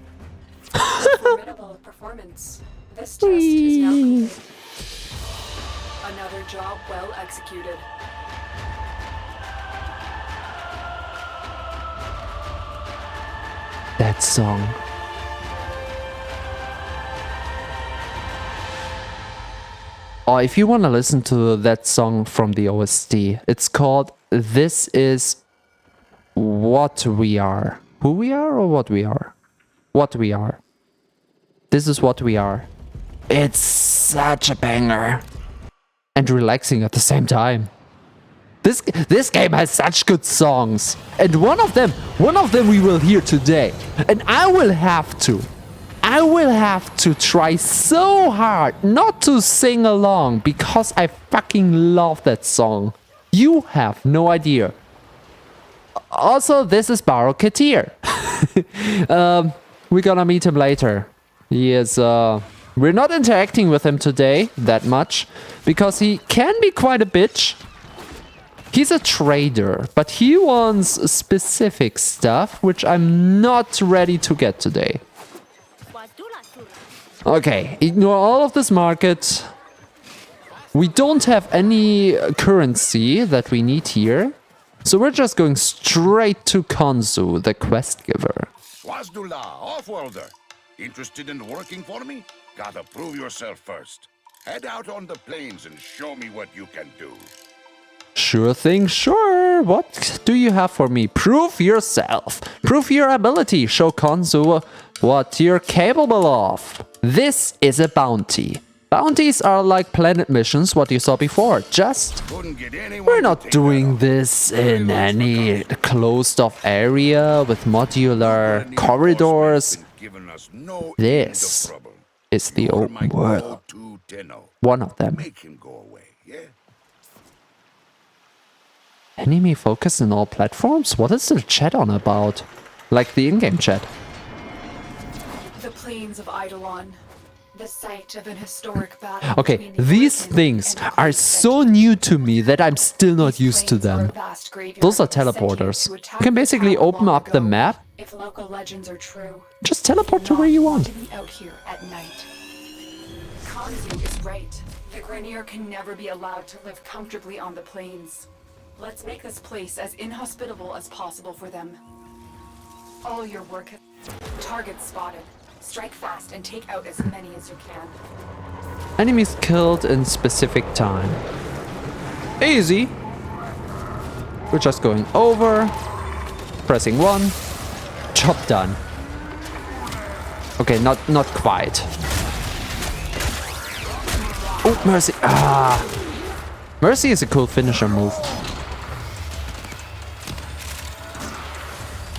Formidable performance. This test is now complete. Another job well executed. That song. Oh, if you want to listen to that song from the OST, it's called This Is What We Are. Who we are or what we are? What we are. This is what we are. It's such a banger. And relaxing at the same time. This game has such good songs. And one of them we will hear today. And I will have to try so hard not to sing along because I fucking love that song. You have no idea. Also, this is Barokatir. We're gonna meet him later. He is, we're not interacting with him today that much because he can be quite a bitch. He's a trader, but he wants specific stuff which I'm not ready to get today. Okay, ignore all of this market. We don't have any currency that we need here. So we're just going straight to Konzu, the quest giver. Swazdula, off-worlder. Interested in working for me? Gotta prove yourself first. Head out on the plains and show me what you can do. Sure thing, sure. What do you have for me? Prove yourself. Prove your ability. Show Konzu what you're capable of. This is a bounty. Bounties are like planet missions, what you saw before. Just, we're not doing this in any closed-off area with modular corridors. This is the open world. One of them. Enemy focus in all platforms? What is the chat on about? Like the in-game chat. The plains of Eidolon. The site of an historic battle. Okay, these things are so new to me that I'm still not used to them. Those are teleporters. You can basically open up the map If local legends are true, Just teleport to where you want. to be out here at night. Kanzu is right. The Grenier can never be allowed to live comfortably on the plains. Let's make this place as inhospitable as possible for them. All your work. Targets spotted. Strike fast and take out as many as you can. Enemies killed in specific time. Easy. We're just going over, pressing 1, job done. Okay, not quite. Oh, Mercy. Ah. Mercy is a cool finisher move.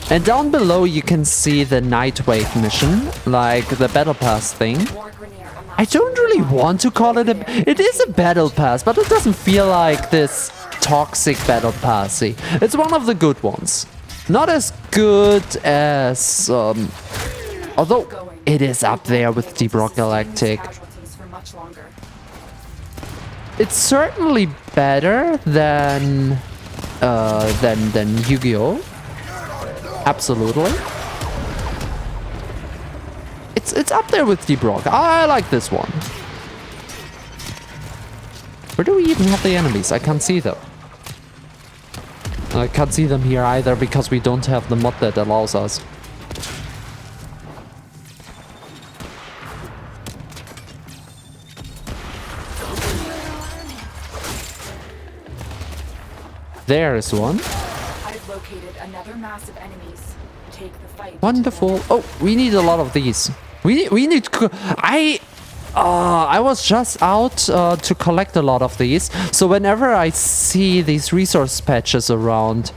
And down below you can see the Nightwave mission, like the Battle Pass thing. I don't really want to call it a... It is a Battle Pass, but it doesn't feel like this toxic Battle Passy. It's one of the good ones. Not as good as... although it is up there with Deep Rock Galactic. It's certainly better than Yu-Gi-Oh! Absolutely. It's up there with Deep Rock. I like this one. Where do we even have the enemies? I can't see them. I can't see them here either because we don't have the mod that allows us. There is one. I've located another mass of enemies. Take the fight. Wonderful. Oh, we need a lot of these. We need. I was just out to collect a lot of these. So whenever I see these resource patches around,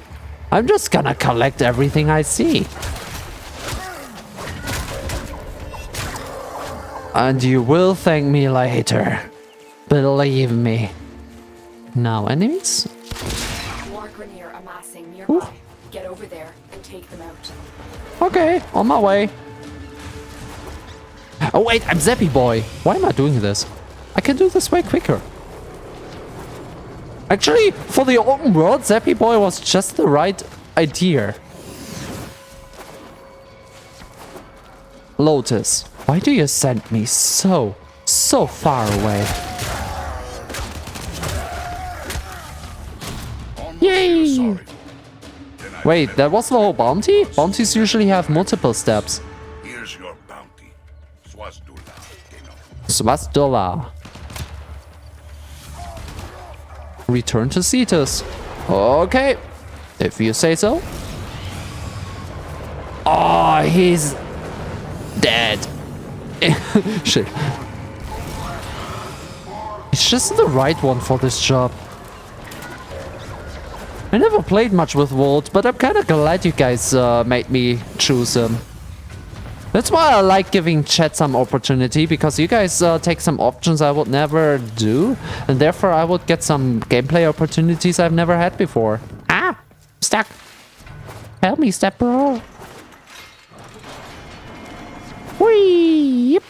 I'm just gonna collect everything I see. And you will thank me later. Believe me. Now enemies? More Grenier amassing nearby. Ooh. Get over there and take them out. Okay, on my way. Oh wait, I'm Zappy Boy. Why am I doing this? I can do this way quicker. Actually, for the open world, Zappy Boy was just the right idea. Lotus, why do you send me so far away? Yay! Wait, that was the whole bounty? Bounties usually have multiple steps. Here's your bounty. Swazdula, Tenno. Swastula. Return to Cetus. Okay, if you say so. Oh, he's dead. Shit. He's just the right one for this job. I never played much with Volt, but I'm kind of glad you guys made me choose him. That's why I like giving chat some opportunity, because you guys take some options I would never do, and therefore I would get some gameplay opportunities I've never had before. Ah! Stuck! Help me, step bro! Whee! Yep.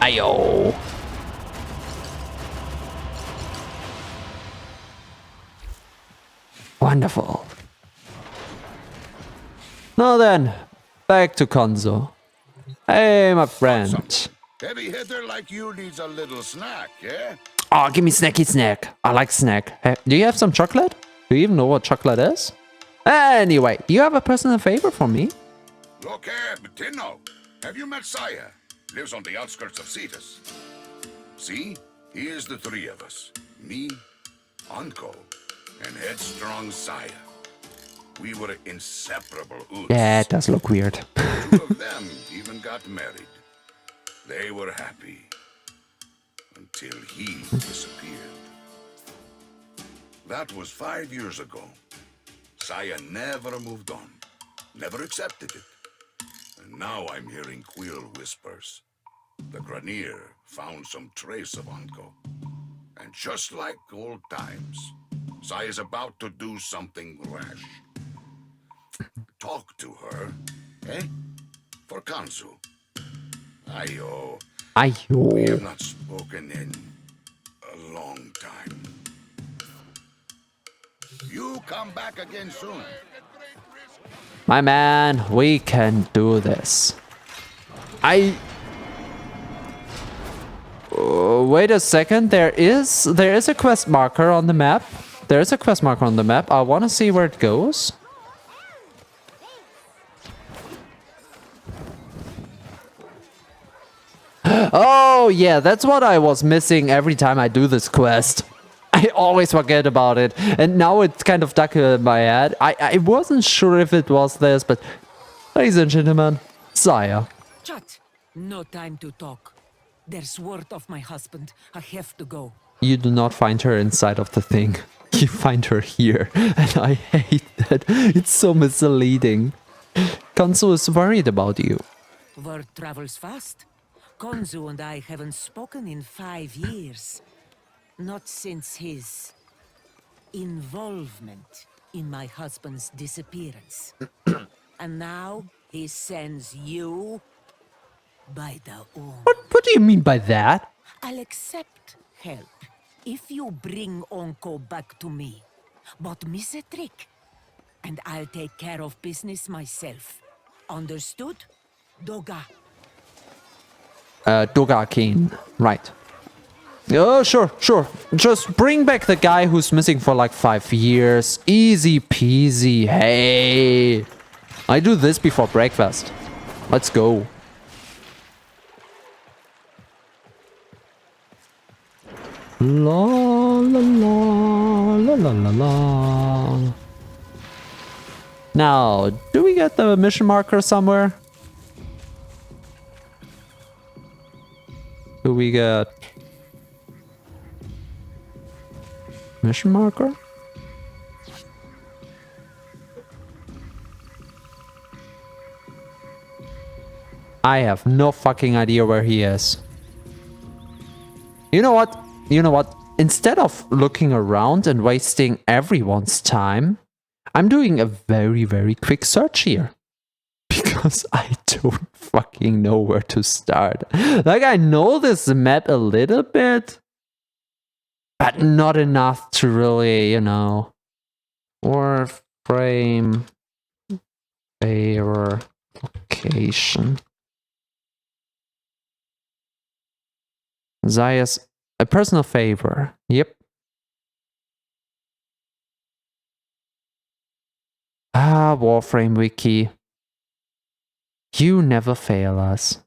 Ayo! Wonderful. Now then, back to Konzo. Hey, my friend. Heavy hitter like you needs a little snack, yeah? Oh, give me snacky snack. I like snack. Hey, do you have some chocolate? Do you even know what chocolate is? Anyway, do you have a personal favor for me? Look here, Tenno. Have you met Saya? Lives on the outskirts of Cetus. See? Here's the three of us. Me, Anko, and headstrong Saya. We were inseparable oots. Yeah, it does look weird. Two of them even got married. They were happy. Until he disappeared. That was 5 years ago. Saya never moved on. Never accepted it. And now I'm hearing queer whispers. The Grenier found some trace of Anko. And just like old times, Saya's about to do something rash. Talk to her, eh? For Kanzu. Ayo. Ayo. We have not spoken in a long time. You come back again soon. My man, we can do this. Wait a second, there is a quest marker on the map. There is a quest marker on the map. I want to see where it goes. Oh yeah, that's what I was missing every time I do this quest. I always forget about it, and now it's kind of stuck in my head. I wasn't sure if it was this, but ladies and gentlemen, Sire. Chat. No time to talk. There's word of my husband. I have to go. You do not find her inside of the thing. You find her here, and I hate that. It's so misleading. Konzu is worried about you. Word travels fast. Konzu and I haven't spoken in 5 years. Not since his involvement in my husband's disappearance. And now he sends you by the What do you mean by that? I'll accept help if you bring Onko back to me. But miss a trick, and I'll take care of business myself. Understood? Doga. Dogakin. Right. Oh, sure. Just bring back the guy who's missing for like 5 years. Easy peasy. Hey. I do this before breakfast. Let's go. La la la la la la la. Now, do we get the mission marker somewhere? Do we get mission marker? I have no fucking idea where he is. You know what? Instead of looking around and wasting everyone's time, I'm doing a very, very quick search here. Because I don't fucking know where to start. Like, I know this map a little bit, but not enough to really, you know. Warframe. Favor. Location. Zaya's a personal favor. Yep. Warframe wiki. You never fail us.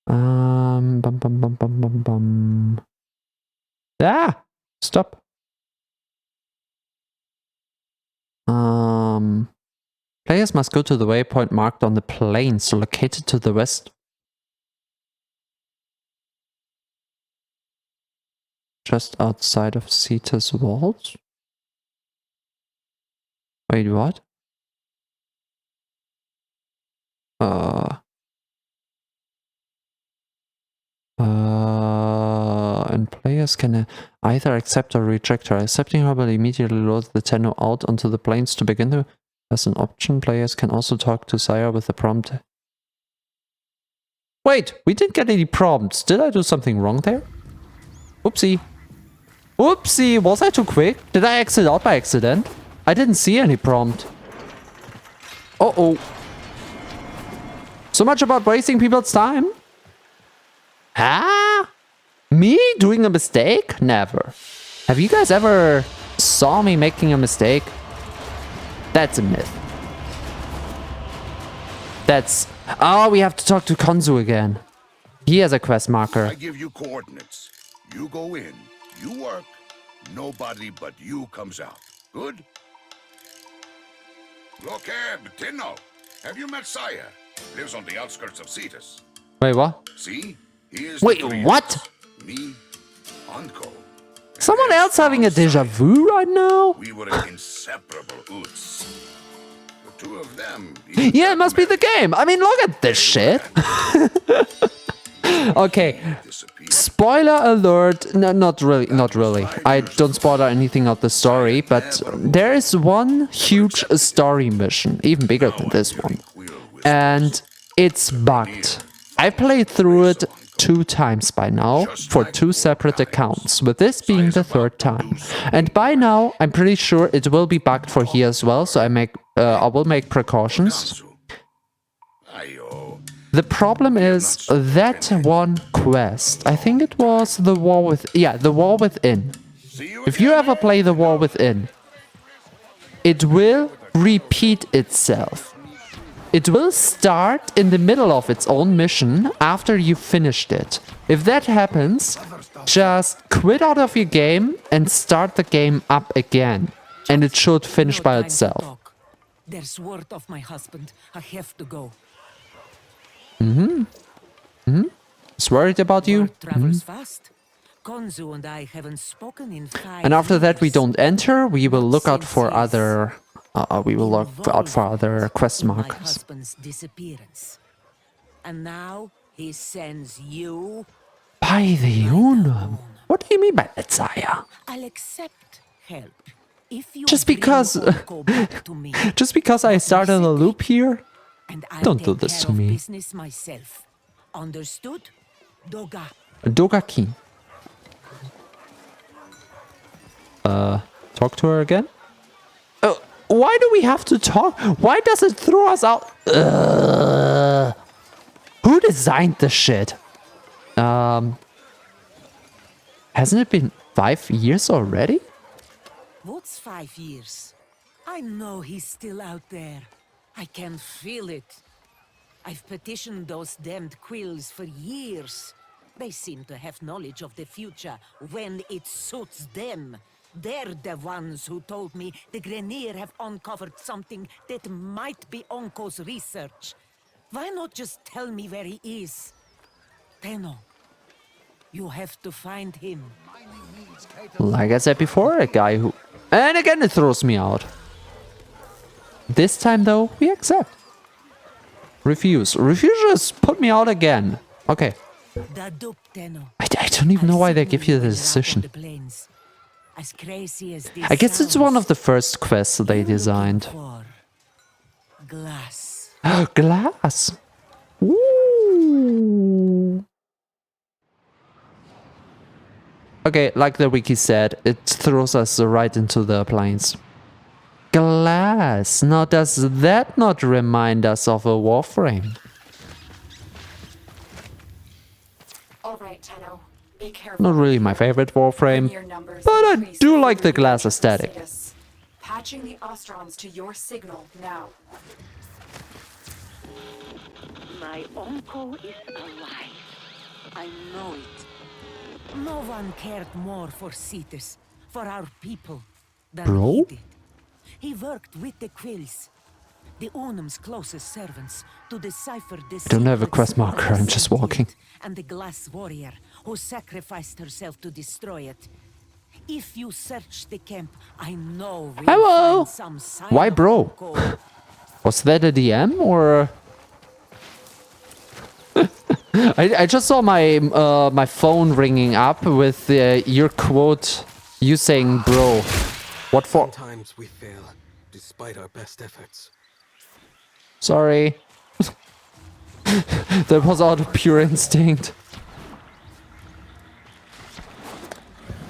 Bum bum bum bum bum bum. Ah! Stop. Players must go to the waypoint marked on the plains located to the west. Just outside of Cetus walls? Wait, what? And players can either accept or reject her. Accepting her will immediately load the Tenno out onto the plains to begin to. As an option, players can also talk to Sire with the prompt. Wait, we didn't get any prompts. Did I do something wrong there? Oopsie. Oopsie, was I too quick? Did I exit out by accident? I didn't see any prompt. Uh-oh. So much about wasting people's time? Huh? Me doing a mistake? Never. Have you guys ever saw me making a mistake? That's a myth. That's... Oh, we have to talk to Konzu again. He has a quest marker. I give you coordinates. You go in, you work, nobody but you comes out. Good? Look here, Tenno. Have you met Sire? Lives on the outskirts of Cetus. Wait, what? See? He is Wait, what? Me, Onko. Someone else having a deja vu right now? We were inseparable oots. The two of them. Yeah, it must be the game. I mean, look at this shit. Okay. Spoiler alert. No, not really. I don't spoil anything of the story, but there is one huge story mission, even bigger than this one. And it's bugged. I played through it 2 times by now for 2 separate accounts, with this being the 3rd time. And by now, I'm pretty sure it will be bugged for here as well, so I will make precautions. The problem is that one quest. I think it was the War the War Within. If you ever play the War Within, it will repeat itself. It will start in the middle of its own mission after you finished it. If that happens, just quit out of your game and start the game up again. And it should finish by itself. There's word of my husband. I have to go. He's worried about you. Travels fast. Konzu and I haven't spoken in 5 And after that, we years. don't enter. We will look out for Since other. We will look out for other quest my markers. husband's disappearance. And now he sends you. By the Unum. What do you mean by that, Sire? I'll accept help. If you Just bring because- Oko back to me, Just because I started a loop here? and I'll Don't do take this care to of me. business myself. Understood? Doga. Dogaki. Talk to her again? Why do we have to talk? Why does it throw us out? Who designed this shit? Hasn't it been 5 years already? What's 5 years? I know he's still out there. I can feel it. I've petitioned those damned quills for years. They seem to have knowledge of the future when it suits them. They're the ones who told me the Grenier have uncovered something that might be Onko's research. Why not just tell me where he is? Tenno, you have to find him. Like I said before, a guy who... And again it throws me out. This time though, we accept. Refuse. Refuse put me out again. Okay. I don't even know why they give you the decision. As crazy as this I guess it's one of the first quests they you're looking designed. for glass. Glass. Ooh. Okay, like the wiki said, it throws us right into the plains. Glass. Now, does that not remind us of a Warframe? All right, Tenno. Be careful. Not really my favorite Warframe, Your numbers but I increase do with like the your glass research, aesthetic. Cetus. Patching the Ostrons to your signal now. My uncle is alive. I know it. No one cared more for Cetus, for our people, than Bro? he did. He worked with the Quills, the Unum's closest servants, to decipher the I don't have a secrets quest of marker, the I'm just walking. Sentient and the Glass Warrior, who sacrificed herself to destroy it. If you search the camp, I know we'll Hello? find some sign Why, of bro? Uncle. Was that a DM or? I just saw my my phone ringing up with your quote, you saying bro. What for? Sometimes we fail, despite our best efforts. Sorry. That was out of pure instinct.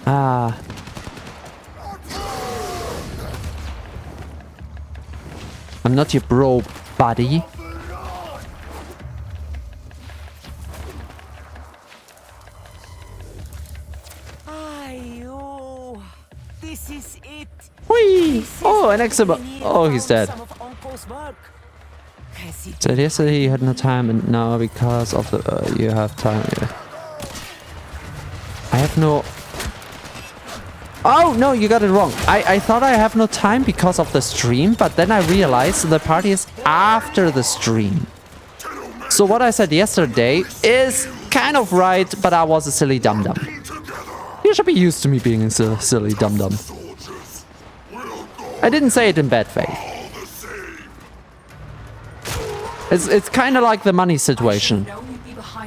Ah. I'm not your bro, buddy. Ayo, this is it. Whee! This is Oh, an how exhibit. Grenier Oh, he's found dead. some of Uncle's work. Has it Said yesterday you had no time, and now because of the you have time. Yeah. I have no. Oh no, you got it wrong. I thought I have no time because of the stream, but then I realized the party is after the stream. So what I said yesterday is kind of right, but I was a silly dum-dum. You should be used to me being a silly dum-dum. I didn't say it in bad faith. It's kind of like the money situation.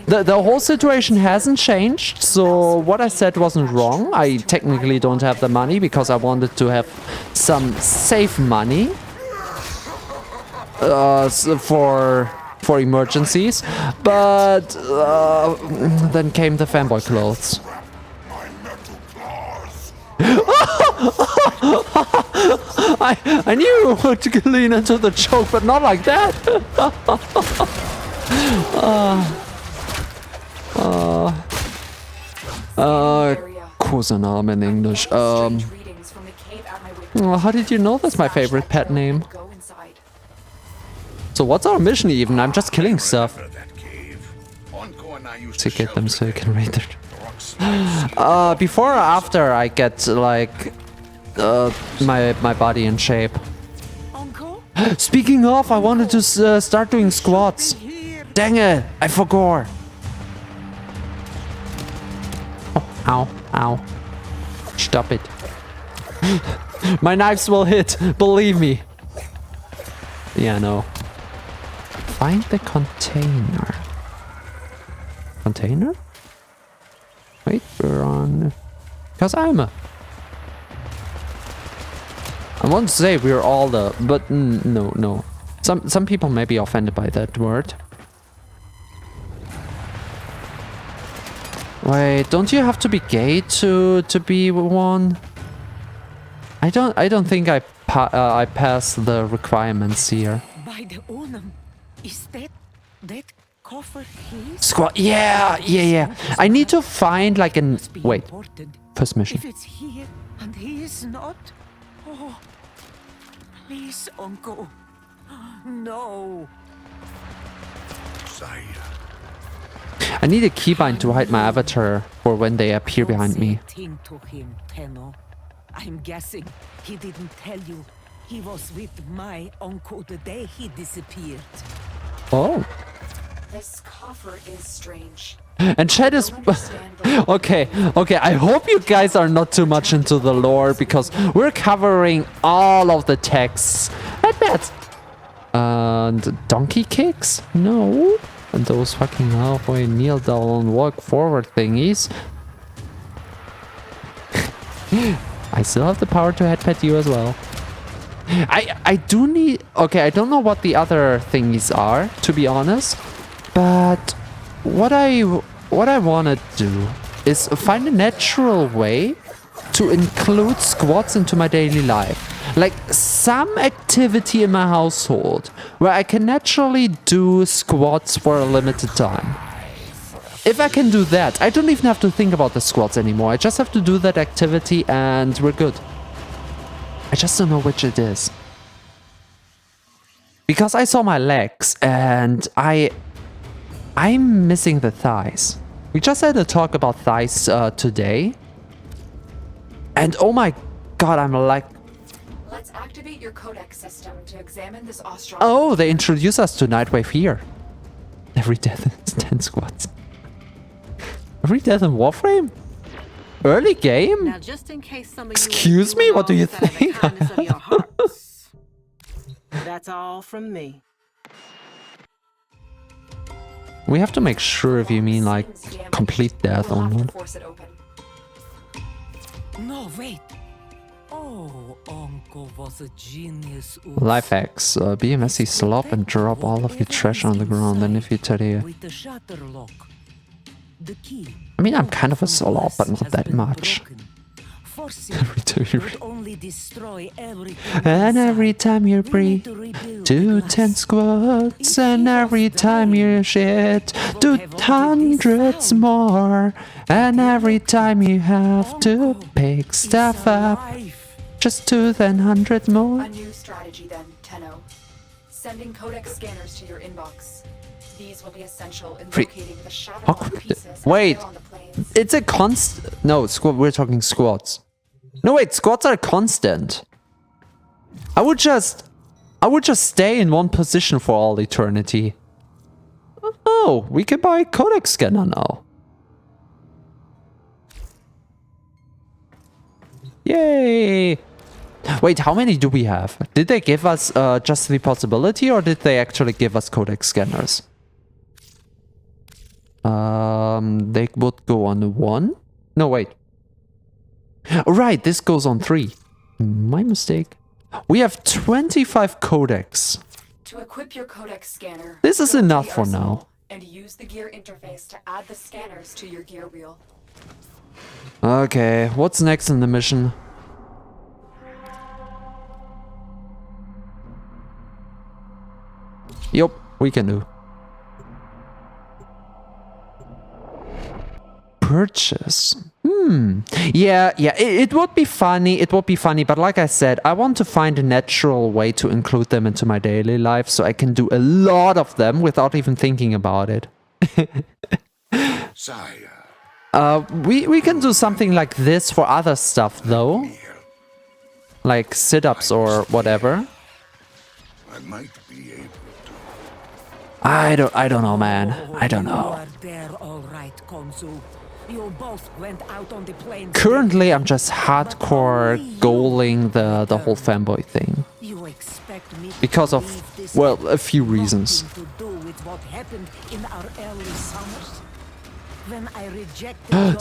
The whole situation hasn't changed, so what I said wasn't wrong. I technically don't have the money because I wanted to have some safe money for for emergencies, but then came the fanboy clothes. I knew you would lean into the joke, but not like that. Kosanam in English. How did you know that's my favorite pet name? So what's our mission even? I'm just killing stuff. To get them so you can raid their... before or after I get, like, my body in shape. Speaking of, I wanted to start doing squats. Dang it, I forgot. Oh, ow, ow. Stop it. My knives will hit, believe me. Yeah, no. Find the container. Container? Wait, we're on... Because I want to say we're all the... But no. Some people may be offended by that word. Wait, don't you have to be gay to be one? I don't think I pass the requirements here. By the Onam, is that coffer his? Squad, yeah. I need to find like an... Wait, first mission. If it's here and he is not, oh, please, Uncle, no. Saya. I need a keybind to hide my avatar for when they appear behind me. Thing to him, Tenno. I'm guessing he didn't tell you he was with my uncle the day he disappeared. Oh. This coffer is strange. And Chad is... okay, I hope you guys are not too much into the lore, because we're covering all of the texts. Not bad. And donkey kicks? No. And those fucking halfway kneel down, walk forward thingies. I still have the power to headpet you as well. I do need... Okay, I don't know what the other thingies are, to be honest. But what I want to do is find a natural way to include squats into my daily life. Like some activity in my household where I can naturally do squats for a limited time. If I can do that, I don't even have to think about the squats anymore. I just have to do that activity and we're good. I just don't know which it is. Because I saw my legs and I'm missing the thighs. We just had a talk about thighs today. And oh my god, I'm like... Let's activate your codex system to examine this Austral. Oh, they introduce us to Nightwave here. Every death is 10 squats. Every death in Warframe? Early game? Now, just in case some of Excuse me? What do you think? That's all from me. We have to make sure if you mean like complete death or not. No, wait. Oh, Uncle was a genius. Life hacks. Be a messy slop and drop all of your trash on the ground. And if you tell you... I mean, I'm kind of a slop, but not that much. Every time you and every time you breathe, do 10 squats, and every time you shit, do hundreds more, and every time you have to pick stuff up, just do then 100 more. A new strategy then, Tenno. Sending codex scanners to your inbox. These will be essential in locating the shadow pieces. Wait, it's a constant. No, we're talking squats. No, wait, squats are constant. I would just stay in one position for all eternity. Oh, we can buy a codex scanner now. Yay! Wait, how many do we have? Did they give us just the possibility, or did they actually give us codex scanners? They would go on 1. No, wait. Right, this goes on 3. My mistake. We have 25 codex. To equip your codex scanner, This is go to enough the for arsenal now. And use the gear interface to add the scanners to your gear wheel. Okay, what's next in the mission? Yup, we can do. Purchase. Yeah, it would be funny, but like I said, I want to find a natural way to include them into my daily life so I can do a lot of them without even thinking about it. Sire, We can do something like this for other stuff though. Like sit-ups or whatever. I might be able to. I don't know, man. I don't You know. are there, all right, Konzu. You both went out on the plains. Currently, I'm just hardcore goaling the whole fanboy thing. You expect me to Because of, believe this well, had a few reasons. nothing to do with what happened in our early summers? When I rejected your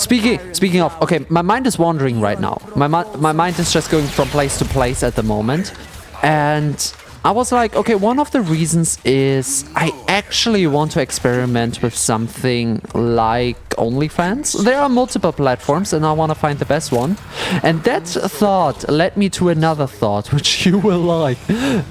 Speaking of, iron okay, my mind is wandering right now. My mind is just going from place to place at the moment. And I was like, okay, one of the reasons is I actually want to experiment with something like OnlyFans. There are multiple platforms and I want to find the best one. And that thought led me to another thought, which you will like.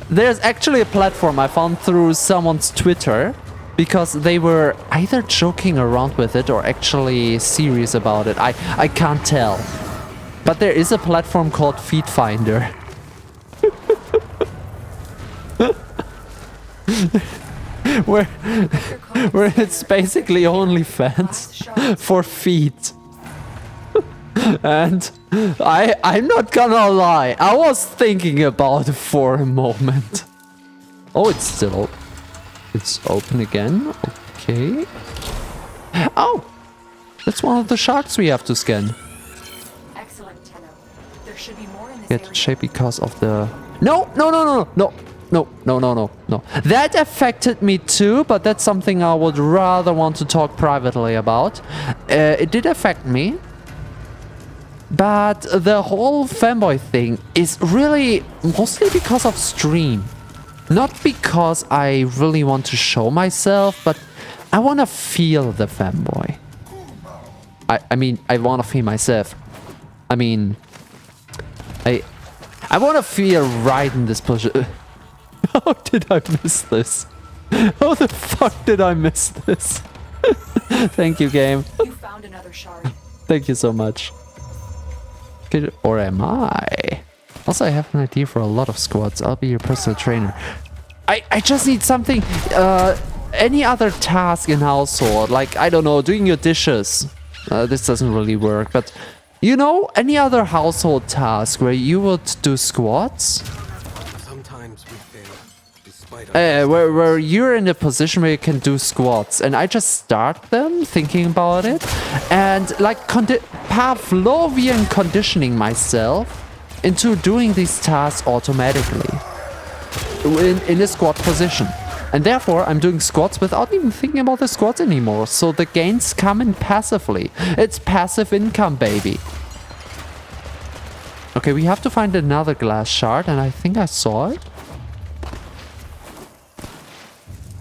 There's actually a platform I found through someone's Twitter because they were either joking around with it or actually serious about it. I can't tell. But there is a platform called Feedfinder. where it's basically OnlyFans for feet. And I'm not gonna lie, I was thinking about it for a moment. Oh, it's open again. Okay. Oh, that's one of the sharks we have to scan. Excellent, Tenno. There should be more in this Get area. shape because of the... No. That affected me too, but that's something I would rather want to talk privately about. It did affect me. But the whole fanboy thing is really mostly because of stream. Not because I really want to show myself, but I want to feel the fanboy. I mean, I want to feel myself. I mean, I want to feel right in this position. How did I miss this? How the fuck did I miss this? Thank you, game. You found another shard. Thank you so much. Or am I? Also, I have an idea for a lot of squads. I'll be your personal trainer. I just need something, any other task in household. Like, I don't know, doing your dishes. This doesn't really work, but you know, any other household task where you would do squats? Sometimes we fail, despite our Where you're in a position where you can do squats, and I just start them thinking about it, and like Pavlovian conditioning myself into doing these tasks automatically in a squat position. And therefore, I'm doing squats without even thinking about the squats anymore. So the gains come in passively. It's passive income, baby. Okay, we have to find another glass shard, and I think I saw it.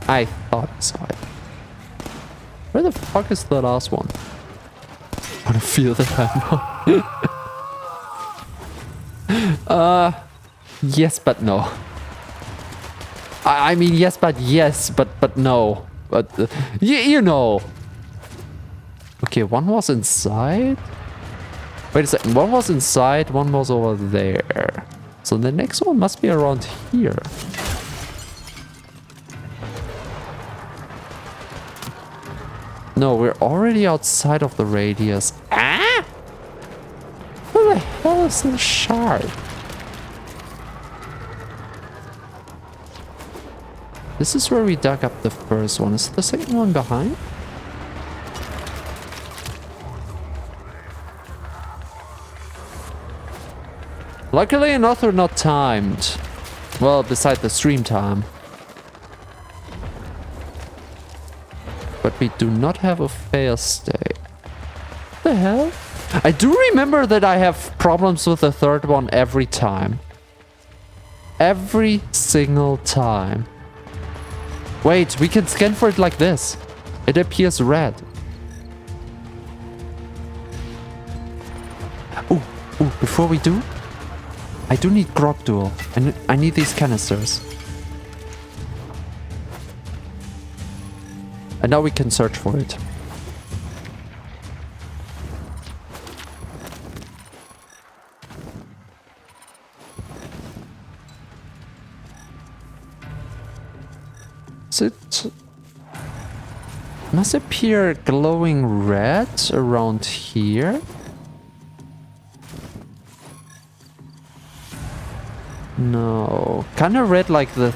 I thought I saw it. Where the fuck is the last one? I wanna feel the ammo. Yes, but no. I mean, yes, but no. But, you know. Okay, one was inside. Wait a second, one was inside, one was over there. So the next one must be around here. No, we're already outside of the radius. Ah! Where the hell is the shard? This is where we dug up the first one. Is the second one behind? Luckily enough, we're not timed. Well, beside the stream time. But we do not have a fail state. What the hell? I do remember that I have problems with the third one every time. Every single time. Wait, we can scan for it like this. It appears red. Ooh, before we do, I do need grog duel. I need these canisters. And now we can search for it. It must appear glowing red around here. No, kind of red like the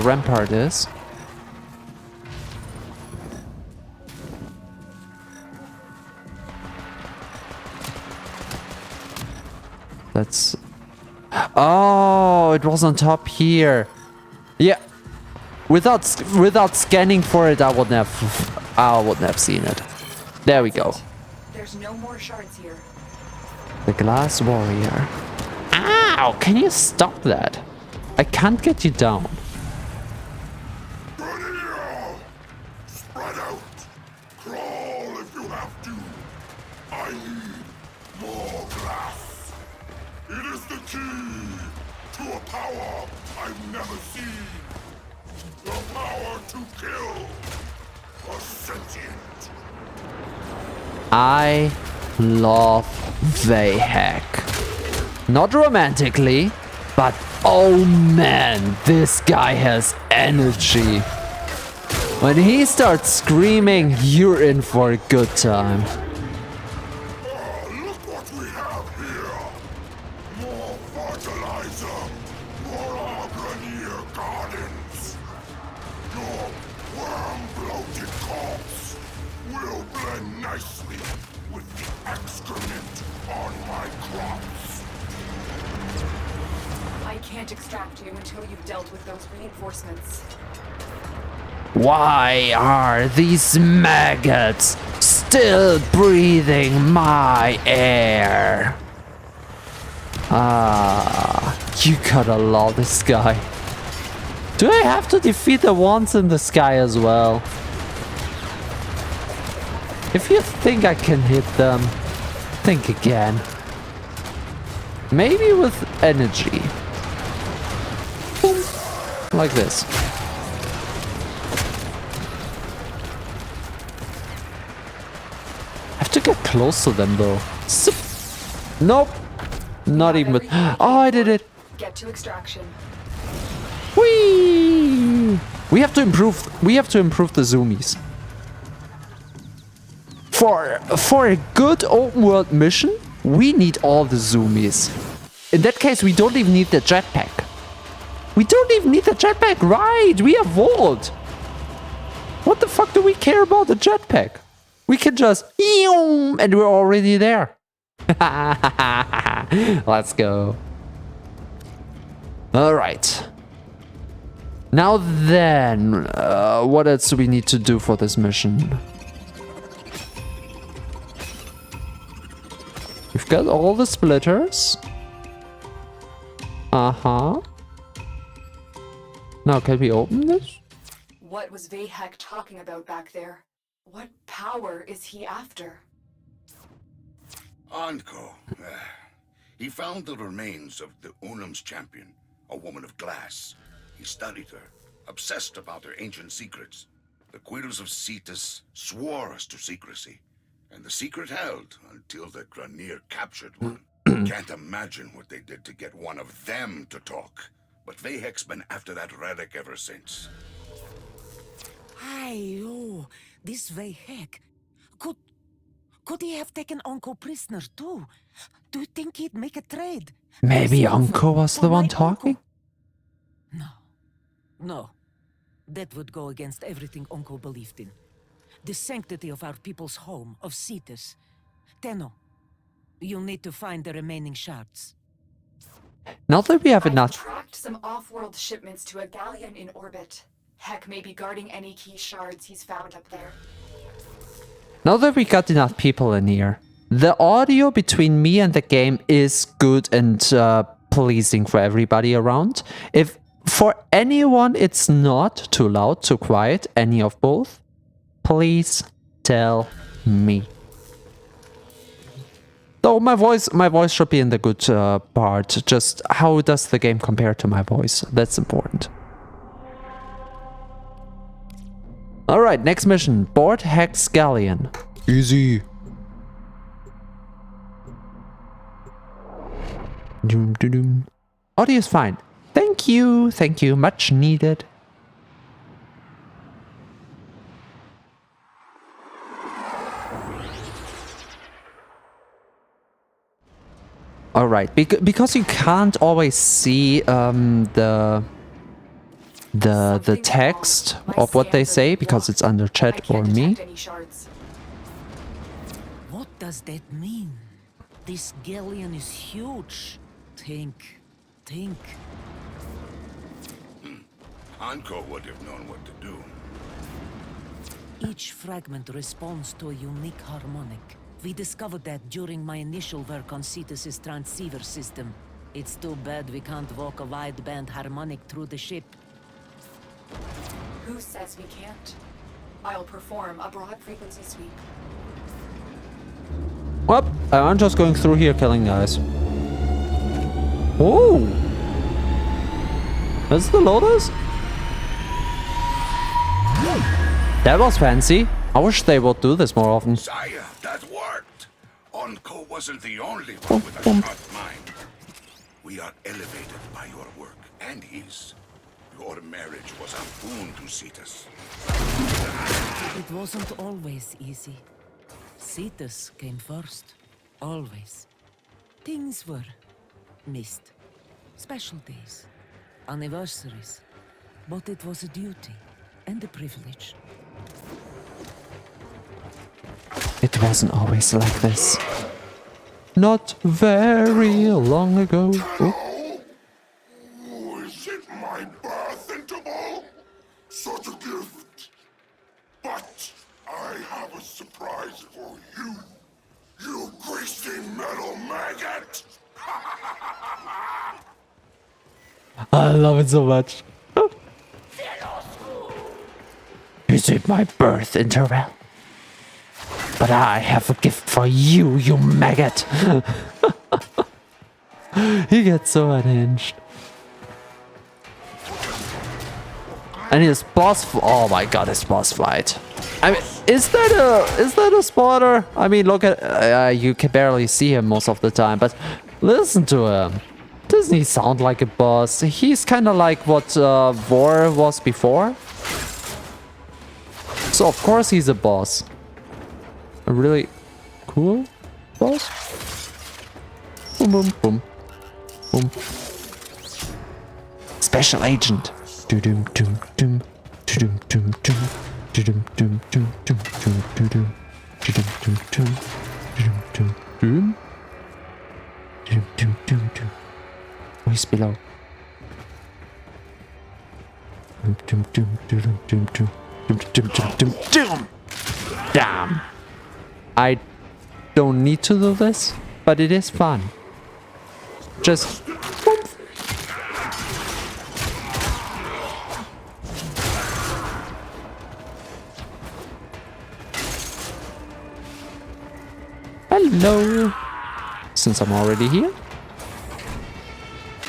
rampart is. That's... Oh, it was on top here. Yeah. Without scanning for it, I wouldn't have seen it. There we go. There's no more shards here. The glass warrior. Ow! Can you stop that? I can't get you down. Spread out. Crawl if you have to. I need more glass. It is the key to a power I've never seen. The power to kill a sentient. I love Vayhek. Not romantically, but oh man, this guy has energy. When he starts screaming, you're in for a good time. Look what we have here. More fertilizer. More our Grenier gardens. Your worm-bloated corpse will blend nicely with the excrement on my crops. I can't extract you until you've dealt with those reinforcements. Why are these maggots still breathing my air? You gotta love this guy. Do I have to defeat the ones in the sky as well? If you think I can hit them, think again. Maybe with energy. Boom. Like this. I have to get close to them though. Nope. Not even with... Oh, I did it. Get to extraction. Whee! We have to improve the zoomies. For a good open world mission, we need all the zoomies. In that case, we don't even need the jetpack. We don't even need the jetpack, right? We have Volt. What the fuck do we care about the jetpack? We can just... And we're already there. Let's go. Alright. Now then, what else do we need to do for this mission? We've got all the splitters. Uh-huh. Now, can we open this? What was Vayhek talking about back there? What power is he after? Anko. He found the remains of the Unum's champion, a woman of glass. He studied her, obsessed about her ancient secrets. The Queers of Cetus swore us to secrecy, and the secret held until the Grenier captured one. Can't imagine what they did to get one of them to talk, but Vayhek's been after that relic ever since. Ayo, this Vayhek. Could he have taken Uncle prisoner too? Do you think he'd make a trade? Maybe Uncle was the one talking? No. That would go against everything Uncle believed in. The sanctity of our people's home, of Cetus. Tenno, you'll need to find the remaining shards. Now that we have I've enough... tracked some off-world shipments to a galleon in orbit. Heck may be guarding any key shards he's found up there. Now that we got enough people in here, the audio between me and the game is good and pleasing for everybody around. If For anyone, it's not too loud, too quiet, any of both. Please tell me. Though my voice should be in the good part. Just how does the game compare to my voice? That's important. All right, next mission: board Hex Galleon. Easy. Doom, doom, doom. Audio is fine. Thank you, much needed. All right, because you can't always see the text of what they say because it's under chat or me. What does that mean? This galleon is huge. Think. Anko would have known what to do. Each fragment responds to a unique harmonic. We discovered that during my initial work on Cetus's transceiver system. It's too bad we can't walk a wideband harmonic through the ship. Who says we can't? I'll perform a broad frequency sweep. Well, I'm just going through here killing guys. Oh! That's the Lotus? That was fancy. I wish they would do this more often. Saya, that worked. Anko wasn't the only one with a sharp mind. We are elevated by your work and his. Your marriage was a boon to Cetus. It wasn't always easy. Cetus came first. Always. Things were missed. Special days. Anniversaries. But it was a duty and a privilege. It wasn't always like this. Not very long ago. Oh. Is it my birth interval? Such a gift. But I have a surprise for you. You greasy metal maggot! I love it so much. Is it my birth interval? But I have a gift for you, you maggot! He gets so unhinged. And his boss... Oh my god, his boss fight. I mean, is that a spoiler? I mean, look at... you can barely see him most of the time, but listen to him. Doesn't he sound like a boss? He's kind of like what Vors was before. So of course he's a boss. A really cool boss. Boom, boom, boom. Boom. Special agent. Doom, doom, doom. Doom, doom, doom. Doom, doom, doom, doom, doom, doom, doom. Doom, doom, doom. Doom, doom, doom. Doom, doom, doom, doom. Oh, he's below. Doom, doom, doom, doom, doom, doom. Doom, doom, doom, doom, doom. Damn. I don't need to do this, but it is fun. Just... Hello. Since I'm already here.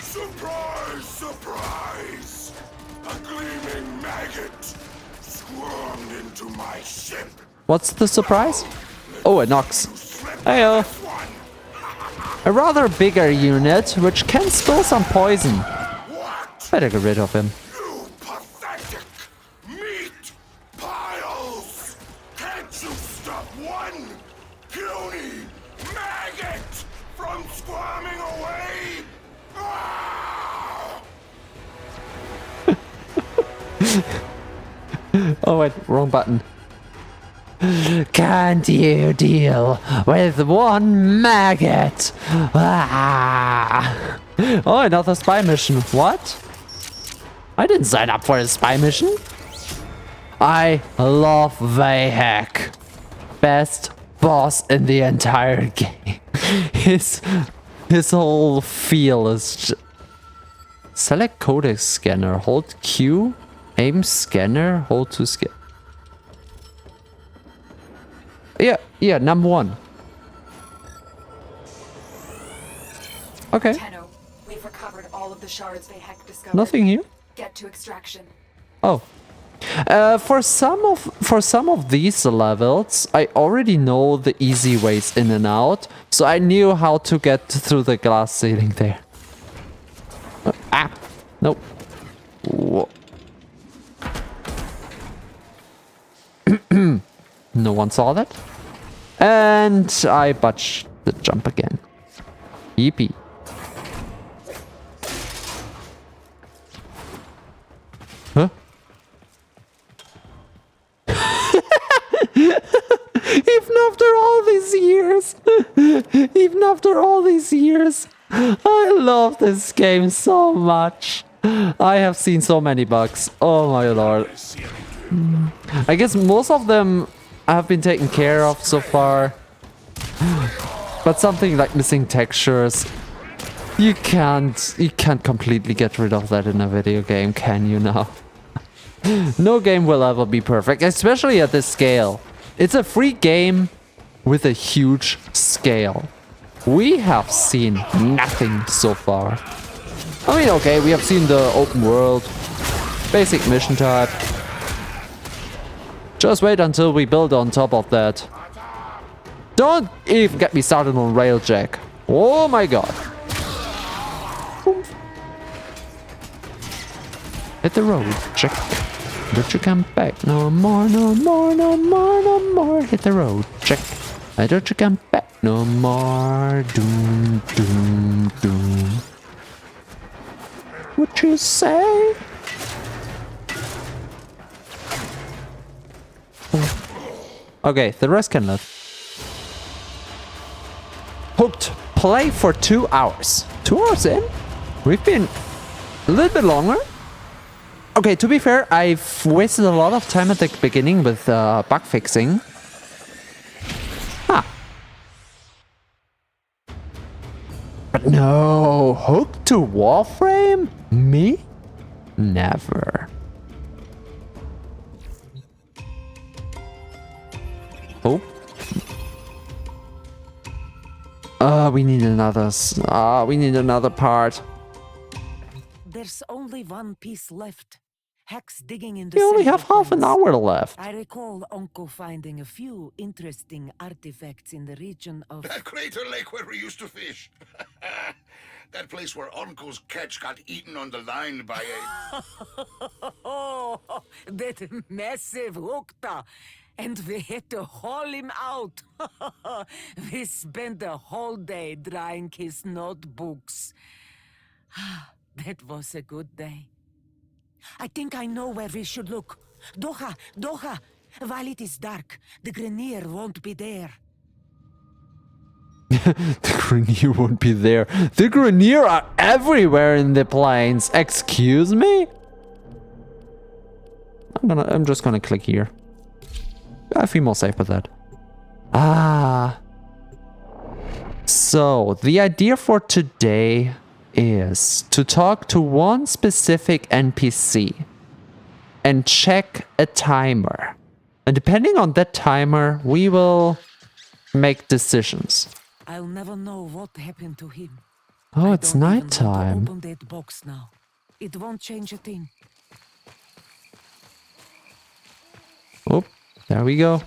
Surprise, surprise! A gleaming maggot squirmed into my ship. What's the surprise? Oh, a Nox. Heyo. A rather bigger unit, which can spill some poison. Better get rid of him. You pathetic meat piles! Can't you stop one puny maggot from squirming away? Ah! Oh wait, wrong button. Can't you deal with one maggot? Ah. Oh, another spy mission. What? I didn't sign up for a spy mission. I love Vahak. Best boss in the entire game. His whole feel is Select codex scanner. Hold Q. Aim scanner. Hold to scan. Yeah, number 1. Okay. Tenno, we've recovered all of the shards they heck discovered. Nothing here. Get to extraction. Oh. For some of these levels, I already know the easy ways in and out, so I knew how to get through the glass ceiling there. Nope. Whoa. No one saw that. And I botched the jump again. Yippee. Huh? Even after all these years. Even after all these years. I love this game so much. I have seen so many bugs. Oh my lord. I guess most of them have been taken care of so far. But something like missing textures, you can't completely get rid of that in a video game, can you now? No game will ever be perfect, especially at this scale. It's a free game with a huge scale. We have seen nothing so far. I mean, okay, we have seen the open world, basic mission type. Just wait until we build on top of that. Don't even get me started on Railjack. Oh my god. Hit the road, check. Don't you come back no more, no more, no more, no more. Hit the road, check. Don't you come back no more. Doom, doom, doom. What you say? Okay, the rest can live. Hooked. Play for 2 hours. 2 hours in? We've been a little bit longer. Okay, to be fair, I've wasted a lot of time at the beginning with bug fixing. But no, hooked to Warframe? Me? Never. Oh. We need another. We need another part. There's only one piece left. Hex digging in the. We only have half an hour left. I recall Uncle finding a few interesting artifacts in the region of. That crater lake where we used to fish. That place where Uncle's catch got eaten on the line by a. Oh, that massive hookta. And we had to haul him out. We spent the whole day drying his notebooks. That was a good day. I think I know where we should look. Doha, Doha. While it is dark, the Grenier won't be there. The Grenier won't be there. The Grenier are everywhere in the plains. Excuse me? I'm just gonna click here. I feel more safe with that. So, the idea for today is to talk to one specific NPC and check a timer. And depending on that timer, we will make decisions. I'll never know what happened to him. Oh, it's nighttime. Open that box now. It won't change a thing. Oh, there we go.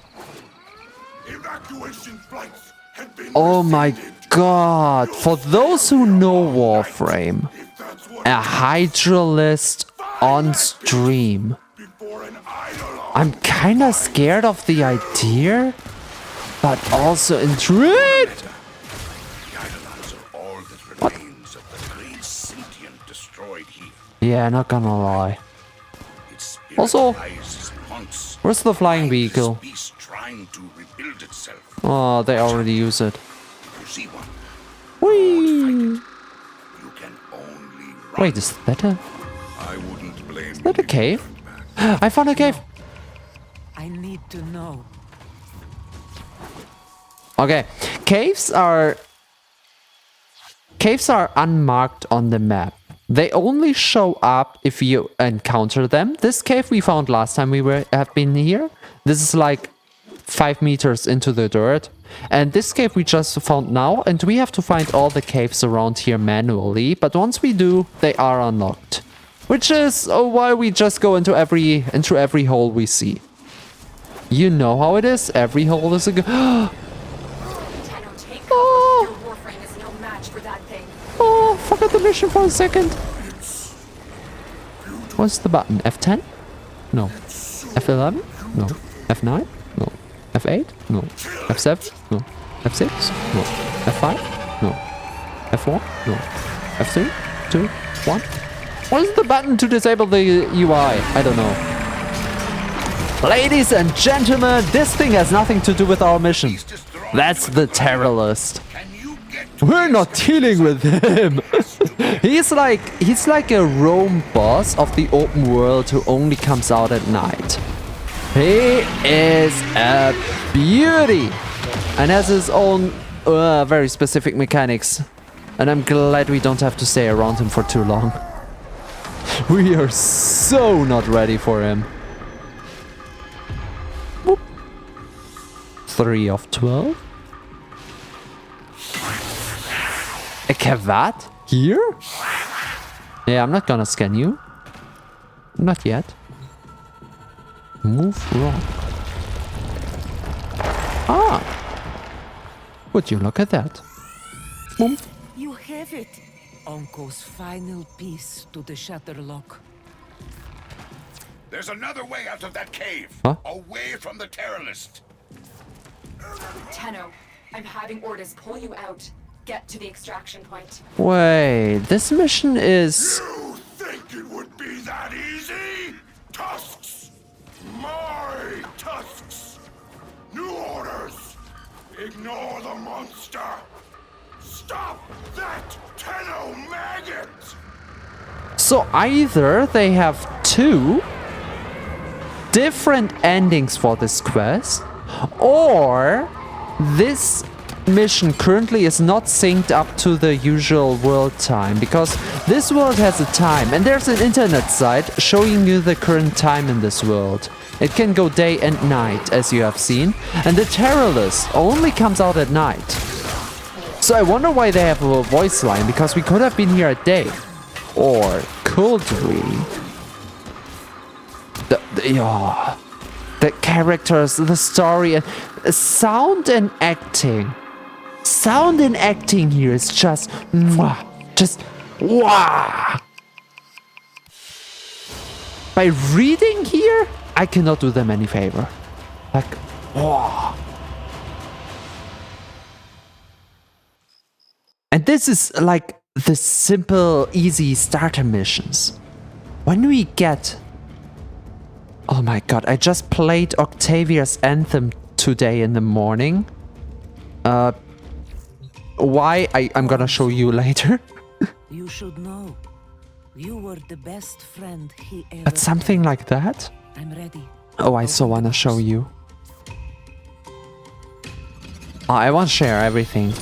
Evacuation flights have been Oh my rescinded. god. For those who know Warframe, a Hydralist on stream. I'm kinda scared of the idea, but also intrigued. What? Yeah, not gonna lie. Also, where's the flying vehicle? Oh, they already use it. Whee! Wait, is that a... Is that a cave? I found a cave! I need to know. Okay, caves are unmarked on the map. They only show up if you encounter them. This cave we found last time we have been here. This is like 5 meters into the dirt. And this cave we just found now. And we have to find all the caves around here manually. But once we do, they are unlocked. Which is why we just go into every hole we see. You know how it is. Every hole is a good... Tenno, take cover. Your Warframe is no match for that thing. Oh, forgot the mission for a second. What's the button? F10? No. F11? No. F9? No. F8? No. F7? No. F6? No. F5? No. F4? No. F3? 2? 1? What is the button to disable the UI? I don't know. Ladies and gentlemen, this thing has nothing to do with our mission. That's the terrorist. We're not dealing with him. he's like a Rome boss of the open world who only comes out at night. He is a beauty and has his own very specific mechanics. And I'm glad we don't have to stay around him for too long. We are so not ready for him. Whoop. 3 of 12. A cavat? Here? Yeah, I'm not gonna scan you. Not yet. Move wrong. Ah! Would you look at that? Boom. You have it. Uncle's final piece to the shutter lock. There's another way out of that cave. Huh? Away from the terrorist. Tenno, I'm having orders pull you out. Get to the extraction point. Wait, this mission is... You think it would be that easy? Tusks! My tusks! New orders! Ignore the monster! Stop that Tenno maggot! So either they have 2 different endings for this quest, or this mission currently is not synced up to the usual world time, because this world has a time and there's an internet site showing you the current time in this world. It can go day and night, as you have seen, and the terrorist only comes out at night. So I wonder why they have a voice line, because we could have been here at day. Or could we? The characters, the story, and sound and acting. Sound and acting here is just mwah, just wow. By reading here, I cannot do them any favor. Like, wow. And this is like the simple, easy starter missions. When we get... Oh my god, I just played Octavia's Anthem today in the morning. Why? I'm gonna show you later. You should know. You were the best friend he ever But something like that? I'm ready. Oh, I so wanna show you. Oh, I want to share everything.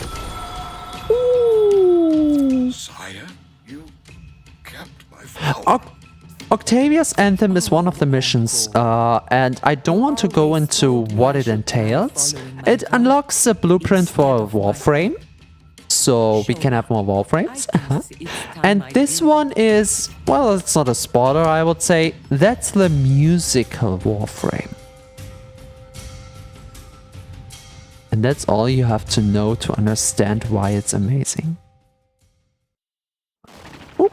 Ooh. Sire, you kept my flower. Octavia's Anthem is one of the missions, and I don't want to go into what it entails. It unlocks a blueprint for a Warframe, so we can have more Warframes. And this one is, well, it's not a spoiler, I would say. That's the musical Warframe. And that's all you have to know to understand why it's amazing. Oop.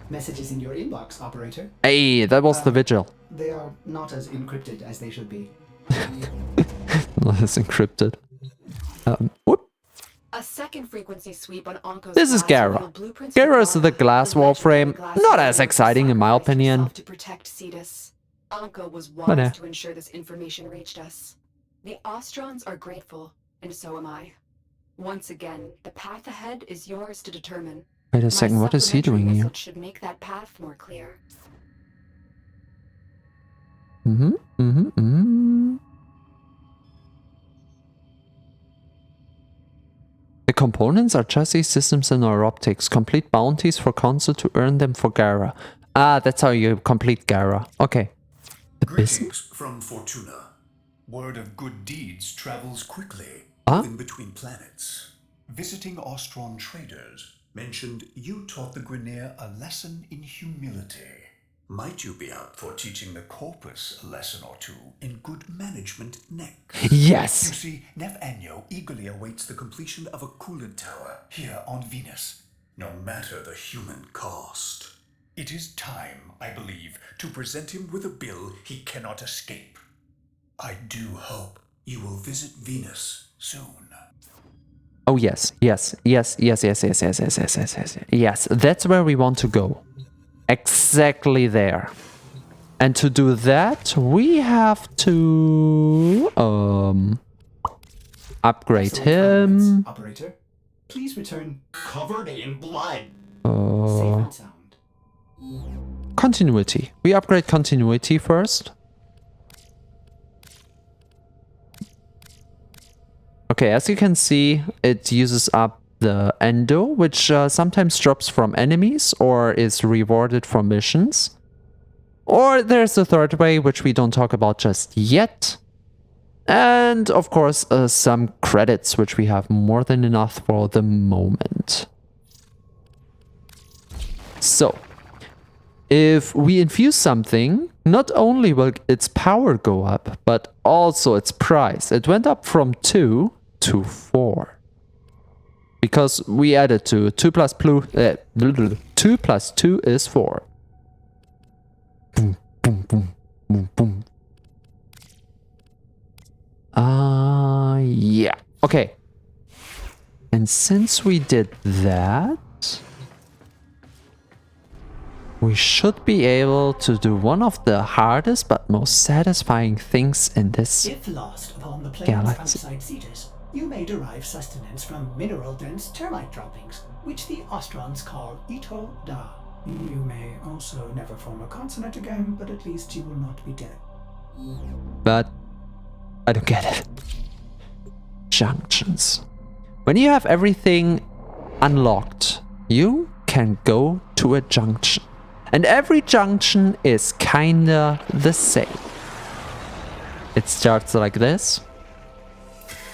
Messages in your inbox, operator. Hey, that was the vigil. They are not as encrypted as they should be. It's encrypted. Whoop. A second frequency sweep on Onko's This is Gara. Gara is the glass Warframe. Not as exciting in my opinion. To protect Cetus. Onko was But, wise to ensure this information reached us. The Ostrons are grateful, and so am I. Once again, the path ahead is yours to determine. Wait a second, what is he doing here? Should make that path more clear. The components are chassis, systems, and or optics. Complete bounties for console to earn them for Gara. Ah, that's how you complete Gara. Okay. The business? Greetings from Fortuna. Word of good deeds travels quickly, Huh? even between planets. Visiting Ostron traders mentioned you taught the Grineer a lesson in humility. Might you be up for teaching the Corpus a lesson or two in good management next? Yes! You see, Nef Anyo eagerly awaits the completion of a coolant tower here on Venus, no matter the human cost. It is time, I believe, to present him with a bill he cannot escape. I do hope you will visit Venus soon. Oh yes, yes. Yes, that's where we want to go. Exactly there. And to do that, we have to upgrade him. Operator, please return covered in blood. Safe and sound. Continuity. We upgrade continuity first. Okay, as you can see, it uses up the endo, which sometimes drops from enemies or is rewarded from missions. Or there's a third way, which we don't talk about just yet. And of course, some credits, which we have more than enough for the moment. So, if we infuse something, not only will its power go up, but also its price. It went up from 2 to 4. Because we added 2. 2 plus 2 is 4. Boom, boom, boom, boom, boom. Yeah. Okay. And since we did that, we should be able to do one of the hardest but most satisfying things in this If lost upon the plains galaxy. outside Cetus, you may derive sustenance from mineral-dense termite droppings, which the Ostrons call Ito Da. You may also never form a consonant again, but at least you will not be dead. But I don't get it. Junctions. When you have everything unlocked, you can go to a junction. And every junction is kinda the same. It starts like this.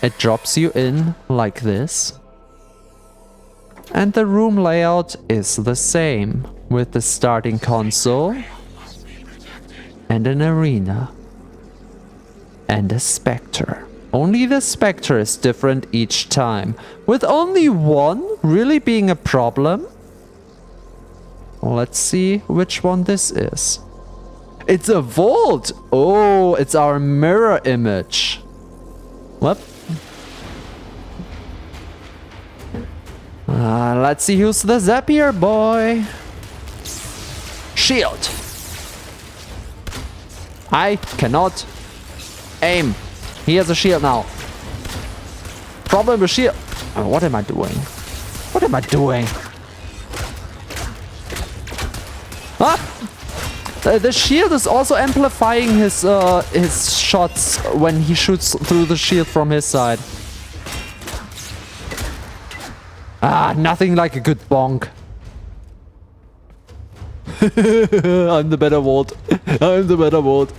It drops you in like this. And the room layout is the same, with the starting console and an arena and a specter. Only the specter is different each time, with only one really being a problem. Let's see which one this is. It's a vault! Oh, it's our mirror image. What? Let's see who's the Zapier boy. Shield. I cannot aim. He has a shield now. Problem with shield. Oh, what am I doing? What am I doing? Ah! The shield is also amplifying his shots when he shoots through the shield from his side. Ah, nothing like a good bonk. I'm the better vault. I'm the better vault.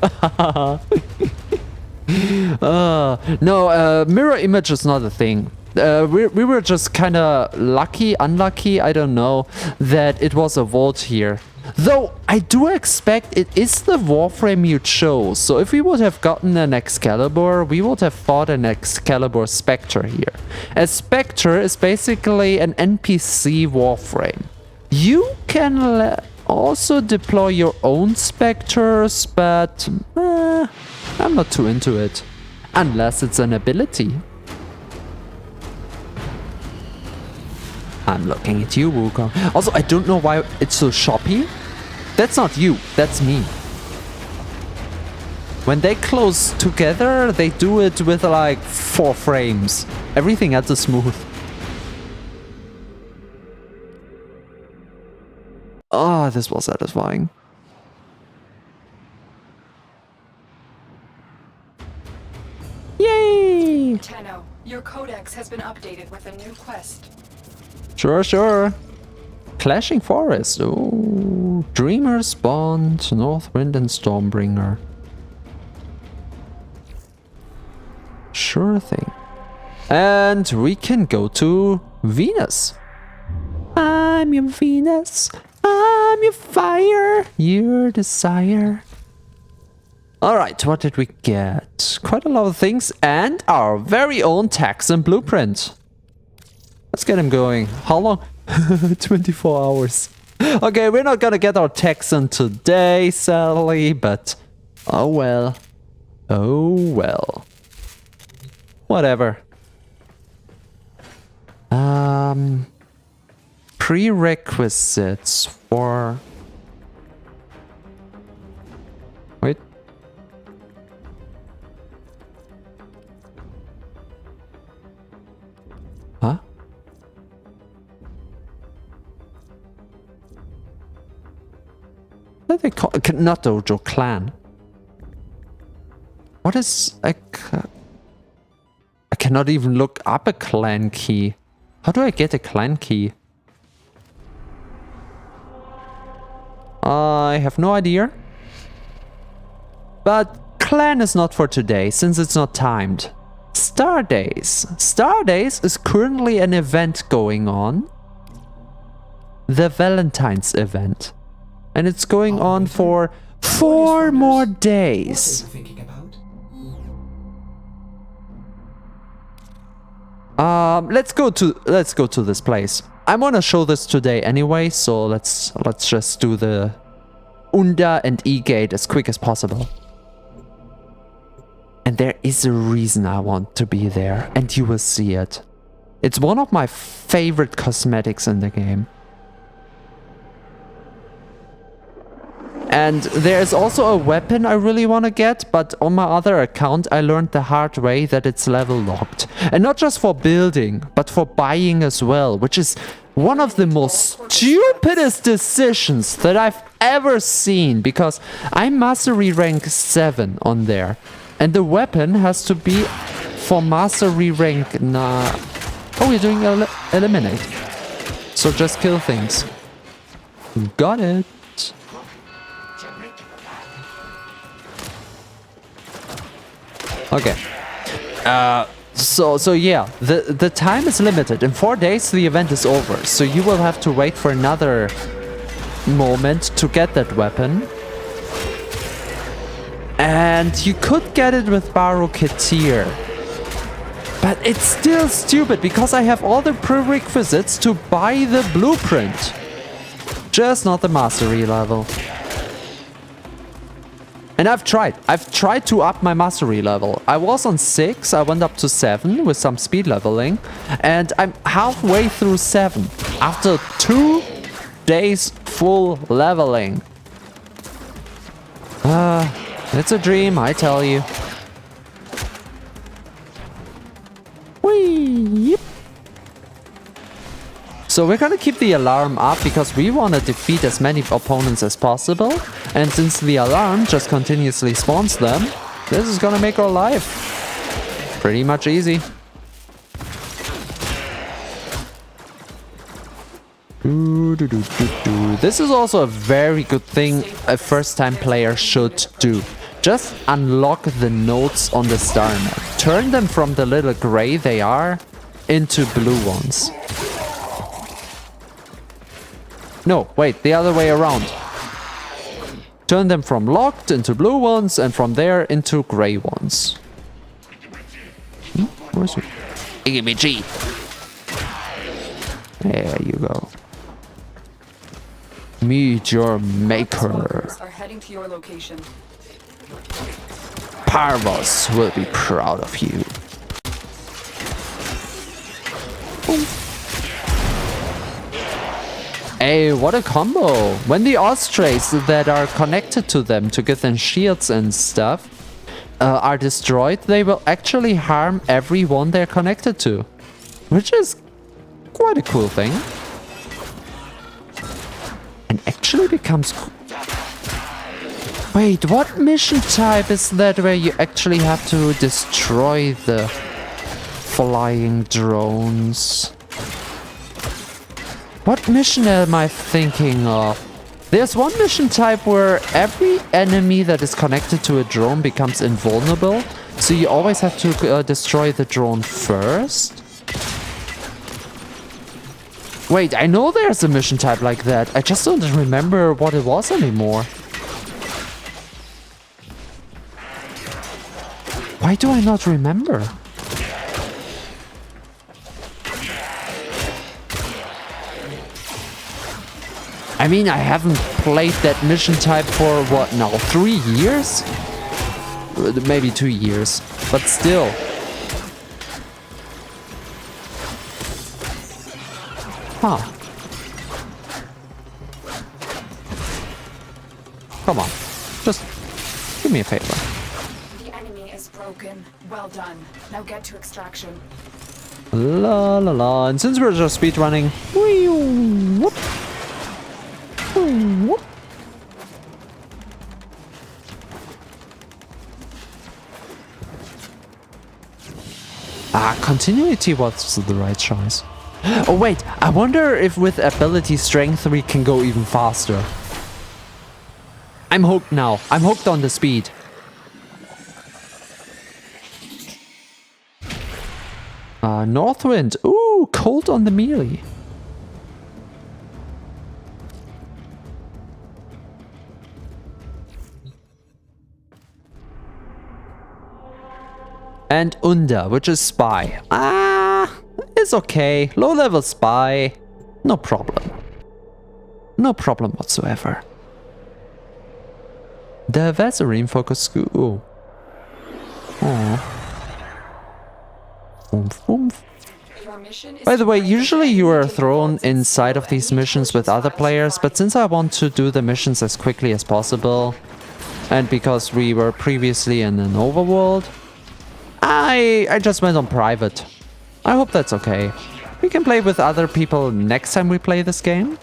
No, mirror image is not a thing. We were just kind of unlucky, I don't know, that it was a vault here. Though, I do expect it is the Warframe you chose, so if we would have gotten an Excalibur, we would have fought an Excalibur Spectre here. A Spectre is basically an NPC Warframe. You can also deploy your own Spectres, but I'm not too into it. Unless it's an ability. I'm looking at you, Wukong. Also, I don't know why it's so choppy. That's not you, that's me. When they close together, they do it with like 4 frames. Everything else is smooth. Ah, this was satisfying. Yay! Tenno, your codex has been updated with a new quest. Sure. Clashing Forest. Oh, Dreamer's Bond, Northwind and Stormbringer. Sure thing. And we can go to Venus. I'm your Venus. I'm your fire. Your desire. Alright, what did we get? Quite a lot of things and our very own Texan blueprint. Let's get him going. How long? 24 hours. Okay, we're not gonna get our Texan today, sadly, but oh well. Oh well. Whatever. Prerequisites for... Wait. Huh? What do they call... Not dojo, clan. What is a... I cannot even look up a clan key. How do I get a clan key? I have no idea. But clan is not for today, since it's not timed. Star Days. Star Days is currently an event going on. The Valentine's event. And it's going on for 4 more days. Let's go to this place. I want to show this today anyway, so let's just do the Unda and E-gate as quick as possible. And there is a reason I want to be there, and you will see it. It's one of my favorite cosmetics in the game. And there's also a weapon I really want to get, but on my other account I learned the hard way that it's level locked. And not just for building, but for buying as well, which is one of the most stupidest decisions that I've ever seen, because I'm Mastery rank 7 on there. And the weapon has to be for Mastery rank... Oh, we're doing eliminate. So just kill things. Got it. Okay. So yeah, the time is limited. In 4 days the event is over, so you will have to wait for another moment to get that weapon. And you could get it with Baru Ketir. But it's still stupid because I have all the prerequisites to buy the blueprint. Just not the mastery level. And I've tried to up my mastery level. I was on 6, I went up to 7 with some speed leveling, and I'm halfway through 7 after 2 days full leveling. It's a dream, I tell you. Whee! So we're gonna keep the alarm up because we want to defeat as many opponents as possible. And since the alarm just continuously spawns them, this is gonna make our life pretty much easy. This is also a very good thing a first-time player should do. Just unlock the nodes on the star map. Turn them from the little gray they are into blue ones. No, wait, the other way around. Turn them from locked into blue ones and from there into gray ones. Where's it? EMG. There you go. Meet your maker. Are heading to your location. Parvos will be proud of you. Hey, what a combo! When the Ospreys that are connected to them to give them shields and stuff are destroyed, they will actually harm everyone they're connected to. Which is quite a cool thing. And actually becomes... Wait, what mission type is that where you actually have to destroy the... flying drones. What mission am I thinking of? There's one mission type where every enemy that is connected to a drone becomes invulnerable. So you always have to destroy the drone first. Wait, I know there's a mission type like that. I just don't remember what it was anymore. Why do I not remember? I mean, I haven't played that mission type for, what now, 3 years? Maybe 2 years, but still. Huh. Come on, just do me a favor. The enemy is broken. Well done. Now get to extraction. La la la, and since we're just speedrunning, whoop. Whoop. Continuity was the right choice. Oh wait, I wonder if with ability strength we can go even faster. I'm hooked now. I'm hooked on the speed. Northwind. Ooh, cold on the melee. And Unda, which is spy. It's okay. Low level spy. No problem. No problem whatsoever. The Vaseline focus school. Oh. By the way, usually you are thrown inside of these missions with other players, but since I want to do the missions as quickly as possible, and because we were previously in an overworld, I just went on private. I hope that's okay. We can play with other people next time we play this game.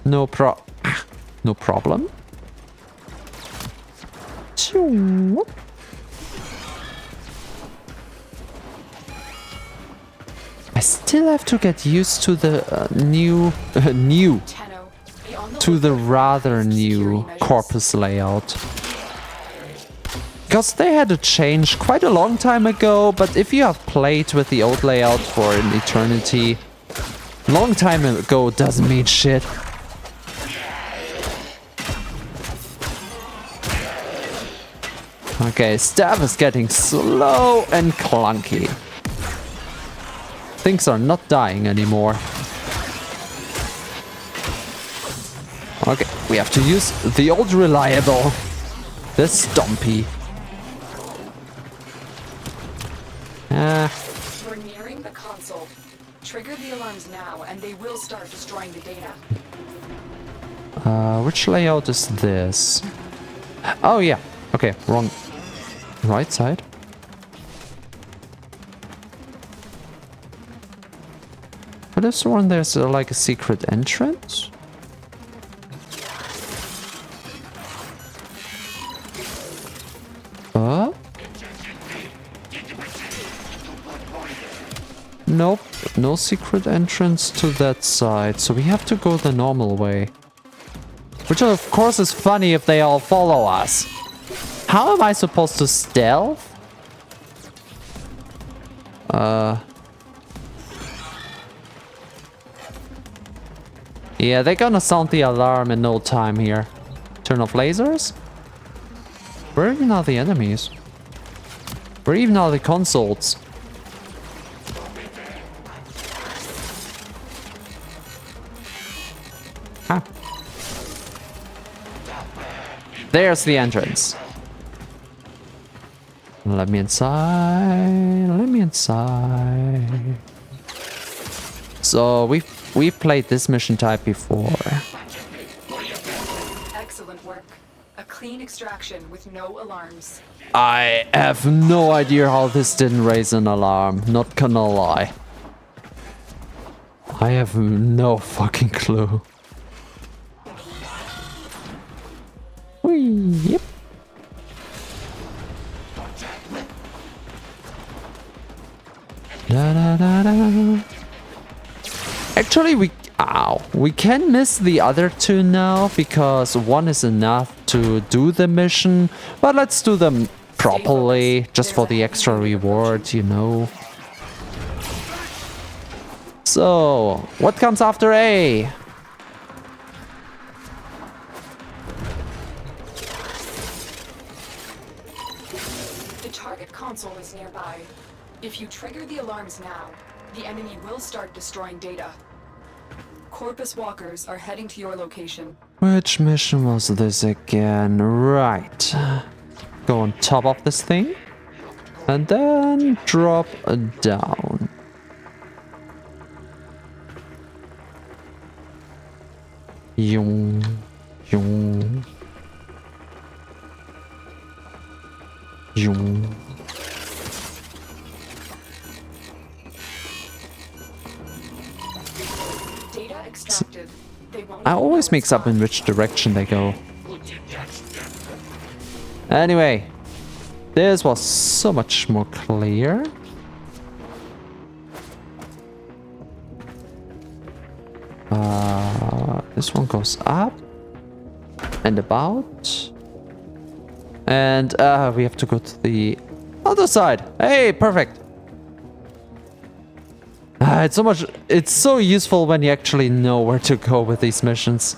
No problem. I still have to get used to the to the rather new corpus layout. Because they had a change quite a long time ago, but if you have played with the old layout for an eternity, long time ago doesn't mean shit. Okay, staff is getting slow and clunky. Things are not dying anymore. Okay, we have to use the old reliable. The Stompy. We're nearing the console. Trigger the alarms now and they will start destroying the data. Which layout is this? Oh yeah. Okay, wrong. Right side. For this one, there's like a secret entrance. Nope, no secret entrance to that side, so we have to go the normal way. Which of course is funny if they all follow us. How am I supposed to stealth? Yeah, they're gonna sound the alarm in no time here. Turn off lasers? Where even are the enemies? Where even are the consoles? Ah. There's the entrance. Let me inside. Let me inside. So we've played this mission type before. Excellent work. A clean extraction with no alarms. I have no idea how this didn't raise an alarm. Not gonna lie. I have no fucking clue. Whee, yep. Actually, we can miss the other two now because one is enough to do the mission, but let's do them properly just for the extra reward, you know. So, what comes after A? The target console is nearby. If you trigger the alarms now, the enemy will start destroying data. Corpus walkers are heading to your location. Which mission was this again? Right. Go on top of this thing. And then drop down. Yung. Yung. Yung. Data extracted. I always mix up in which direction they go. Anyway, this was so much more clear. This one goes up and about. And we have to go to the other side. Hey, perfect. It's so useful when you actually know where to go with these missions.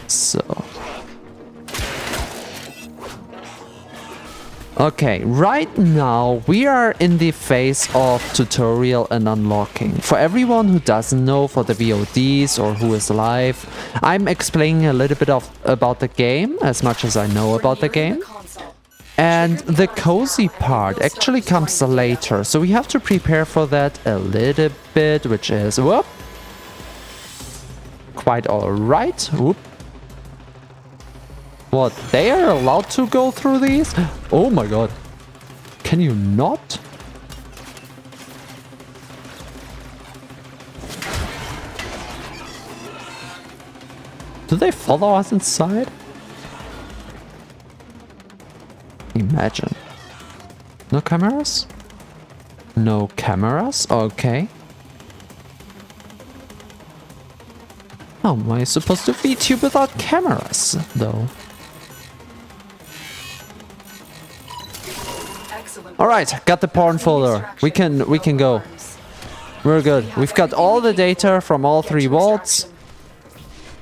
So. Okay, right now we are in the phase of tutorial and unlocking. For everyone who doesn't know, for the VODs or who is live, I'm explaining a little bit about the game, as much as I know about the game. And the cozy part actually comes later, so we have to prepare for that a little bit, which is, whoop, quite alright. Whoop. What, they are allowed to go through these? Oh my god. Can you not? Do they follow us inside? Imagine. No cameras? No cameras? Okay. How am I supposed to feed you without cameras, though? Alright, got the porn folder. We can go. We're good. We've got all the data from all three vaults.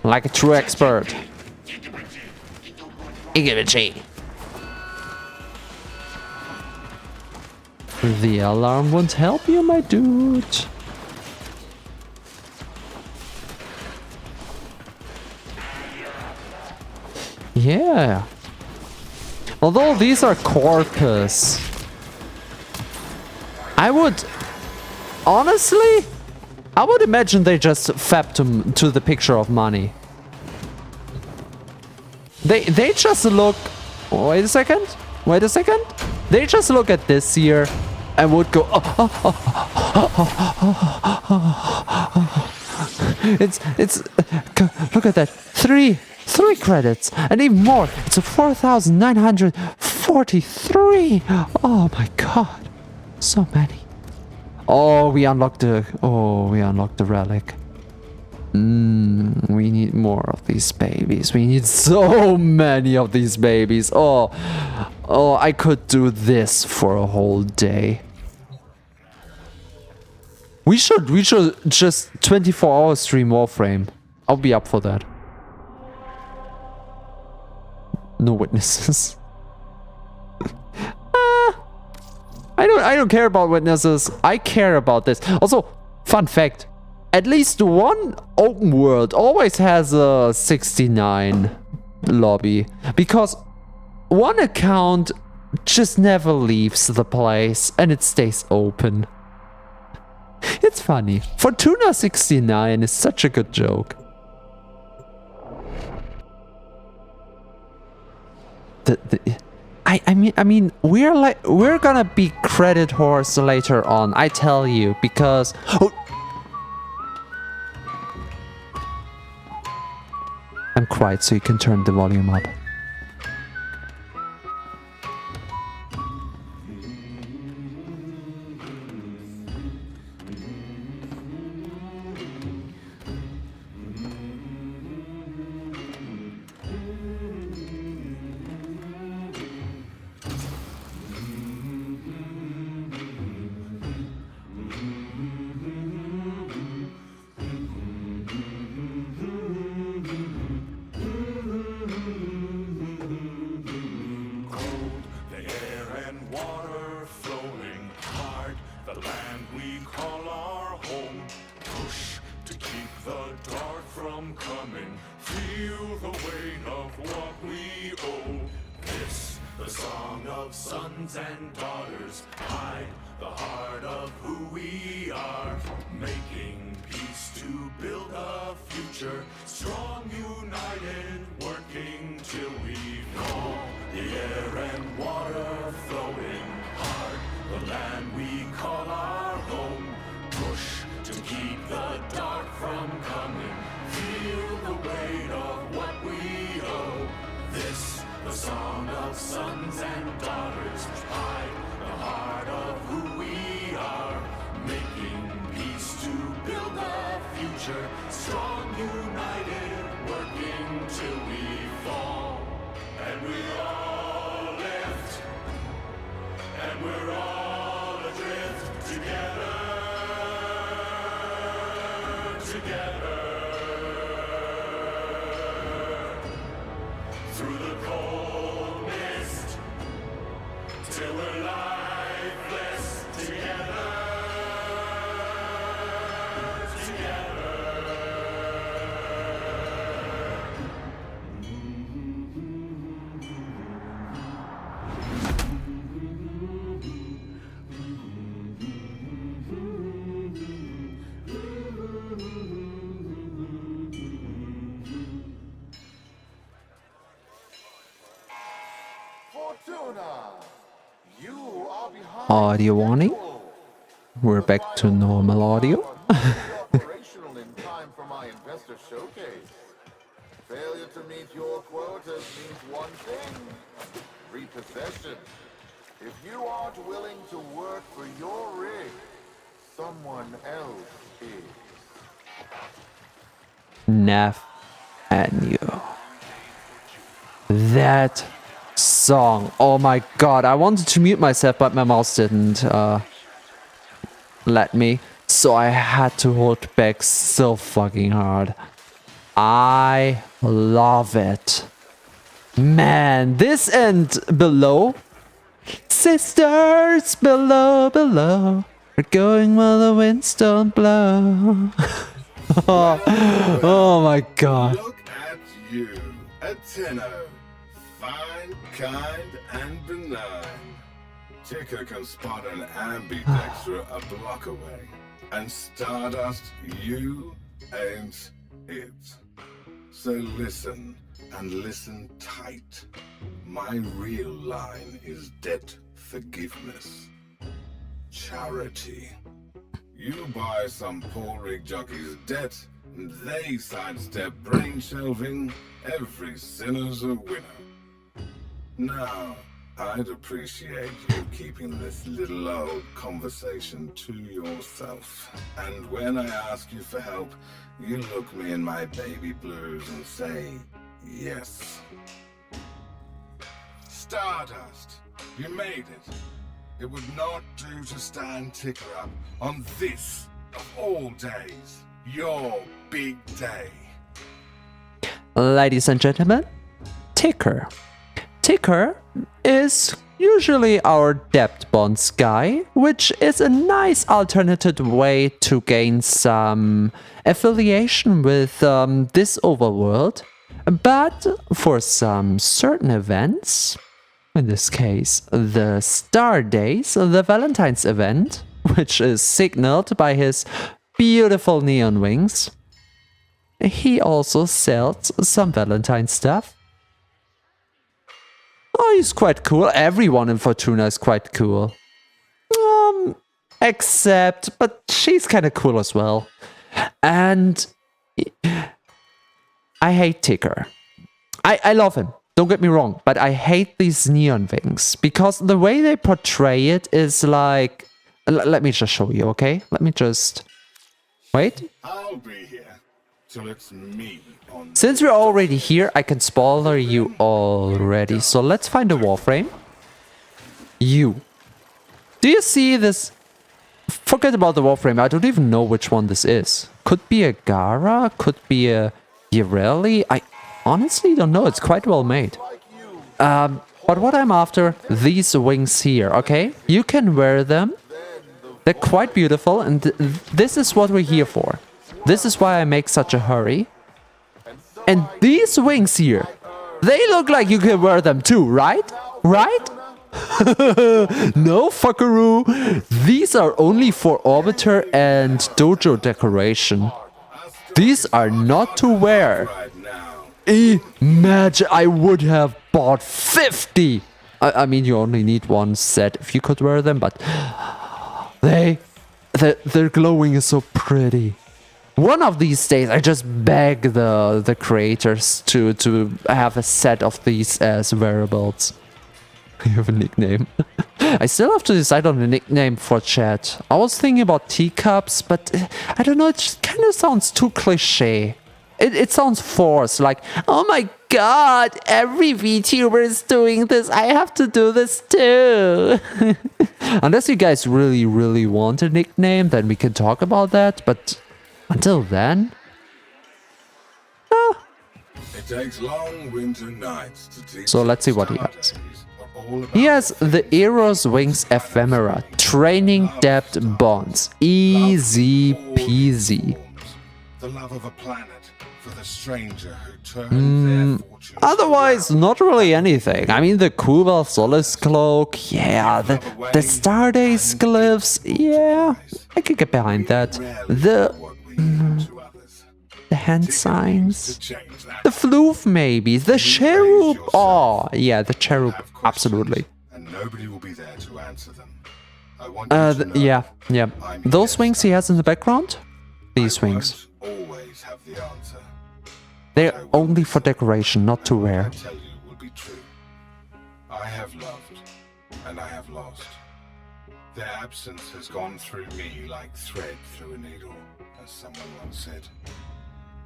Like a true expert. The alarm won't help you, my dude. Yeah. Although these are corpus, honestly, I would imagine they just fapped to the picture of money. They just look, wait a second. They just look at this here and would go, it's, look at that, three credits, and even more. It's a 4,943. Oh my god, so many. Oh, we unlocked the relic. We need more of these babies. We need so many of these babies. Oh, I could do this for a whole day. We should just 24-hour stream Warframe. I'll be up for that. No witnesses. I don't care about witnesses. I care about this. Also, fun fact. At least one open world always has a 69 lobby. Because one account just never leaves the place and it stays open. It's funny. Fortuna 69 is such a good joke. I mean, we're gonna be credit whores later on, I tell you, because quiet so you can turn the volume up. Fortuna, you are behind Audio warning. We're back to normal audio. operational in time for my investor showcase. Failure to meet your quotas means one thing: repossession. If you aren't willing to work for your rig, someone else is. Neff and you. That song. Oh my god. I wanted to mute myself, but my mouse didn't let me. So I had to hold back so fucking hard. I love it. Man, this and below. Sisters below, below. We're going where the winds don't blow. Oh my god. Look at you, a Tenno. Fine, kind, and benign. Ticker can spot an ambidextra a block away. And Stardust, you ain't it. So listen, and listen tight. My real line is debt forgiveness. Charity. You buy some poor rig jockey's debt, and they sidestep brain shelving. Every sinner's a winner. Now, I'd appreciate you keeping this little old conversation to yourself. And when I ask you for help, you look me in my baby blues and say, yes. Stardust, you made it. It would not do to stand Ticker up on this, of all days, your big day. Ladies and gentlemen, Ticker. Ticker is usually our debt bonds guy, which is a nice alternative way to gain some affiliation with this overworld. But for some certain events, in this case, the Star Days, the Valentine's event, which is signaled by his beautiful neon wings, he also sells some Valentine stuff. Oh, he's quite cool. Everyone in Fortuna is quite cool. Except, but she's kind of cool as well. And I hate Ticker. I love him. Don't get me wrong, but I hate these neon wings because the way they portray it is like... let me just show you, okay? Let me just... wait. I'll be here till it's me on. Since we're already here, I can spoiler you already. So let's find a Warframe. You. Do you see this? Forget about the Warframe. I don't even know which one this is. Could be a Gara, could be a Pirelli. I honestly don't know. It's quite well made. But what I'm after, these wings here, okay? You can wear them. They're quite beautiful, and this is what we're here for. This is why I make such a hurry. And these wings here, they look like you can wear them too, right? Right? No, fuckaroo. These are only for Orbiter and Dojo decoration. These are not to wear. Imagine I would have bought 50. I mean, you only need one set if you could wear them, but their glowing is so pretty. One of these days, I just beg the creators to have a set of these as wearables. I have a nickname. I still have to decide on a nickname for chat. I was thinking about teacups, but I don't know, it just kind of sounds too cliche. It sounds forced, like, oh my god, every VTuber is doing this, I have to do this too. Unless you guys really, really want a nickname, then we can talk about that, but until then... It takes long winter nights to teach. So let's see what he has. He has the Eros Wings Ephemera, Training Depth Bonds, easy peasy. The love of a planet for the stranger who turned their fortune. Otherwise, not really anything. I mean, the Kuval Solace Cloak, yeah, the Stardaze Glyphs, yeah, I could get behind that. The hand signs, the Floof maybe, the Cherub, oh, yeah, the Cherub, absolutely. And nobody will be there to answer them. I want you to know yeah. Those wings he has in the background, these wings. Always have the answer. They're only for decoration, not to wear. I tell you will be true. I have loved, and I have lost. Their absence has gone through me like thread through a needle, as someone once said.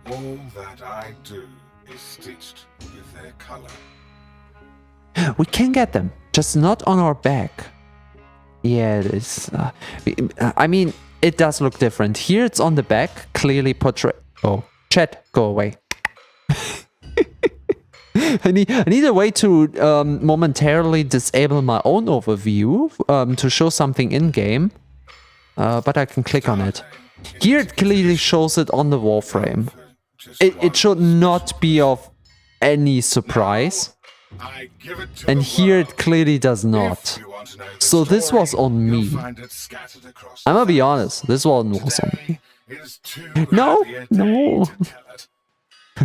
All that I do is stitched with their color. We can get them, just not on our back. Yeah, it is. I mean, it does look different. Here it's on the back, clearly portray. Oh, chat, go away. I need a way to momentarily disable my own overview to show something in game, but I can click on it. Here it clearly shows it on the Warframe. It should not be of any surprise. And here it clearly does not. So this was on me. I'm gonna be honest, this one was on me. No.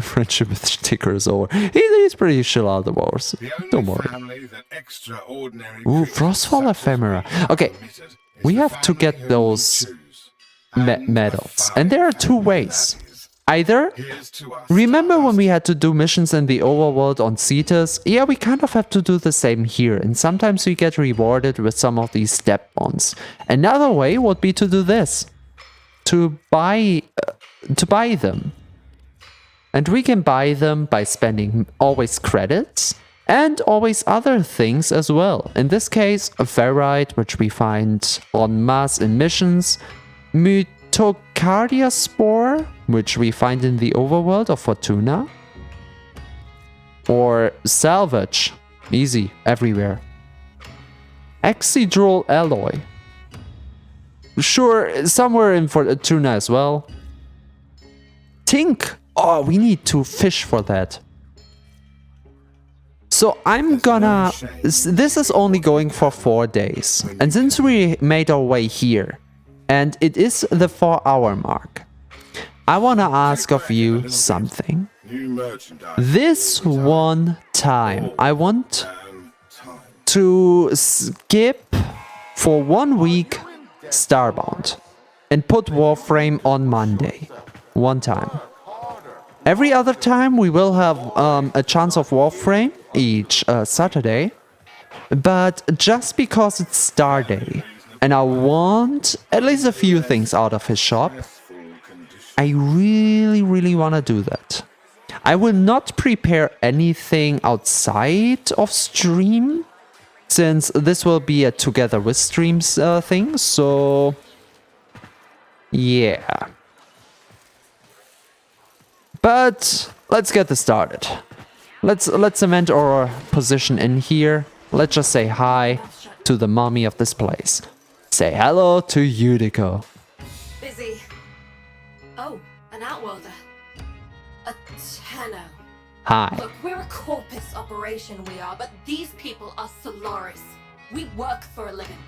Friendship with Ticker is over. He's pretty chill out of the wars. Don't worry. Ooh, Frostfall Ephemera. Okay, we have to get those medals. And there are two ways. Either, remember when we had to do missions in the overworld on Cetus? Yeah, we kind of have to do the same here, and sometimes we get rewarded with some of these step bonds. Another way would be to do this. To buy them. And we can buy them by spending always credits, and always other things as well. In this case, a ferrite, which we find en masse in missions, Mytocardia Spore, which we find in the overworld of Fortuna, or salvage, easy, everywhere. Exidrol Alloy, sure, somewhere in Fortuna as well. Tink, oh, we need to fish for that. So I'm gonna, this is only going for 4 days, and since we made our way here, and it is the 4-hour mark, I want to ask of you something. This one time, I want to skip for 1 week Starbound and put Warframe on Monday. One time. Every other time we will have a chance of Warframe each Saturday. But just because it's Star Day, and I want at least a few things out of his shop, I really want to do that. I will not prepare anything outside of stream, since this will be a together with streams thing, so yeah. But let's get this started. Let's cement our position in here. Let's just say hi to the mommy of this place. Say hello to Yudiko. Busy. Oh, an outworlder. A Tenno. Hi. Look, we're a corpus operation, we are, but these people are Solaris. We work for a living.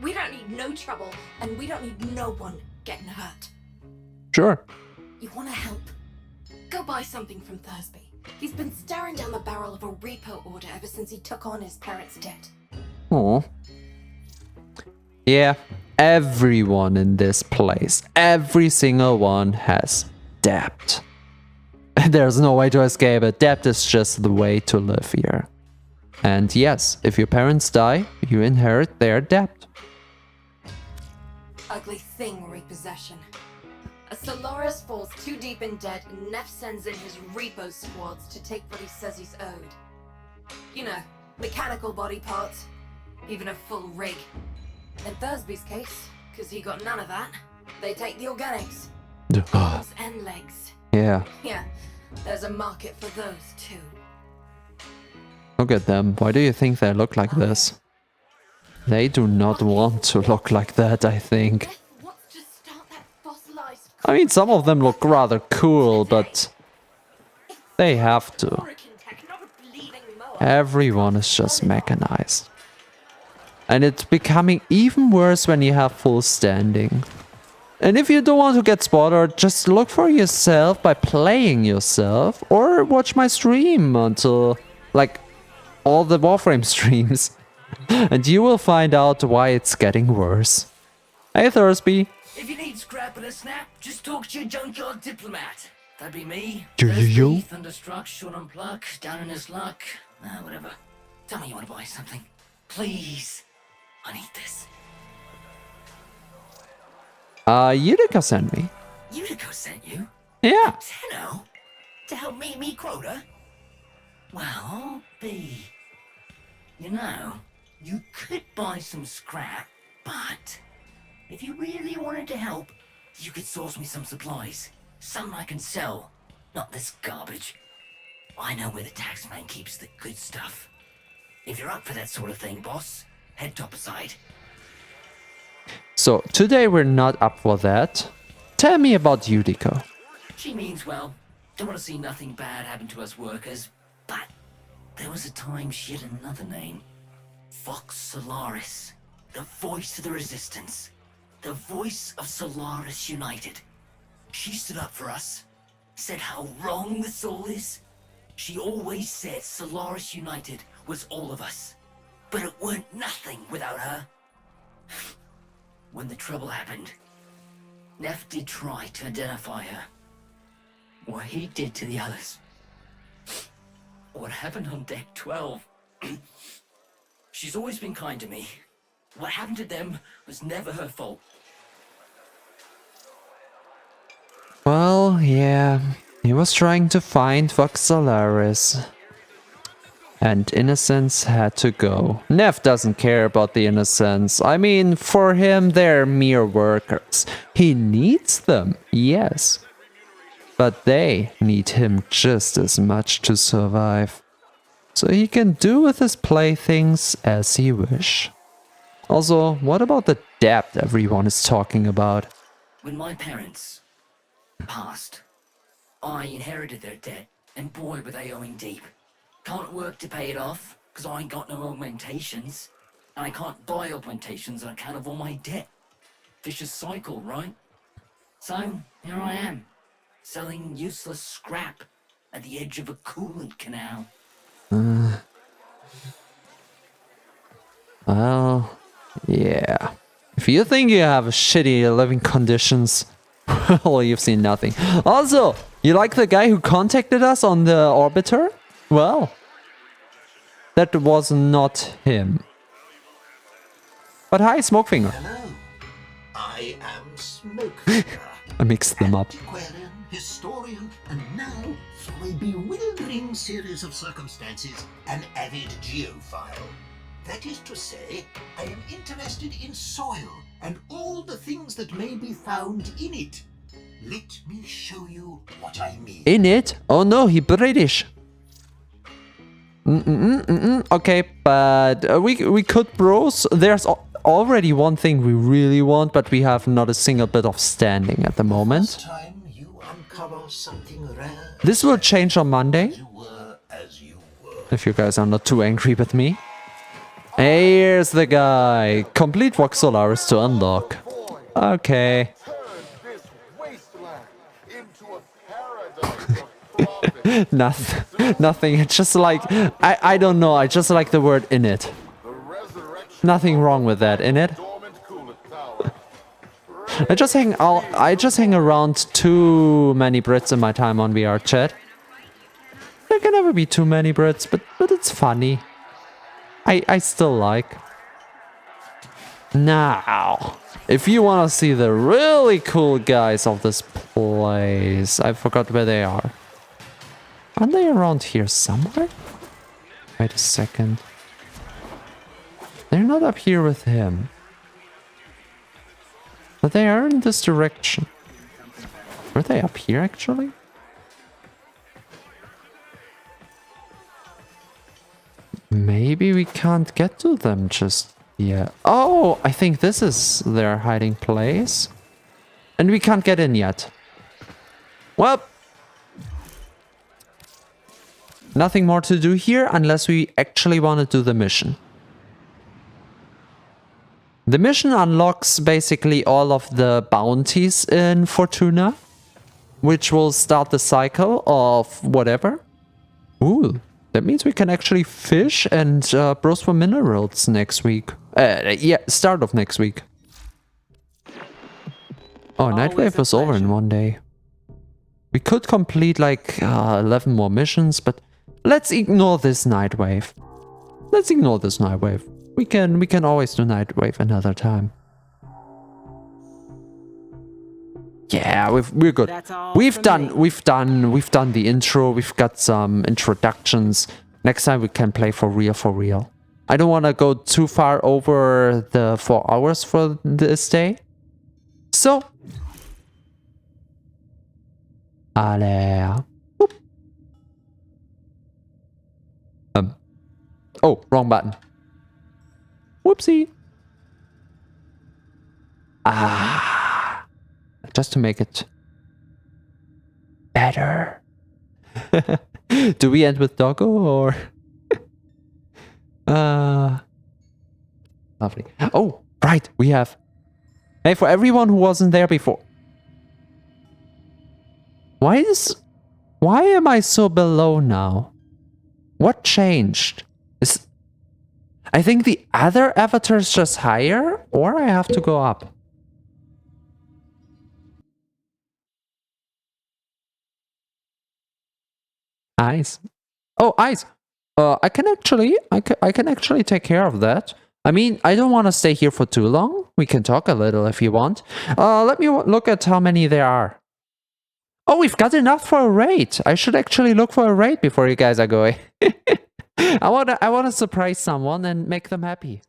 We don't need no trouble, and we don't need no one getting hurt. Sure. You wanna help? Go buy something from Thursby. He's been staring down the barrel of a repo order ever since he took on his parents' debt. Oh. Yeah, everyone in this place, every single one has debt. There's no way to escape it. Debt is just the way to live here. And yes, if your parents die, you inherit their debt. Ugly thing, repossession. A Solaris falls too deep in debt and Neff sends in his repo squads to take what he says he's owed. You know, mechanical body parts, even a full rig. In Thursby's case, because he got none of that, they take the organics. Arms and legs. Yeah. Yeah, there's a market for those too. Look at them. Why do you think they look like this? They do not want to look like that, I think. I mean, some of them look rather cool, but they have to. Everyone is just mechanized. And it's becoming even worse when you have full standing. And if you don't want to get spotted, just look for yourself by playing yourself, or watch my stream until, like, all the Warframe streams. And you will find out why it's getting worse. Hey Thursby. If you need scrap and a snap, just talk to your junkyard diplomat. That'd be me. Yo. Thunderstruck, short on pluck, down in his luck. Whatever. Tell me you want to buy something. Please. I need this. Yudiko sent me. Yudiko sent you? Yeah. Tenno? To help meet me quota? Well, B. You know, you could buy some scrap, but if you really wanted to help, you could source me some supplies. Something I can sell, not this garbage. I know where the taxman keeps the good stuff. If you're up for that sort of thing, boss, head topside. So, today we're not up for that. Tell me about Yudiko. She means well. Don't want to see nothing bad happen to us workers. But there was a time she had another name. Vox Solaris. The voice of the resistance. The voice of Solaris United. She stood up for us. Said how wrong this all is. She always said Solaris United was all of us. But it weren't nothing without her. When the trouble happened, Neff did try to identify her. What he did to the others. What happened on deck 12. She's always been kind to me. What happened to them was never her fault. Well, yeah. He was trying to find Vox Solaris. And innocents had to go. Neff doesn't care about the innocents. I mean, for him, they're mere workers. He needs them, yes. But they need him just as much to survive. So he can do with his playthings as he wish. Also, what about the debt everyone is talking about? When my parents passed, I inherited their debt, and boy were they owing deep. Can't work to pay it off, because I ain't got no augmentations. And I can't buy augmentations on account of all my debt. Vicious cycle, right? So, here I am, selling useless scrap at the edge of a coolant canal. Well, yeah. If you think you have shitty living conditions, well, you've seen nothing. Also, You like the guy who contacted us on the orbiter? Well, that was not him. But hi, Smokefinger. Hello. I am Smokefinger. I mixed them up. Antiquarian, historian, and now, through a bewildering series of circumstances, an avid geophile. That is to say, I am interested in soil and all the things that may be found in it. Let me show you what I mean. In it? Oh no, he British. Okay, but we could browse. There's already one thing we really want, but we have not a single bit of standing at the moment. First time you uncover something rare. This will change on Monday. If you guys are not too angry with me. Here's the guy. Complete Vox Solaris to unlock. Okay. Nothing. It's just like I don't know. I just like the word in it. Nothing wrong with that. In it. I just hang around too many Brits in my time on VR chat. There can never be too many Brits, but it's funny. I still like. Now, if you want to see the really cool guys of this place, I forgot where they are. Aren't they around here somewhere? Wait a second. They're not up here with him. But they are in this direction. Were they up here actually? Maybe we can't get to them just yet. Oh, I think this is their hiding place. And we can't get in yet. Well, nothing more to do here unless we actually want to do the mission. The mission unlocks basically all of the bounties in Fortuna, which will start the cycle of whatever. Ooh, that means we can actually fish and browse for minerals next week. Yeah, start of next week. Oh, Nightwave was over in one day. We could complete like 11 more missions, but let's ignore this Nightwave. Let's ignore this Nightwave. We can always do Nightwave another time. Yeah, we're good. We've done the intro. We've got some introductions. Next time we can play for real. I don't want to go too far over the 4 hours for this day. So, allez. Oh, wrong button. Whoopsie. Just to make it better. Do we end with Doggo or? Lovely. Oh, right. We have. Hey, for everyone who wasn't there before. Why am I so below now? What changed? I think the other avatar is just higher, or I have to go up. Eyes. Oh, eyes. I can actually take care of that. I mean, I don't want to stay here for too long. We can talk a little if you want. Let me look at how many there are. Oh, we've got enough for a raid. I should actually look for a raid before you guys are going. I wanna surprise someone and make them happy.